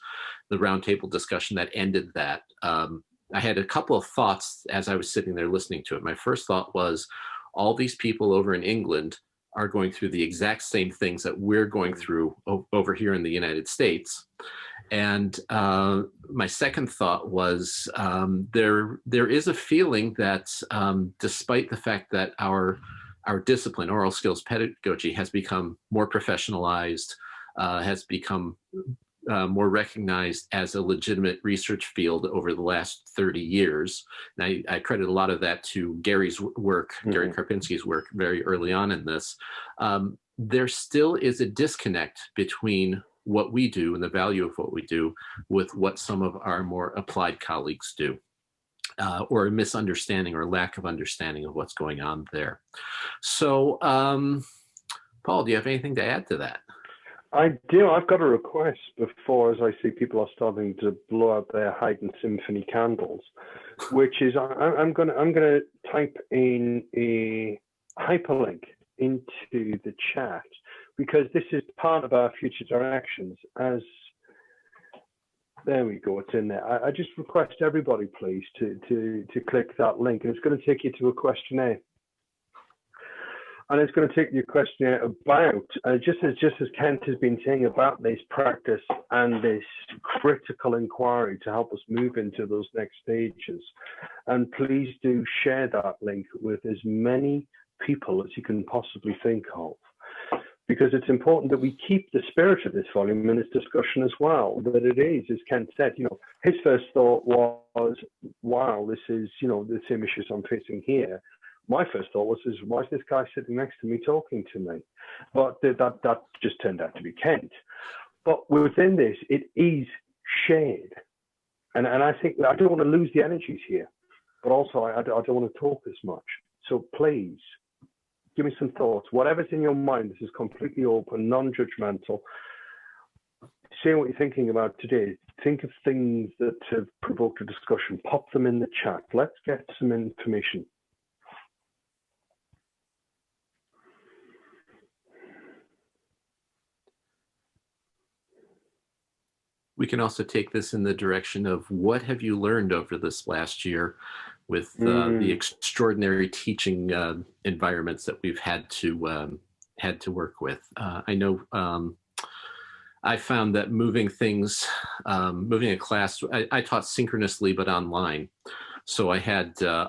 the roundtable discussion that ended that. I had a couple of thoughts as I was sitting there listening to it. My first thought was, all these people over in England are going through the exact same things that we're going through over here in the United States. And my second thought was there is a feeling that despite the fact that our discipline, aural skills pedagogy, has become more professionalized, has become more recognized as a legitimate research field over the last 30 years. And I credit a lot of that to Gary's work, Gary Karpinski's work very early on in this. There still is a disconnect between what we do and the value of what we do with what some of our more applied colleagues do, or a misunderstanding or lack of understanding of what's going on there. So, Paul, do you have anything to add to that? I do. I've got a request before, as I see people are starting to blow out their Haydn Symphony candles, which is I'm gonna type in a hyperlink into the chat, because this is part of our future directions. There we go, it's in there. I just request everybody, please, to click that link, and it's going to take you to a questionnaire. And it's going to take you a questionnaire about, just as Kent has been saying, about this practice and this critical inquiry to help us move into those next stages. And please do share that link with as many people as you can possibly think of, because it's important that we keep the spirit of this volume in this discussion as well. That it is, as Kent said, his first thought was, wow, this is, the same issues I'm facing here. My first thought was, why is this guy sitting next to me talking to me? But that just turned out to be Kent. But within this, it is shared. And I think I don't want to lose the energies here, but also I don't want to talk as much. So please, give me some thoughts. Whatever's in your mind, this is completely open, non-judgmental. Say what you're thinking about today. Think of things that have provoked a discussion. Pop them in the chat. Let's get some information. we can also take this in the direction of what have you learned over this last year with the extraordinary teaching environments that we've had to work with. I know I found that moving a class, I taught synchronously but online. So I had I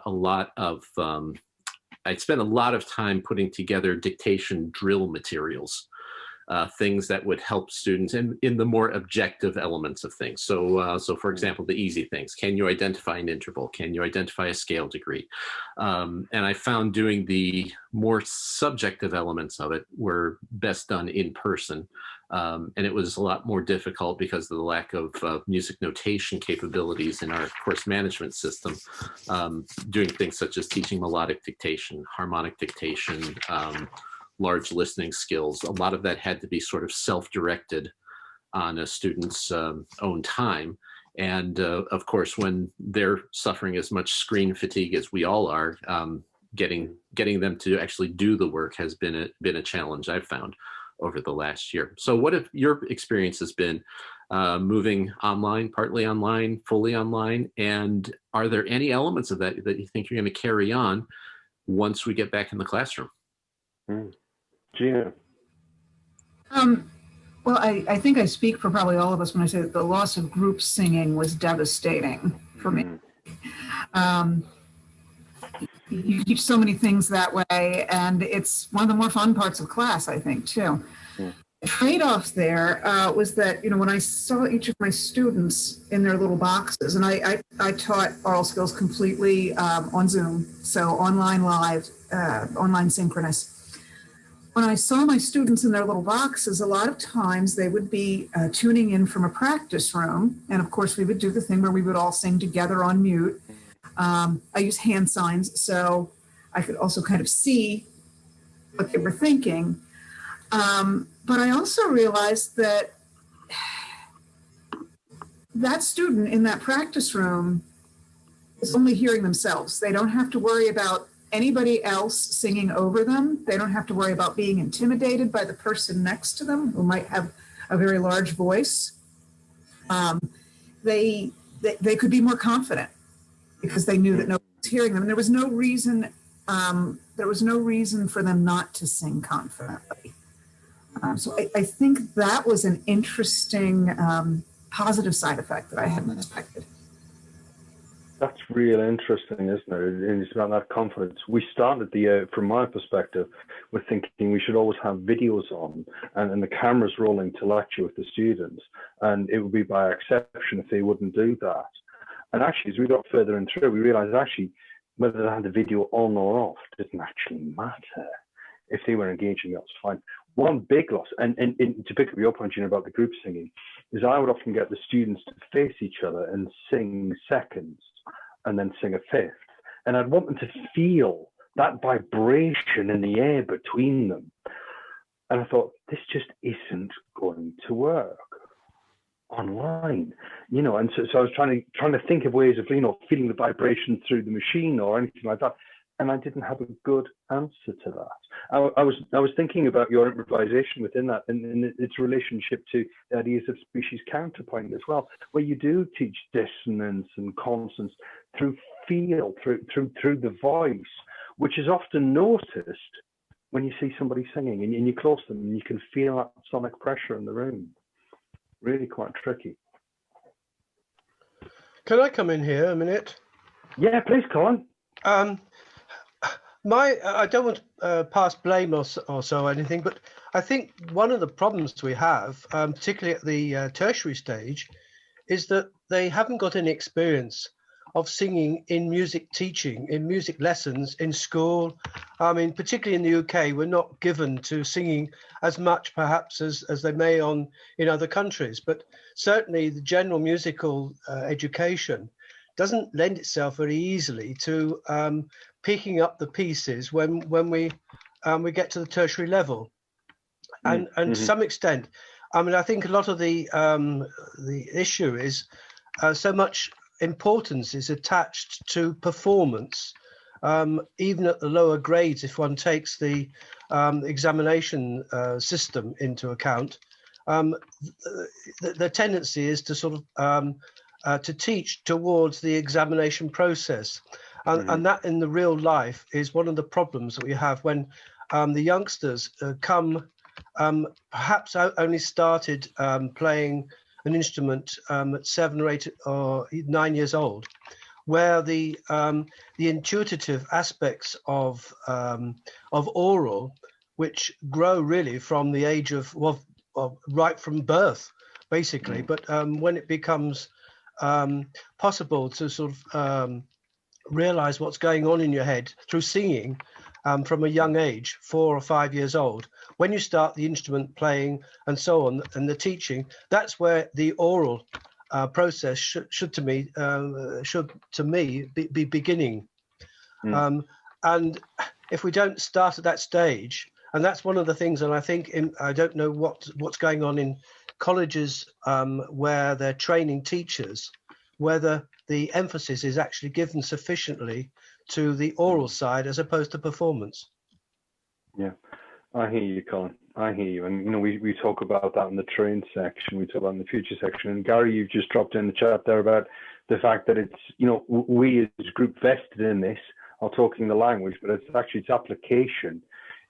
spent a lot of time putting together dictation drill materials, things that would help students in the more objective elements of things. So for example, the easy things. Can you identify an interval? Can you identify a scale degree? And I found doing the more subjective elements of it were best done in person. And it was a lot more difficult because of the lack of music notation capabilities in our course management system, doing things such as teaching melodic dictation, harmonic dictation, large listening skills. A lot of that had to be sort of self-directed on a student's own time. And of course, when they're suffering as much screen fatigue as we all are, getting them to actually do the work has been a challenge I've found over the last year. So what have your experiences been moving online, partly online, fully online? And are there any elements of that you think you're going to carry on once we get back in the classroom? Gina? Well, I think I speak for probably all of us when I say that the loss of group singing was devastating for me. You teach so many things that way, and it's one of the more fun parts of class, I think, too. The trade-off there was that, when I saw each of my students in their little boxes, and I taught Aural Skills completely on Zoom, so online live, online synchronous. When I saw my students in their little boxes, a lot of times they would be tuning in from a practice room, and of course we would do the thing where we would all sing together on mute. I use hand signs, so I could also kind of see what they were thinking. But I also realized that that student in that practice room is only hearing themselves. They don't have to worry about anybody else singing over them. They don't have to worry about being intimidated by the person next to them who might have a very large voice. They could be more confident because they knew that nobody was hearing them. And there was no reason for them not to sing confidently. So I think that was an interesting positive side effect that I hadn't expected. That's real interesting, isn't it? And it's about that confidence. We started from my perspective, with thinking we should always have videos on and the cameras rolling to lecture with the students. And it would be by exception if they wouldn't do that. And actually, as we got further in through, we realized actually whether they had the video on or off didn't actually matter. If they were engaging, that was fine. One big loss, and to pick up your point, about the group singing, is I would often get the students to face each other and sing seconds and then sing a fifth. And I'd want them to feel that vibration in the air between them. And I thought, this just isn't going to work online, and so I was trying to think of ways of, feeling the vibration through the machine or anything like that. And I didn't have a good answer to that. I was thinking about your improvisation within that and its relationship to the ideas of species counterpoint as well, where you do teach dissonance and consonance through feel, through the voice, which is often noticed when you see somebody singing and you close them and you can feel that sonic pressure in the room. Really quite tricky. Can I come in here a minute? Yeah, please, Colin. I don't want to pass blame or so or anything, but I think one of the problems we have, particularly at the tertiary stage, is that they haven't got any experience of singing in music teaching, in music lessons, in school. I mean, particularly in the UK, we're not given to singing as much perhaps as they may in other countries, but certainly the general musical education doesn't lend itself very easily to picking up the pieces when we get to the tertiary level. And to some extent, I mean, I think a lot of the issue is so much importance is attached to performance, even at the lower grades, if one takes the examination system into account. the tendency is to sort of to teach towards the examination process. And that in the real life is one of the problems that we have when the youngsters come, perhaps only started playing an instrument at 7 or 8 or 9 years old, where the intuitive aspects of aural, which grow really from the age of right from birth, basically. But when it becomes possible to sort of realize what's going on in your head through singing from a young age, 4 or 5 years old, when you start the instrument playing and so on, and the teaching, that's where the aural process should to me be beginning. And if we don't start at that stage, and that's one of the things, and I think I don't know what's going on in colleges where they're training teachers, whether the emphasis is actually given sufficiently to the aural side as opposed to performance. Yeah, I hear you, Colin. I hear you. And, you know, we talk about that in the train section, we talk about in the future section. And Gary, you've just dropped in the chat there about the fact that it's, you know, we as a group vested in this are talking the language, but it's actually its application.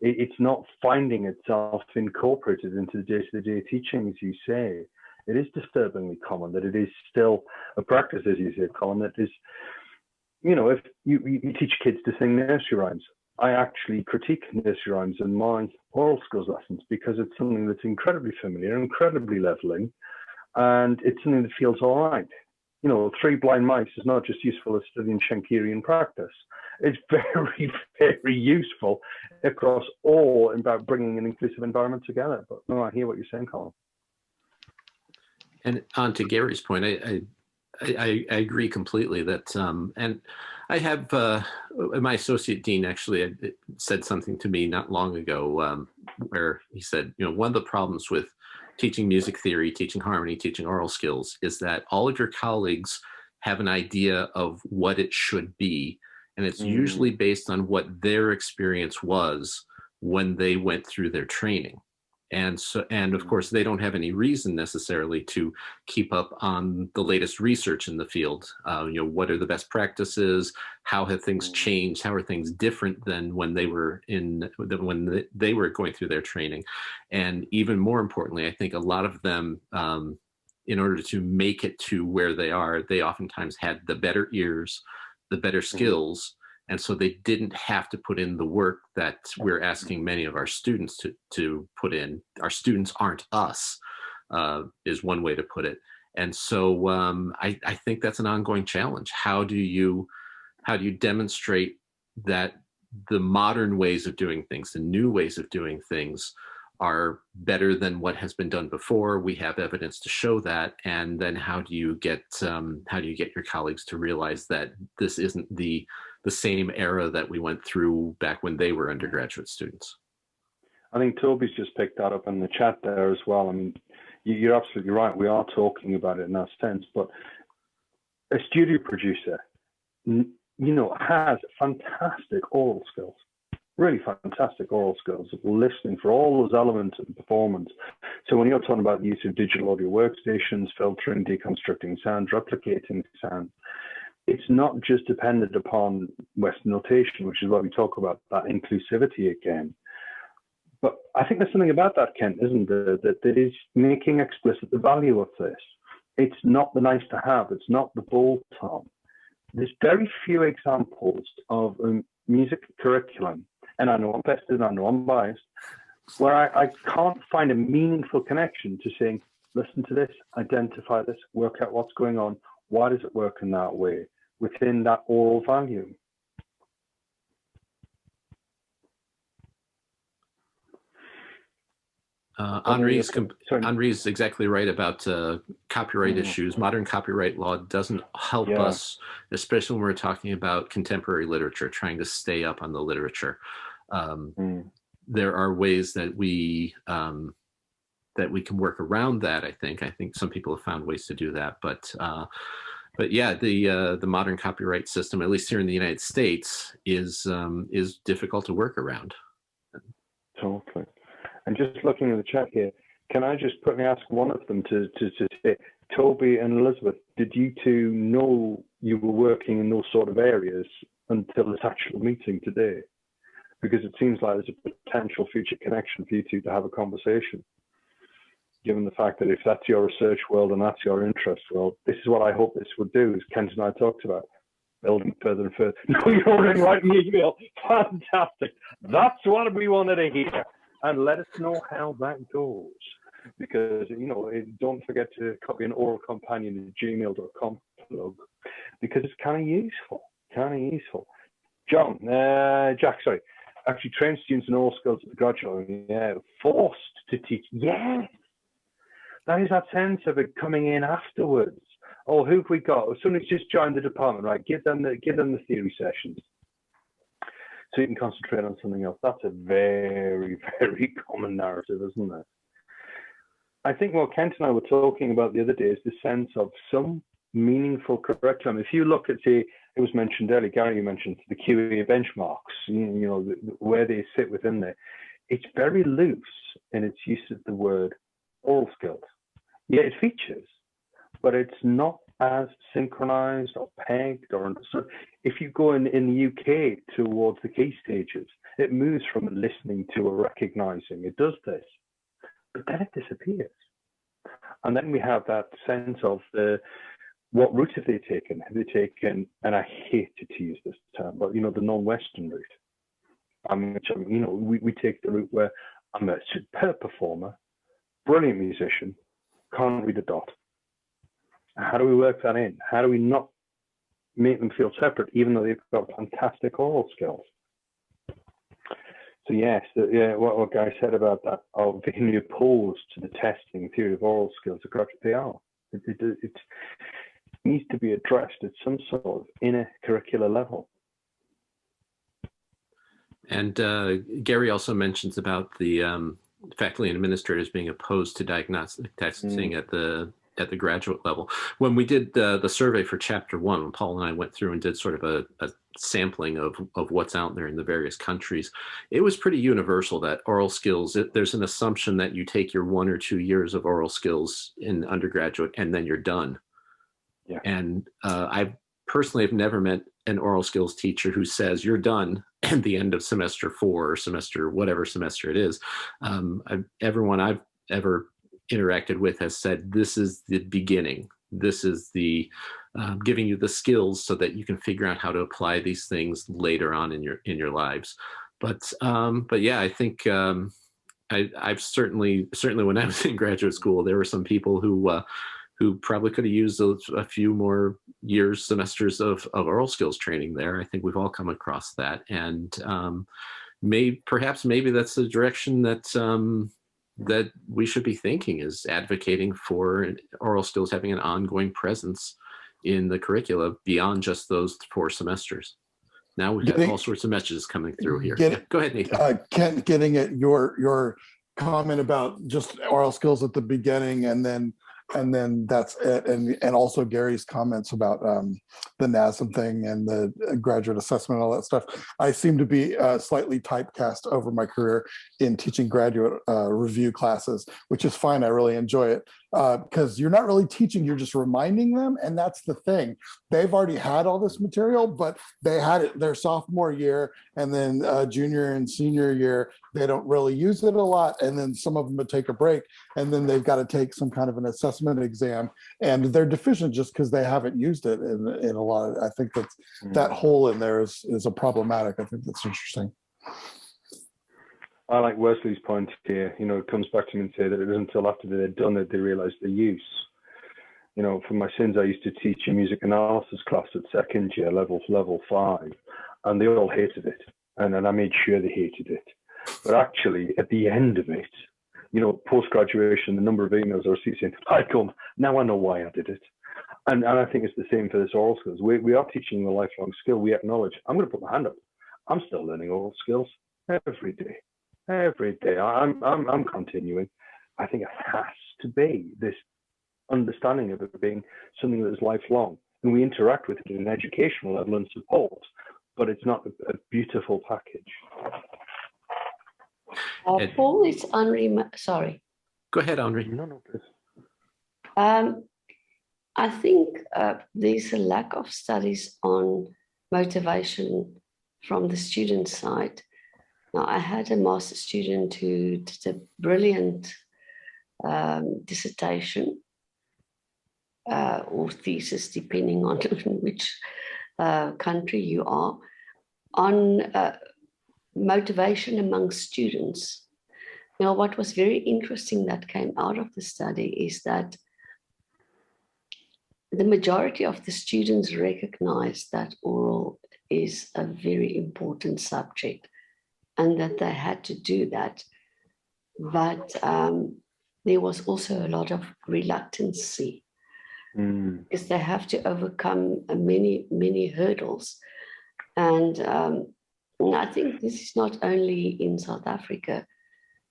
It's not finding itself incorporated into the day-to-day teaching, as you say. It is disturbingly common that it is still a practice, as you say, Colin, that is, you know, if you teach kids to sing nursery rhymes, I actually critique nursery rhymes in my aural skills lessons because it's something that's incredibly familiar, incredibly leveling, and it's something that feels all right. You know, 3 blind mice is not just useful as studying Schenkerian practice. It's very, very useful across all about bringing an inclusive environment together. But no, I hear what you're saying, Colin. And on to Gary's point, I agree completely that, and I have, my associate dean actually said something to me not long ago where he said, you know, one of the problems with teaching music theory, teaching harmony, teaching aural skills is that all of your colleagues have an idea of what it should be. And it's usually based on what their experience was when they went through their training. And so, and of course, they don't have any reason necessarily to keep up on the latest research in the field. You know, what are the best practices? How have things changed? How are things different than when they were they were going through their training? And even more importantly, I think a lot of them, in order to make it to where they are, they oftentimes had the better ears, the better skills. And so they didn't have to put in the work that we're asking many of our students to put in. Our students aren't us, is one way to put it. And so I think that's an ongoing challenge. How do you demonstrate that the modern ways of doing things, the new ways of doing things, are better than what has been done before? We have evidence to show that. And then how do you get your colleagues to realize that this isn't the same era that we went through back when they were undergraduate students? I think Toby's just picked that up in the chat there as well. I mean, you're absolutely right. We are talking about it in that sense, but a studio producer, you know, has fantastic aural skills, really fantastic aural skills of listening for all those elements of the performance. So when you're talking about the use of digital audio workstations, filtering, deconstructing sound, replicating sound, it's not just dependent upon Western notation, which is what we talk about, that inclusivity again. But I think there's something about that, Kent, isn't there, that is making explicit the value of this. It's not the nice to have, it's not the bolt-on. There's very few examples of a music curriculum, and I know I'm vested, I know I'm biased, where I can't find a meaningful connection to saying, listen to this, identify this, work out what's going on. Why does it work in that way within that aural value? Henri's exactly right about copyright issues. Modern copyright law doesn't help us, especially when we're talking about contemporary literature, trying to stay up on the literature. There are ways that we can work around that. I think some people have found ways to do that, but yeah, the modern copyright system, at least here in the United States, is difficult to work around. Totally. And just looking at the chat here, can I just quickly ask one of them to say, Toby and Elizabeth, did you two know you were working in those sort of areas until this actual meeting today? Because it seems like there's a potential future connection for you two to have a conversation. Given the fact that if that's your research world and that's your interest world, this is what I hope this would do, as Kent and I talked about, building further and further. No, you're already writing the email. Fantastic. That's what we wanted to hear. And let us know how that goes. Because, you know, don't forget to copy an Aural Companion at gmail.com plug, because it's kind of useful. John, Jack, sorry. Actually, trained students in Aural Skills at the graduate, yeah, forced to teach. Yes. That is that sense of it coming in afterwards. Oh, who've we got? Somebody's just joined the department, right? Give them the theory sessions, so you can concentrate on something else. That's a very, very common narrative, isn't it? I think what Kent and I were talking about the other day is the sense of some meaningful curriculum. If you look at, say, it was mentioned earlier, Gary, you mentioned the QA benchmarks, you know, where they sit within there. It's very loose in its use of the word oral skills. Yeah, it features, but it's not as synchronized or pegged or understood. If you go in the UK towards the key stages, it moves from a listening to a recognizing. It does this, but then it disappears. And then we have that sense of what route have they taken? Have they taken, and I hate to use this term, but, you know, the non-Western route. You know, we take the route where I'm a superb performer, brilliant musician, can't read a dot. How do we work that in? How do we not make them feel separate, even though they've got fantastic oral skills? So yes, what Guy said about that, of being opposed to the testing theory of oral skills, they are. It needs to be addressed at some sort of inner curricular level. And Gary also mentions about the faculty and administrators being opposed to diagnostic testing at the graduate level. When we did the survey for chapter 1, when Paul and I went through and did sort of a sampling of what's out there in the various countries, it was pretty universal that oral skills, there's an assumption that you take your 1 or 2 years of oral skills in undergraduate and then you're done. Yeah. And I personally have never met an oral skills teacher who says you're done at the end of semester 4 or semester, whatever semester it is. Everyone I've ever interacted with has said this is the beginning. This is the giving you the skills so that you can figure out how to apply these things later on in your lives. But yeah, I think I've certainly when I was in graduate school, there were some people who probably could have used a few more semesters of oral skills training there. I think we've all come across that, and perhaps that's the direction that we should be thinking, is advocating for oral skills having an ongoing presence in the curricula beyond just those 4 semesters. Now we've got all sorts of messages coming through here. Go ahead, Nathan. Kent, getting at your comment about just oral skills at the beginning and then that's it, and also Gary's comments about the NASM thing and the graduate assessment and all that stuff. I seem to be slightly typecast over my career in teaching graduate review classes, which is fine. I really enjoy it because you're not really teaching, you're just reminding them, and that's the thing. They've already had all this material, but they had it their sophomore year, and then junior and senior year, they don't really use it a lot, and then some of them would take a break, and then they've got to take some kind of an assessment exam, and they're deficient just because they haven't used it in a lot of, I think that hole in there is a problematic. I think that's interesting. I like Wesley's point here. You know, it comes back to me and say that it isn't until after they've done it they realize the use. You know, for my sins, I used to teach a music analysis class at second year, level 5, and they all hated it, and I made sure they hated it. But actually, at the end of it, you know, post-graduation, the number of emails I received saying, "I come, now I know why I did it." And I think it's the same for this oral skills. We are teaching the lifelong skill. We acknowledge, I'm going to put my hand up. I'm still learning oral skills every day. Every day. I'm continuing. I think it has to be this understanding of it being something that is lifelong. And we interact with it at an educational level and support, but it's not a beautiful package. Paul is sorry. Go ahead, Henri. No, please. I think there's a lack of studies on motivation from the student side. Now, I had a master's student who did a brilliant dissertation or thesis, depending on which country you are, on motivation among students. Now, what was very interesting that came out of the study is that the majority of the students recognize that oral is a very important subject and that they had to do that. But there was also a lot of reluctancy because they have to overcome many hurdles. And I think this is not only in South Africa,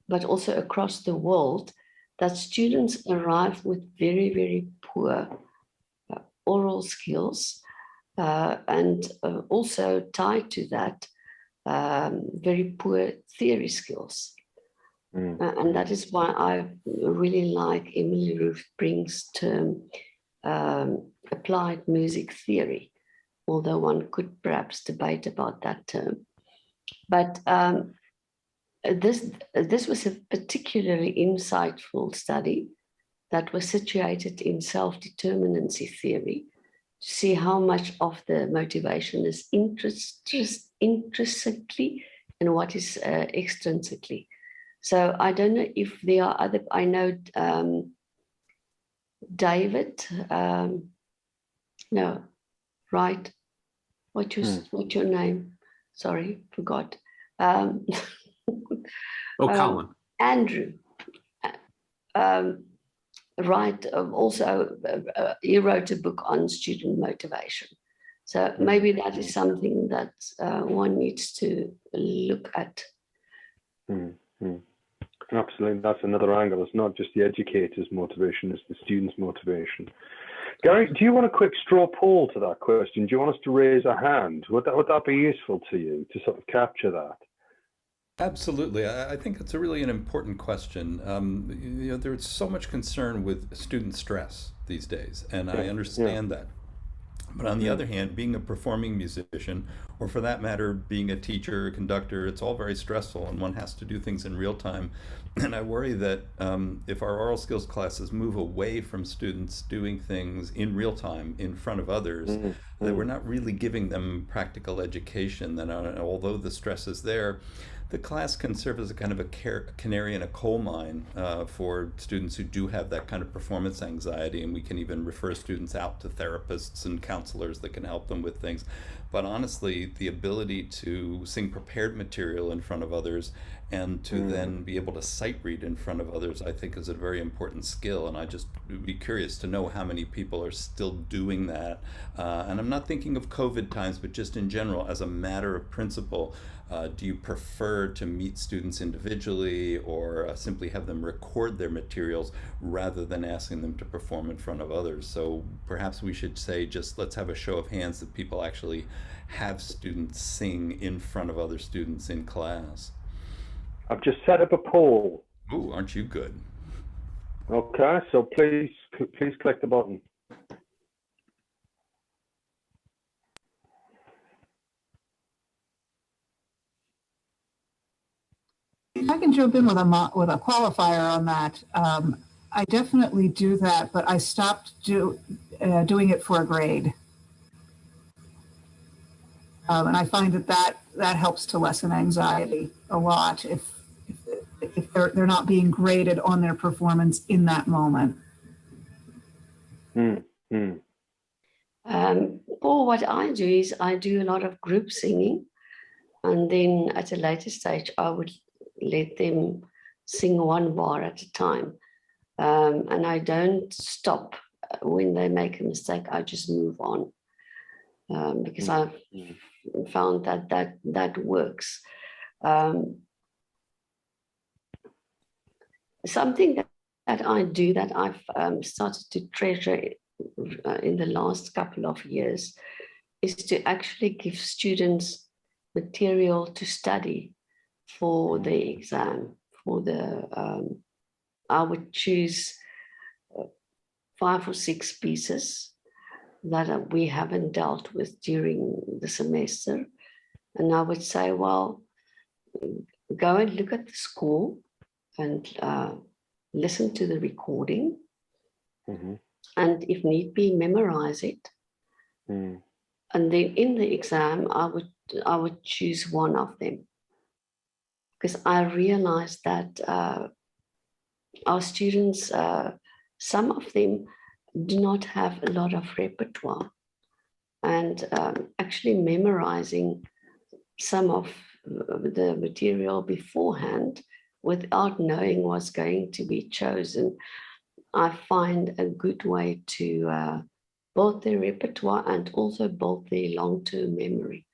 but also across the world, that students arrive with very, very poor oral skills and also tied to that, very poor theory skills. And that is why I really like Emily Ruth Brink's term, applied music theory, although one could perhaps debate about that term. But this was a particularly insightful study that was situated in self-determinancy theory to see how much of the motivation is intrinsically and what is extrinsically. So I don't know if there are other, I know David, no, right? What's your name? Sorry, forgot. Colin. Andrew. Right, also he wrote a book on student motivation. So maybe that is something that one needs to look at. Absolutely, that's another angle. It's not just the educator's motivation, it's the student's motivation. Gary, do you want a quick straw poll to that question? Do you want us to raise a hand? Would that be useful to you to sort of capture that? Absolutely. I think it's really an important question. There's so much concern with student stress these days, and I understand that. But on the other hand, being a performing musician, or for that matter, being a teacher, a conductor, it's all very stressful, and one has to do things in real time. And I worry that if our oral skills classes move away from students doing things in real time in front of others, that we're not really giving them practical education, that although the stress is there, the class can serve as a kind of a canary in a coal mine for students who do have that kind of performance anxiety, and we can even refer students out to therapists and counselors that can help them with things. But honestly, the ability to sing prepared material in front of others and to then be able to sight read in front of others, I think is a very important skill. And I just would be curious to know how many people are still doing that. And I'm not thinking of COVID times, but just in general, as a matter of principle. Do you prefer to meet students individually or simply have them record their materials rather than asking them to perform in front of others? So perhaps we should say, just let's have a show of hands that people actually have students sing in front of other students in class. I've just set up a poll. Ooh, aren't you good? Okay, so please click the button. I can jump in with a qualifier on that. I definitely do that, but I stopped doing it for a grade. And I find that helps to lessen anxiety a lot if they're not being graded on their performance in that moment. Or what I do is I do a lot of group singing, and then at a later stage I would let them sing one bar at a time, and I don't stop when they make a mistake. I just move on because I've found that works. Something that I do that I've started to treasure in the last couple of years is to actually give students material to study for the exam, for the I would choose 5 or 6 pieces that we haven't dealt with during the semester. And I would say, well, go and look at the score and listen to the recording. Mm-hmm. And if need be, memorize it. Mm. And then in the exam, I would choose one of them. Because I realized that our students, some of them do not have a lot of repertoire. And actually memorizing some of the material beforehand without knowing what's going to be chosen, I find a good way to build their repertoire and also build their long-term memory.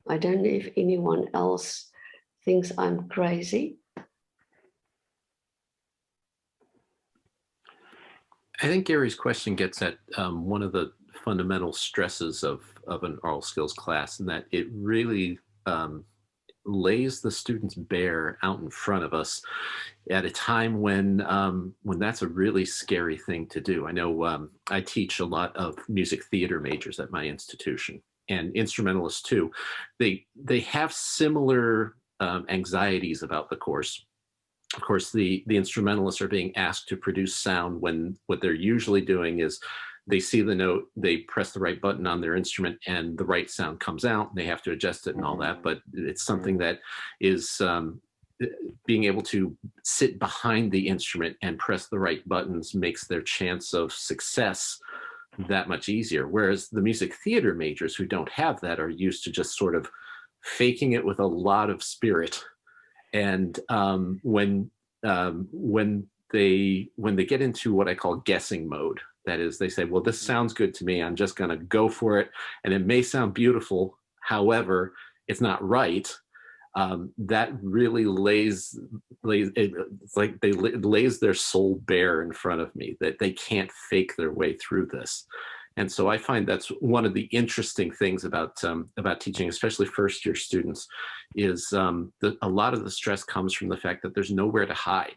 I don't know if anyone else thinks I'm crazy. I think Gary's question gets at one of the fundamental stresses of an oral skills class, and that it really lays the students bare out in front of us at a time when that's a really scary thing to do. I know I teach a lot of music theater majors at my institution, and instrumentalists too. They have similar anxieties about the course. Of course, the instrumentalists are being asked to produce sound when what they're usually doing is they see the note, they press the right button on their instrument, and the right sound comes out. They have to adjust it and all that, but it's something that is being able to sit behind the instrument and press the right buttons makes their chance of success that much easier. Whereas the music theater majors who don't have that are used to just sort of faking it with a lot of spirit. And when they get into what I call guessing mode, that is, they say, well, this sounds good to me, I'm just going to go for it, and it may sound beautiful, however, it's not right. That really lays their soul bare in front of me, that they can't fake their way through this. And so I find that's one of the interesting things about teaching, especially first-year students, is a lot of the stress comes from the fact that there's nowhere to hide,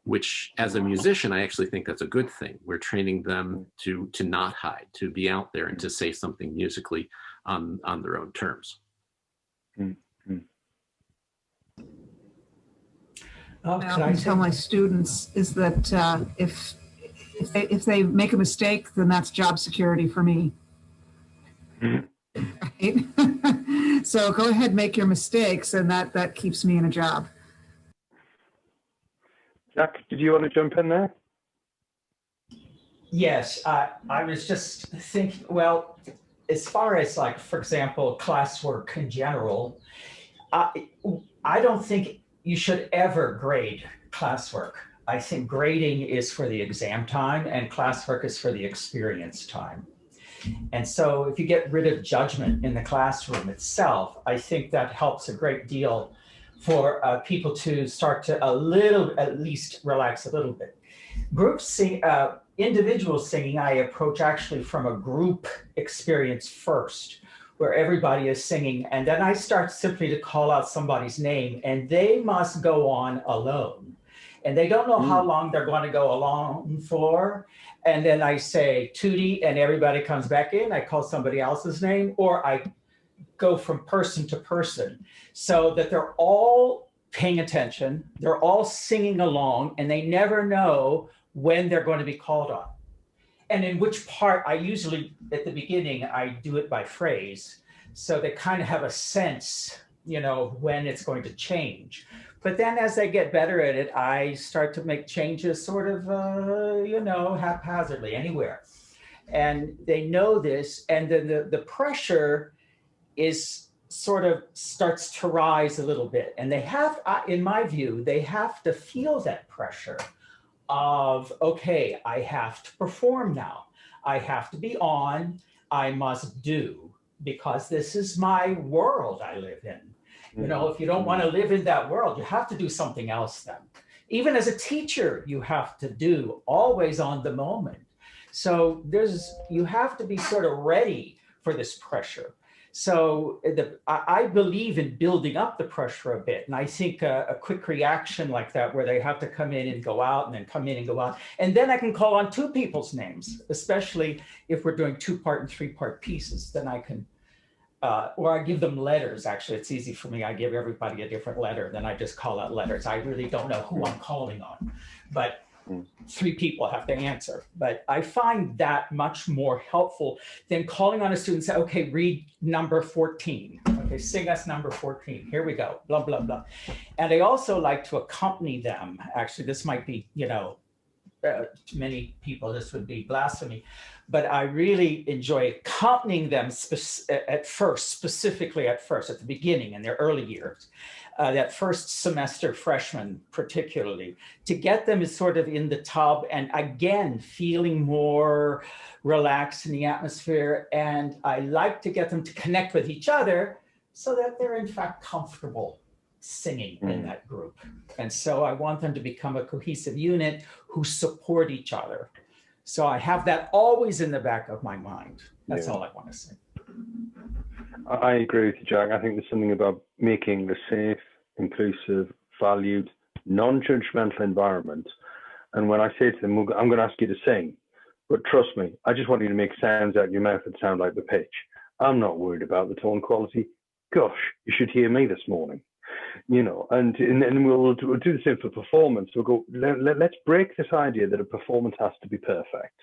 which as a musician, I actually think that's a good thing. We're training them to not hide, to be out there and to say something musically on their own terms. Mm-hmm. What I tell my students is that if they make a mistake, then that's job security for me. Right? So go ahead, make your mistakes, and that keeps me in a job. Jack, did you want to jump in there? Yes, I was just thinking, well, as far as, like, for example, classwork in general, I don't think you should ever grade classwork. I think grading is for the exam time and classwork is for the experience time. And so if you get rid of judgment in the classroom itself, I think that helps a great deal for people to start to at least relax a little bit. Individual singing, I approach actually from a group experience first, where everybody is singing. And then I start simply to call out somebody's name and they must go on alone. And they don't know how long they're going to go alone for. And then I say, Tootie, and everybody comes back in. I call somebody else's name, or I go from person to person so that they're all paying attention. They're all singing along, and they never know when they're going to be called on. And in which part, I usually, at the beginning, I do it by phrase. So they kind of have a sense, when it's going to change. But then as they get better at it, I start to make changes sort of, haphazardly anywhere. And they know this, and then the pressure is sort of starts to rise a little bit. And they have, in my view, they have to feel that pressure of, okay, I have to perform now. I have to be on, I must do, because this is my world I live in. If you don't want to live in that world, you have to do something else then. Even as a teacher, you have to do always on the moment. So you have to be sort of ready for this pressure. So I believe in building up the pressure a bit. And I think a quick reaction like that, where they have to come in and go out and then come in and go out. And then I can call on two people's names, especially if we're doing 2-part and 3-part pieces, then I can, or I give them letters. Actually, it's easy for me. I give everybody a different letter. Then I just call out letters. I really don't know who I'm calling on, but 3 people have to answer. But I find that much more helpful than calling on a student and say, okay, read number 14. Okay, sing us number 14. Here we go, blah, blah, blah. And I also like to accompany them. Actually, this might be, to many people, this would be blasphemy, but I really enjoy accompanying them specifically at the beginning in their early years. That first semester freshman particularly, to get them is sort of in the tub and again, feeling more relaxed in the atmosphere. And I like to get them to connect with each other so that they're in fact comfortable singing in that group. And so I want them to become a cohesive unit who support each other. So I have that always in the back of my mind. That's all I want to say. I agree with you, Jack. I think there's something about making a safe, inclusive, valued, non-judgmental environment. And when I say to them, I'm going to ask you to sing, but trust me, I just want you to make sounds out of your mouth that sound like the pitch. I'm not worried about the tone quality. Gosh, you should hear me this morning. And we'll do the same for performance. We'll go, let's break this idea that a performance has to be perfect.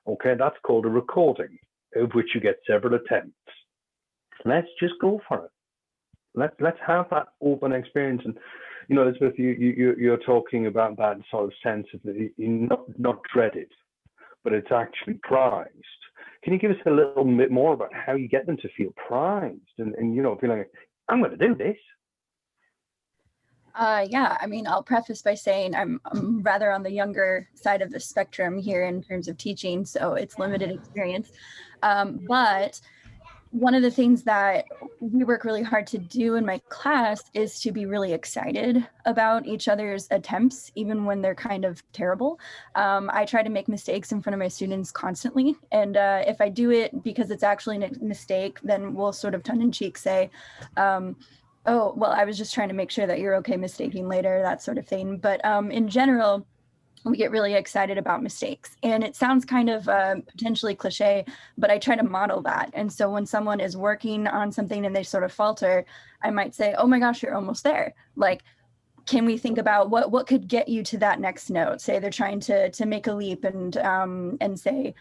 Okay, that's called a recording, of which you get several attempts. Let's just go for it. Let's have that open experience. And Elizabeth, you're talking about that sort of sense of not dreaded, but it's actually prized. Can you give us a little bit more about how you get them to feel prized and feeling like, I'm going to do this? Yeah, I mean, I'll preface by saying I'm rather on the younger side of the spectrum here in terms of teaching, so it's limited experience. But one of the things that we work really hard to do in my class is to be really excited about each other's attempts, even when they're kind of terrible. I try to make mistakes in front of my students constantly. And if I do it because it's actually a mistake, then we'll sort of tongue-in-cheek say, oh, well, I was just trying to make sure that you're okay mistaking later, that sort of thing. But in general, we get really excited about mistakes. And it sounds kind of potentially cliche, but I try to model that. And so when someone is working on something and they sort of falter, I might say, oh my gosh, you're almost there. Like, can we think about what could get you to that next note? Say they're trying to make a leap and say,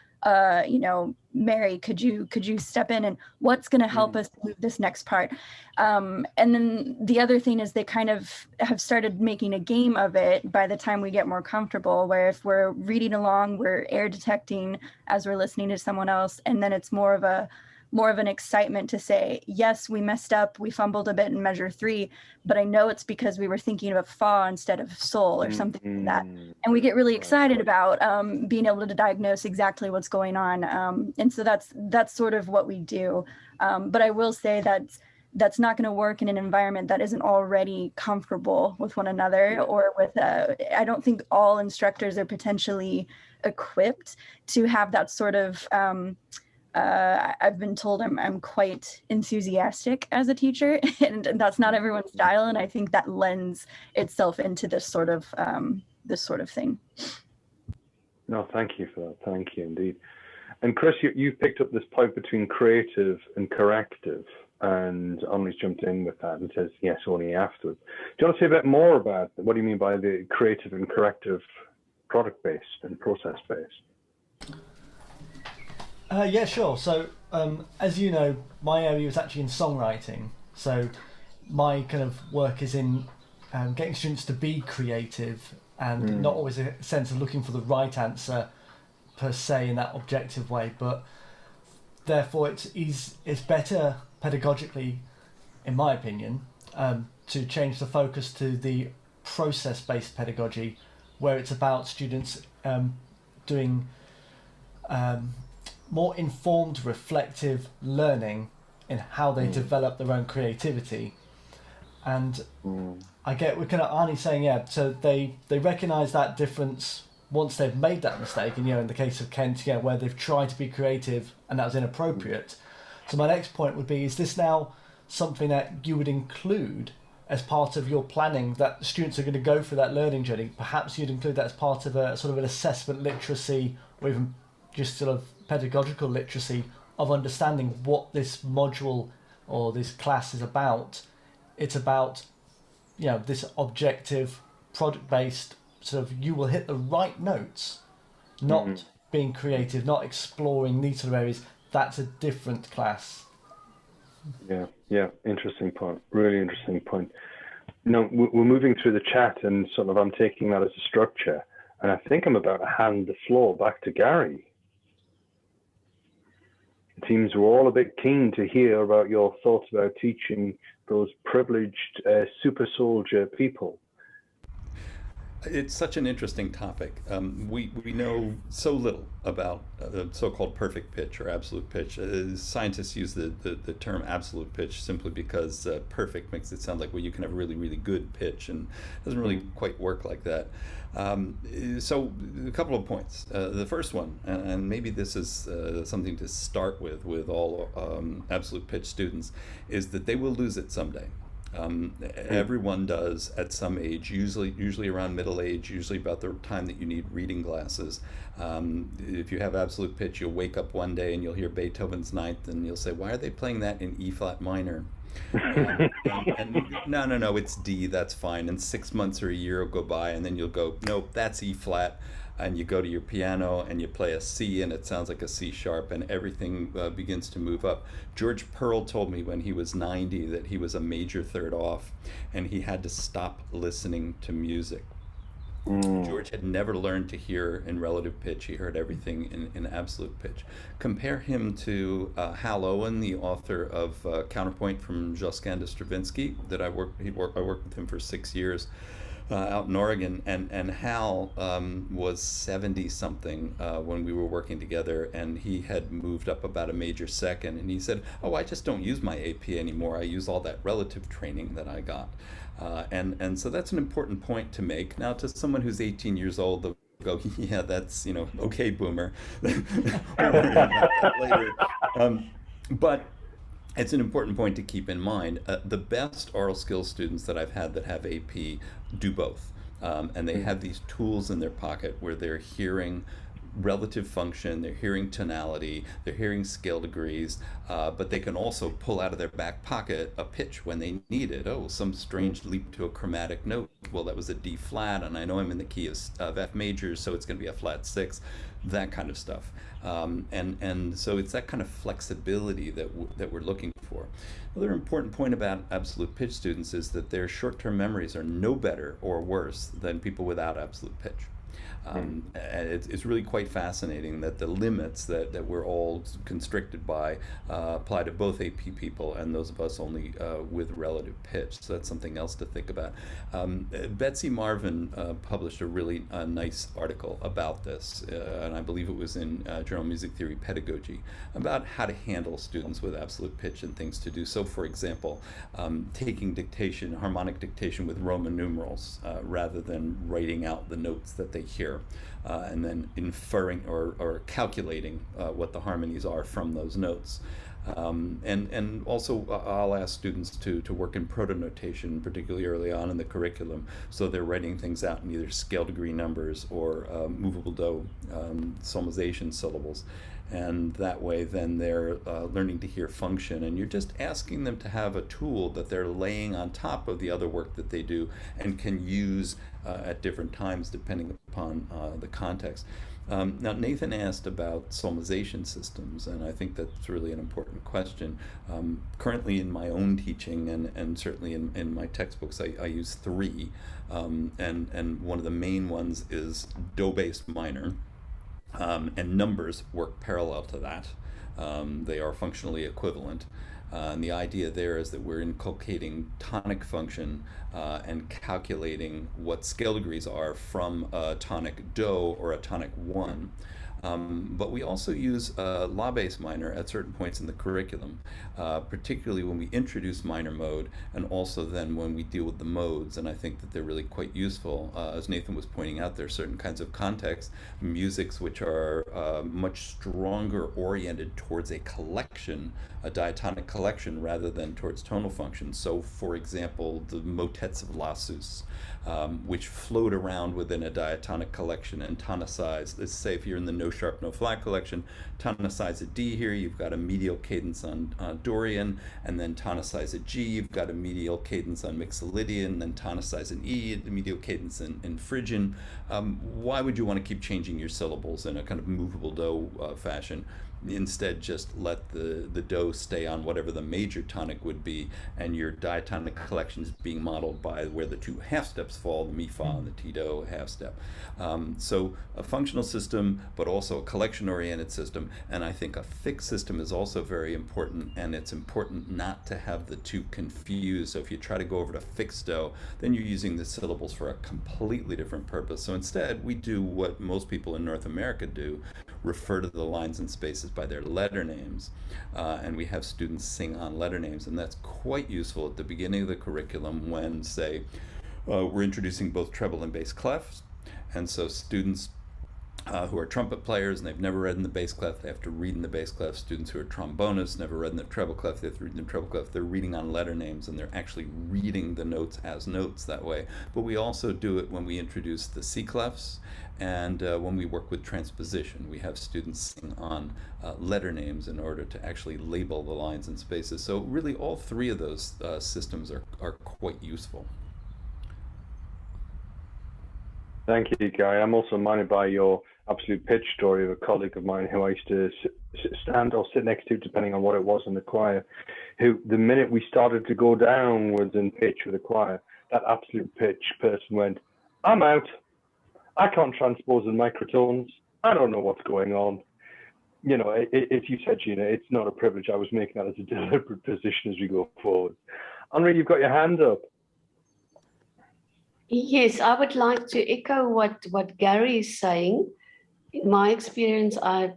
Mary, could you step in and what's going to help us move this next part? And then the other thing is they kind of have started making a game of it by the time we get more comfortable, where if we're reading along, we're air detecting as we're listening to someone else. And then it's more of an excitement to say, yes, we messed up, we fumbled a bit in measure 3, but I know it's because we were thinking of fa instead of sol or something like that. And we get really excited about being able to diagnose exactly what's going on. And so that's sort of what we do. But I will say that's not going to work in an environment that isn't already comfortable with one another, or with, I don't think all instructors are potentially equipped to have that sort of, I've been told I'm quite enthusiastic as a teacher, and that's not everyone's style. And I think that lends itself into this sort of thing. No, thank you for that. Thank you indeed. And Chris, you picked up this point between creative and corrective, and Omni's jumped in with that and says yes only afterwards. Do you want to say a bit more about what do you mean by the creative and corrective, product-based and process-based? Yeah, sure. So, as you know, my area is actually in songwriting. So my kind of work is in getting students to be creative and not always a sense of looking for the right answer per se in that objective way, but therefore it's better pedagogically, in my opinion, to change the focus to the process-based pedagogy, where it's about students doing more informed, reflective learning in how they develop their own creativity. And we're kind of Arnie saying, yeah, so they recognise that difference once they've made that mistake, and in the case of Kent, where they've tried to be creative and that was inappropriate. So my next point would be, is this now something that you would include as part of your planning, that students are going to go through that learning journey? Perhaps you'd include that as part of a sort of an assessment literacy, or even just sort of pedagogical literacy of understanding what this module or this class is about. It's about, you know, this objective, product-based sort of, you will hit the right notes, not being creative, not exploring these sort of areas. That's a different class. Yeah, interesting point. Really interesting point. Now, we're moving through the chat, and sort of I'm taking that as a structure, and I think I'm about to hand the floor back to Gary. It seems we're all a bit keen to hear about your thoughts about teaching those privileged super soldier people. It's such an interesting topic. We know so little about the so-called perfect pitch or absolute pitch. Scientists use the term absolute pitch simply because perfect makes it sound like, well, you can have a really, really good pitch, and it doesn't really quite work like that. So a couple of points. The first one, and maybe this is something to start with all absolute pitch students, is that they will lose it someday. Everyone does at some age, usually around middle age, usually about the time that you need reading glasses. If you have absolute pitch, you'll wake up one day and you'll hear Beethoven's Ninth, and you'll say, why are they playing that in E flat minor? No, it's D, that's fine. And 6 months or a year will go by, and then you'll go, nope, that's E flat. And you go to your piano and you play a C, and it sounds like a C sharp, and everything begins to move up. George Pearl told me when he was 90 that he was a major third off, and he had to stop listening to music. George had never learned to hear in relative pitch. He heard everything in absolute pitch. Compare him to Hal Owen, the author of Counterpoint from Josquin de Stravinsky, that I worked with him for 6 years. Out in Oregon, and Hal was 70-something when we were working together, and he had moved up about a major second, and he said, oh, I just don't use my AP anymore. I use all that relative training that I got. And so that's an important point to make. Now, to someone who's 18 years old, they'll go, yeah, that's, okay, boomer. We'll worry about that later. But it's an important point to keep in mind. The best oral skills students that I've had that have AP do both. And they have these tools in their pocket where they're hearing relative function, they're hearing tonality, they're hearing scale degrees, but they can also pull out of their back pocket a pitch when they need it. Oh, some strange leap to a chromatic note. Well, that was a D flat, and I know I'm in the key of F major, so it's going to be a flat 6, that kind of stuff. And so it's that kind of flexibility that we're looking for. Another important point about absolute pitch students is that their short-term memories are no better or worse than people without absolute pitch. And it's really quite fascinating that the limits that we're all constricted by apply to both AP people and those of us only with relative pitch. So that's something else to think about. Betsy Marvin published a really nice article about this, and I believe it was in Journal of Music Theory Pedagogy, about how to handle students with absolute pitch and things to do. So, for example, taking dictation, harmonic dictation with Roman numerals, rather than writing out the notes that they hear. And then inferring or calculating what the harmonies are from those notes. And also I'll ask students to work in proto-notation, particularly early on in the curriculum, so they're writing things out in either scale degree numbers or movable do solmization syllables. And that way then they're learning to hear function, and you're just asking them to have a tool that they're laying on top of the other work that they do and can use at different times depending upon the context. Now, Nathan asked about solmization systems, and I think that's really an important question. Currently in my own teaching, and certainly in my textbooks, I use 3, and one of the main ones is do-based minor. And numbers work parallel to that. They are functionally equivalent. And the idea there is that we're inculcating tonic function and calculating what scale degrees are from a tonic do or a tonic 1. But we also use law bass minor at certain points in the curriculum, particularly when we introduce minor mode, and also then when we deal with the modes. And I think that they're really quite useful. As Nathan was pointing out, there are certain kinds of contexts, musics which are much stronger oriented towards a collection, a diatonic collection, rather than towards tonal functions. So, for example, the motets of Lassus, which float around within a diatonic collection and tonicize. Let's say if you're in the no sharp, no flat collection, tonicize a D here, you've got a medial cadence on Dorian, and then tonicize a G, you've got a medial cadence on Mixolydian, then tonicize an E, the medial cadence in Phrygian. Why would you want to keep changing your syllables in a kind of movable do fashion? Instead, just let the do stay on whatever the major tonic would be, and your diatonic collection is being modeled by where the two half steps fall, the mi fa and the ti do half step. So a functional system, but also a collection oriented system, and I think a fixed system is also very important, and it's important not to have the two confused. So if you try to go over to fixed do, then you're using the syllables for a completely different purpose. So instead, we do what most people in North America do, refer to the lines and spaces by their letter names, and we have students sing on letter names, and that's quite useful at the beginning of the curriculum when, say, we're introducing both treble and bass clefs, and so students who are trumpet players and they've never read in the bass clef, they have to read in the bass clef. Students who are trombonists, never read in the treble clef, they have to read in the treble clef. They're reading on letter names, and they're actually reading the notes as notes that way. But we also do it when we introduce the C clefs, and when we work with transposition. We have students sing on letter names in order to actually label the lines and spaces. So really all three of those systems are quite useful. Thank you, Guy. I'm also reminded by your absolute pitch story of a colleague of mine who I used to stand or sit next to, depending on what it was in the choir, who the minute we started to go downwards in pitch with the choir, that absolute pitch person went, "I'm out. I can't transpose in microtones. I don't know what's going on." You know, as you said, Gina, it's not a privilege. I was making that as a deliberate position as we go forward. Henri, you've got your hand up. Yes, I would like to echo what Gary is saying. In my experience, I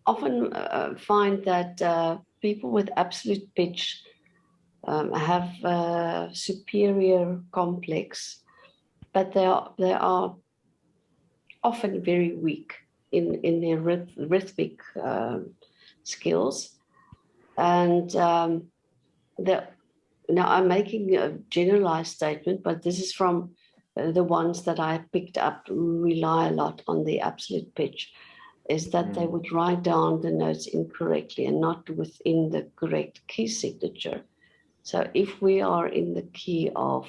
often find that people with absolute pitch have superior complex, but they are often very weak in their rhythmic skills. And now I'm making a generalized statement, but this is from the ones that I picked up who rely a lot on the absolute pitch, is that they would write down the notes incorrectly and not within the correct key signature. So if we are in the key of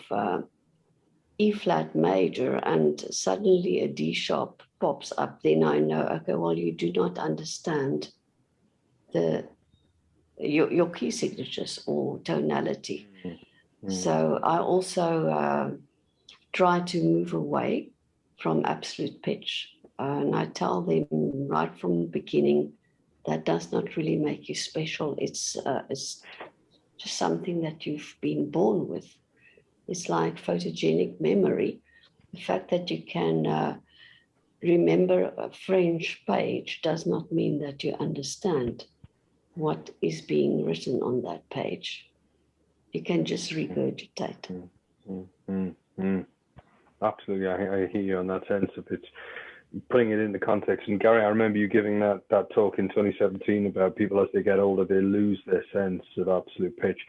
E flat major and suddenly a D sharp pops up, then I know, okay, well, you do not understand your key signatures or tonality. So I also try to move away from absolute pitch. And I tell them right from the beginning, that does not really make you special. It's just something that you've been born with. It's like photogenic memory. The fact that you can remember a French page does not mean that you understand what is being written on that page. You can just regurgitate. Absolutely, I hear you on that sense of it, putting it into context. And Gary, I remember you giving that talk in 2017 about people as they get older, they lose their sense of absolute pitch.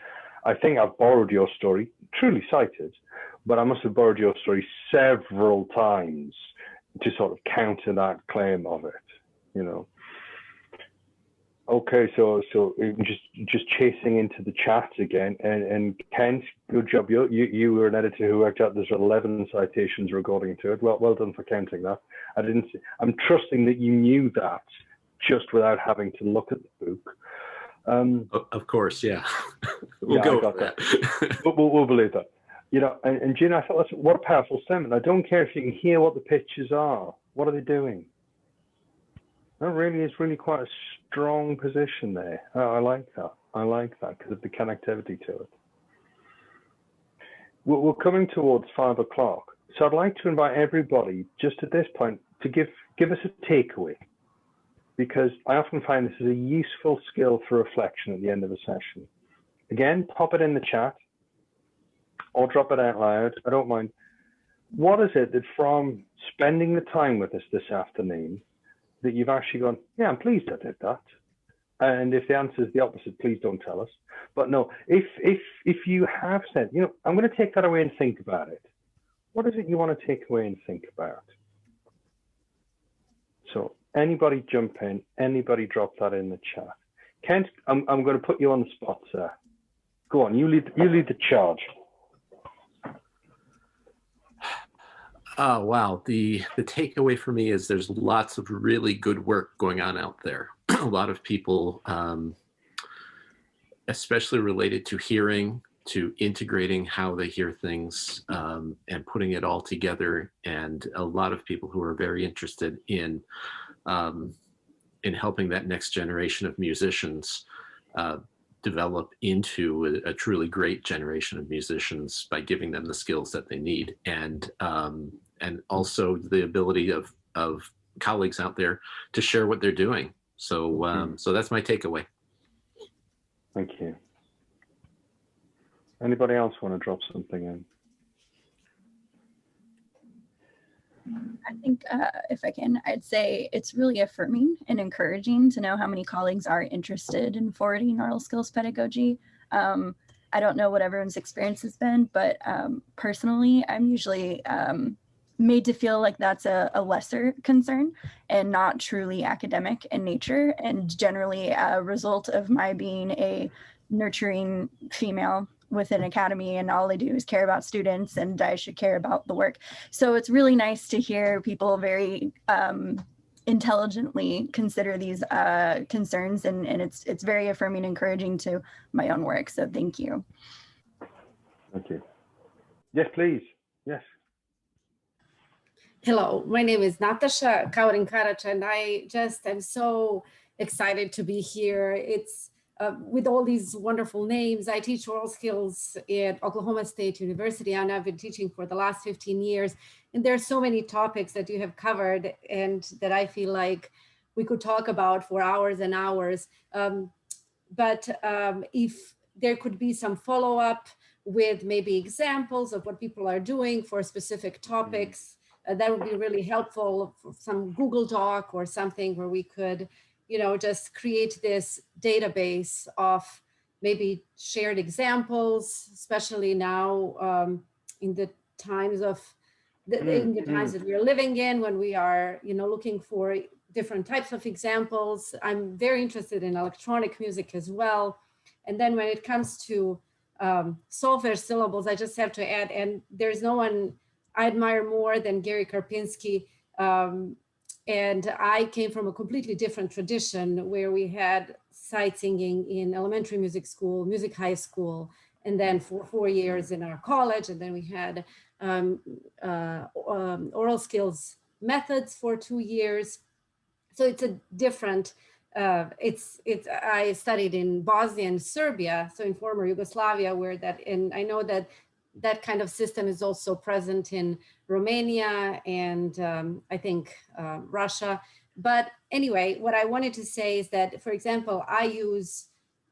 I think I've borrowed your story, truly cited, but I must have borrowed your story several times to sort of counter that claim of it, you know. Okay, so just chasing into the chat again, and Kent, good job. You were an editor who worked out there's 11 citations according to it. Well done for counting that. I'm trusting that you knew that just without having to look at the book. Of course, yeah. We'll go with that. We'll believe that. You know, and Gina, I thought what a powerful statement. I don't care if you can hear what the pitches are. What are they doing? That really is quite a strong position there. Oh, I like that. I like that because of the connectivity to it. We're coming towards 5 o'clock. So I'd like to invite everybody just at this point to give us a takeaway, because I often find this is a useful skill for reflection at the end of a session. Again, pop it in the chat or drop it out loud. I don't mind. What is it that from spending the time with us this afternoon that you've actually gone, yeah, I'm pleased I did that? And if the answer is the opposite, please don't tell us. But no, if you have said, you know, I'm going to take that away and think about it. What is it you want to take away and think about? So anybody jump in, anybody drop that in the chat. Kent, I'm going to put you on the spot, sir. Go on, you lead the charge. Oh, wow. The takeaway for me is there's lots of really good work going on out there. A lot of people, especially related to hearing, to integrating how they hear things and putting it all together. And a lot of people who are very interested in helping that next generation of musicians develop into a truly great generation of musicians by giving them the skills that they need, and also the ability of colleagues out there to share what they're doing. So so that's my takeaway. Thank you. Anybody else want to drop something in? I think if I can, I'd say it's really affirming and encouraging to know how many colleagues are interested in forwarding oral skills pedagogy. I don't know what everyone's experience has been, but personally, I'm usually made to feel like that's a lesser concern and not truly academic in nature, and generally a result of my being a nurturing female with an academy, and all I do is care about students, and I should care about the work. So it's really nice to hear people very intelligently consider these concerns, and it's very affirming, encouraging to my own work. So thank you. Thank you. Yes, please. Yes. Hello, my name is Natasha Kaurin-Karac, and I just am so excited to be here. It's with all these wonderful names. I teach oral skills at Oklahoma State University, and I've been teaching for the last 15 years. And there are so many topics that you have covered and that I feel like we could talk about for hours and hours. But if there could be some follow-up with maybe examples of what people are doing for specific topics, that would be really helpful. For some Google Doc or something where we could, you know, just create this database of maybe shared examples, especially now in the times of in the times that we're living in, when we are, you know, looking for different types of examples. I'm very interested in electronic music as well. And then when it comes to solver syllables, I just have to add, and there's no one I admire more than Gary Karpinski. And I came from a completely different tradition where we had sight singing in elementary music school, music high school, and then for 4 years in our college. And then we had oral skills methods for 2 years. So it's a different, I studied in Bosnia and Serbia, so in former Yugoslavia, where that, and I know that that kind of system is also present in Romania and I think Russia. But anyway, what I wanted to say is that, for example, I use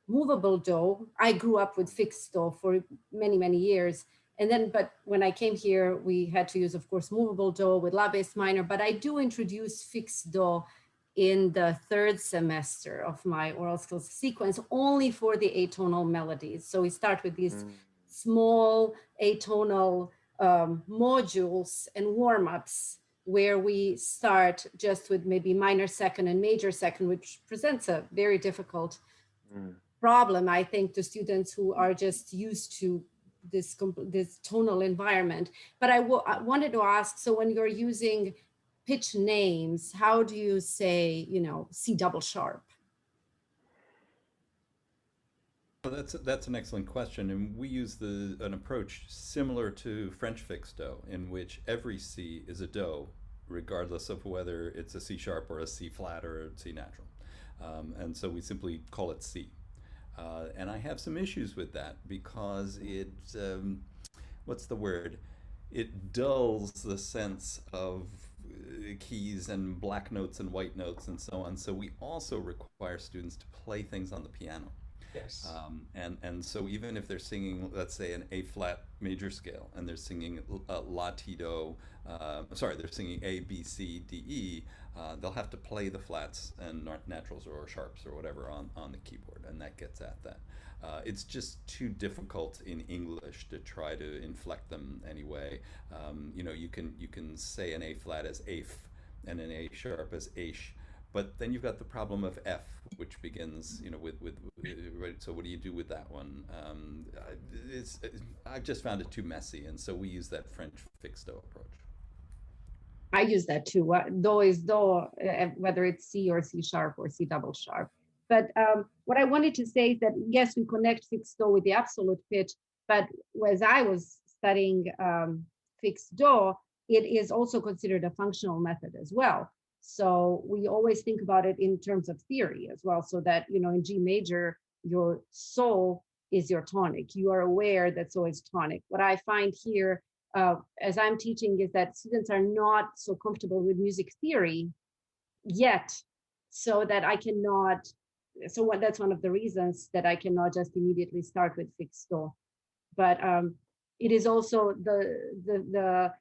movable do. I grew up with fixed do for many, many years. And then, but when I came here, we had to use, of course, movable do with la bass minor, but I do introduce fixed do in the 3rd semester of my oral skills sequence, only for the atonal melodies. So we start with these small atonal modules and warm-ups where we start just with maybe minor second and major second, which presents a very difficult problem, I think, to students who are just used to this tonal environment. But I wanted to ask, so when you're using pitch names, how do you say, you know, C double sharp? Well, that's an excellent question, and we use an approach similar to French fixed do, in which every C is a do, regardless of whether it's a C sharp or a C flat or a C natural, and so we simply call it C. And I have some issues with that because it, what's the word? It dulls the sense of keys and black notes and white notes and so on. So we also require students to play things on the piano. Yes. And so even if they're singing, let's say, an A flat major scale, and they're singing La Ti Do, they're singing A, B, C, D, E, they'll have to play the flats and naturals or sharps or whatever on the keyboard, and that gets at that. It's just too difficult in English to try to inflect them anyway. You know, you can say an A flat as AF and an A sharp as AISH. But then you've got the problem of F, which begins, you know, with right. So what do you do with that one? I've just found it too messy, and so we use that French fixed do approach. I use that too. Do is do, whether it's C or C sharp or C double sharp. But what I wanted to say is that yes, we connect fixed do with the absolute pitch, but as I was studying fixed do, it is also considered a functional method as well. So we always think about it in terms of theory as well, so that, you know, in G major, your so is your tonic. You are aware that so is tonic. What I find here, as I'm teaching, is that students are not so comfortable with music theory yet, so that I cannot, that's one of the reasons that I cannot just immediately start with fixed do. But it is also the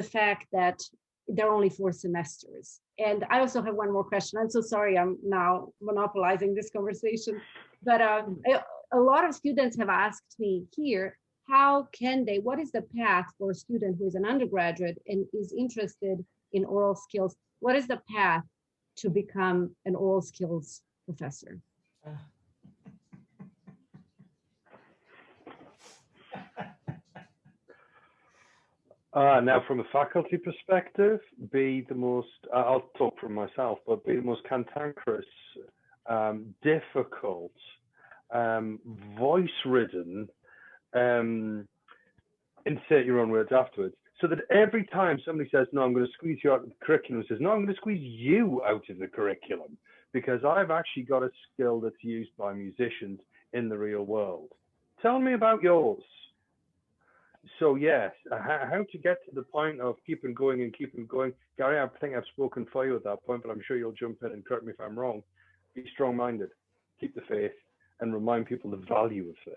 fact that there are only 4 semesters. And I also have one more question. I'm so sorry I'm now monopolizing this conversation, but a lot of students have asked me here, what is the path for a student who is an undergraduate and is interested in oral skills? What is the path to become an oral skills professor? Now, from a faculty perspective, be the most, I'll talk from myself, but be the most cantankerous, difficult, voice-ridden, insert your own words afterwards, so that every time somebody says, no, I'm going to squeeze you out of the curriculum, says, no, I'm going to squeeze you out of the curriculum, because I've actually got a skill that's used by musicians in the real world. Tell me about yours. So yes, how to get to the point of keeping going and keeping going. Gary, I think I've spoken for you at that point, but I'm sure you'll jump in and correct me if I'm wrong. Be strong-minded, keep the faith, and remind people the value of this.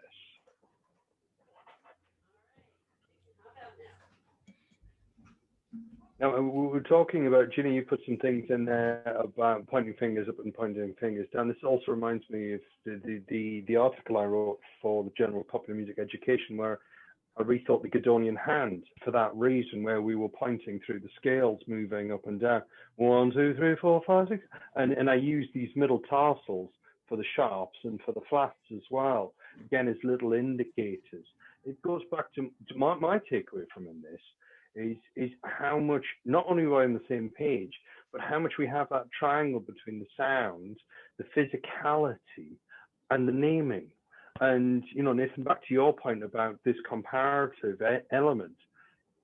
Now, we were talking about, Ginny, you put some things in there about pointing fingers up and pointing fingers down. This also reminds me of the article I wrote for the Journal of Popular Music Education, where I rethought the Guidonian hand for that reason, where we were pointing through the scales, moving up and down. 1, 2, 3, 4, 5, 6. And I used these middle tarsals for the sharps and for the flats as well, again, as little indicators. It goes back to my takeaway from this is how much, not only are we on the same page, but how much we have that triangle between the sound, the physicality, and the naming. And, you know, Nathan, back to your point about this comparative element,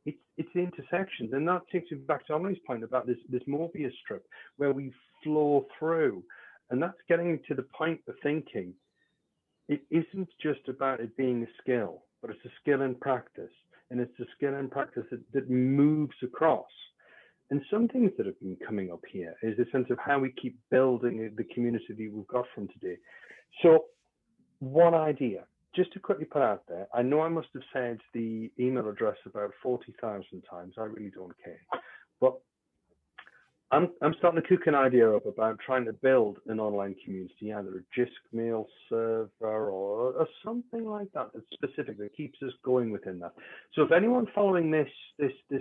it's the intersections. And that takes me back to Emily's point about this Mobius strip, where we flow through. And that's getting to the point of thinking, it isn't just about it being a skill, but it's a skill in practice. And it's a skill in practice that moves across. And some things that have been coming up here is a sense of how we keep building the community that we've got from today. So, one idea, just to quickly put out there, I know I must have said the email address about 40,000 times, I really don't care, but I'm starting to cook an idea up about trying to build an online community, either a JISC mail server or something like that, that's specific, that keeps us going within that. So if anyone following this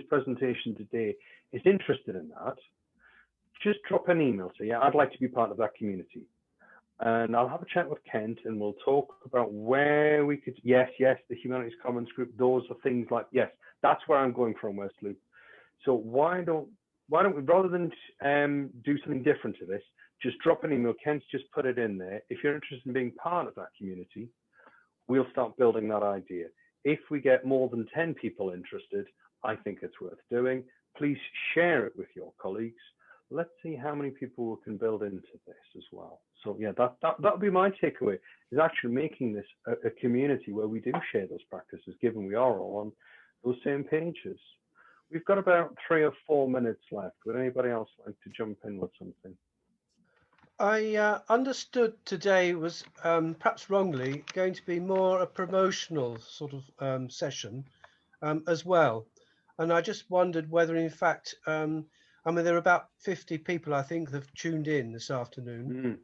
presentation today is interested in that, just drop an email, say, yeah, I'd like to be part of that community. And I'll have a chat with Kent and we'll talk about where we could, yes, the Humanities Commons group, those are things like, yes, that's where I'm going from, Wesley. So why don't we, rather than do something different to this, just drop an email, Kent's just put it in there. If you're interested in being part of that community, we'll start building that idea. If we get more than 10 people interested, I think it's worth doing. Please share it with your colleagues. Let's see how many people we can build into this as well. So yeah, that'll be my takeaway, is actually making this a community where we do share those practices, given we are all on those same pages. We've got about 3 or 4 minutes left. Would anybody else like to jump in with something? I understood today was, perhaps wrongly, going to be more a promotional sort of session as well. And I just wondered whether, in fact, I mean, there are about 50 people, I think, that have tuned in this afternoon,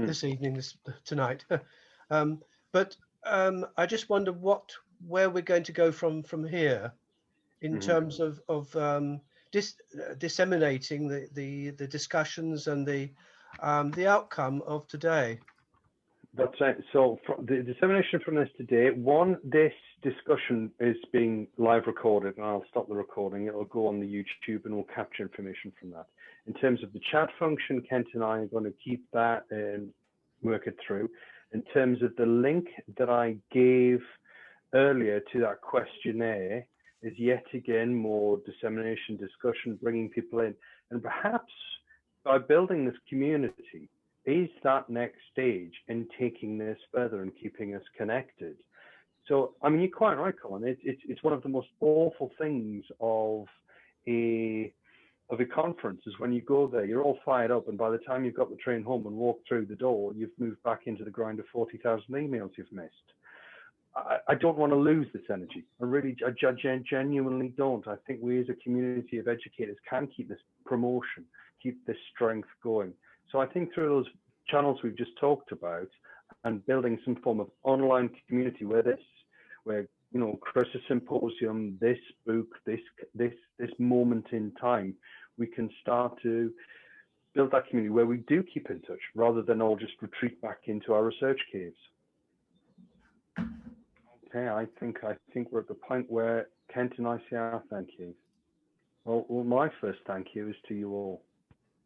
this evening, tonight. But I just wonder where we're going to go from here in terms of disseminating the discussions and the outcome of today. That's it. So the dissemination from this today, this discussion is being live recorded, and I'll stop the recording. It'll go on the YouTube and we'll capture information from that. In terms of the chat function, Kent and I are going to keep that and work it through. In terms of the link that I gave earlier to that questionnaire is yet again more dissemination, discussion, bringing people in. And perhaps by building this community, is that next stage in taking this further and keeping us connected. So, I mean, you're quite right, Colin. It's one of the most awful things of a conference is when you go there, you're all fired up, and by the time you've got the train home and walked through the door, you've moved back into the grind of 40,000 emails you've missed. I don't want to lose this energy. I genuinely don't. I think we as a community of educators can keep this promotion, keep this strength going. So I think through those channels we've just talked about and building some form of online community where you know, Chris's symposium, this book, this moment in time, we can start to build that community where we do keep in touch rather than all just retreat back into our research caves. Okay, I think we're at the point where Kent and I say our thank yous. Well, my first thank you is to you all.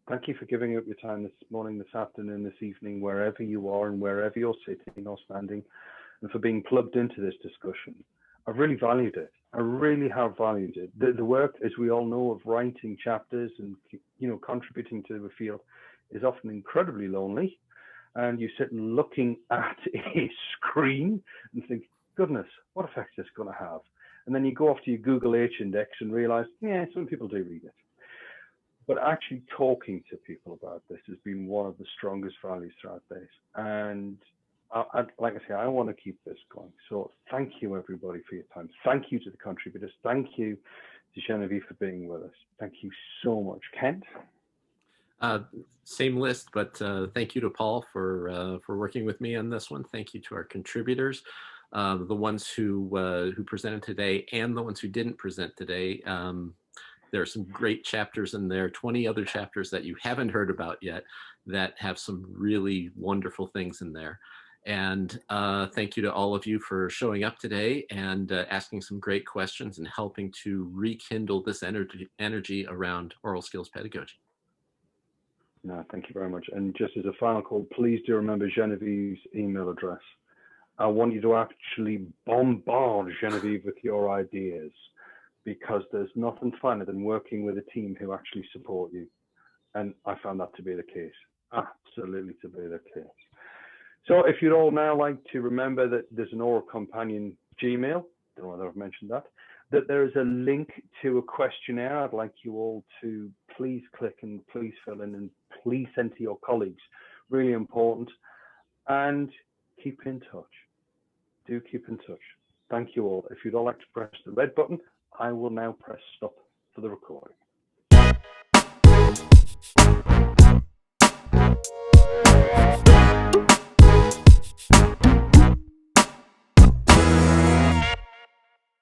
Thank you for giving up your time this morning, this afternoon, this evening, wherever you are and wherever you're sitting or standing, and for being plugged into this discussion. I've really valued it. I really have valued it. The work, as we all know, of writing chapters and, you know, contributing to the field is often incredibly lonely. And you sit looking at a screen and think, goodness, what effect is this going to have? And then you go off to your Google H index and realize, yeah, some people do read it. But actually talking to people about this has been one of the strongest values throughout this. And like I say, I want to keep this going. So thank you, everybody, for your time. Thank you to the contributors. Thank you to Genevieve for being with us. Thank you so much. Kent? Same list, but thank you to Paul for working with me on this one. Thank you to our contributors, the ones who presented today and the ones who didn't present today. There are some great chapters in there, 20 other chapters that you haven't heard about yet that have some really wonderful things in there. And thank you to all of you for showing up today and asking some great questions and helping to rekindle this energy around oral skills pedagogy. No, thank you very much. And just as a final call, please do remember Genevieve's email address. I want you to actually bombard Genevieve with your ideas, because there's nothing finer than working with a team who actually support you. And I found that to be the case, absolutely to be the case. So if you'd all now like to remember that there's an Aural Companion Gmail, don't know whether I've mentioned that there is a link to a questionnaire. I'd like you all to please click and please fill in and please send to your colleagues. Really important. And keep in touch. Do keep in touch. Thank you all. If you'd all like to press the red button, I will now press stop for the recording.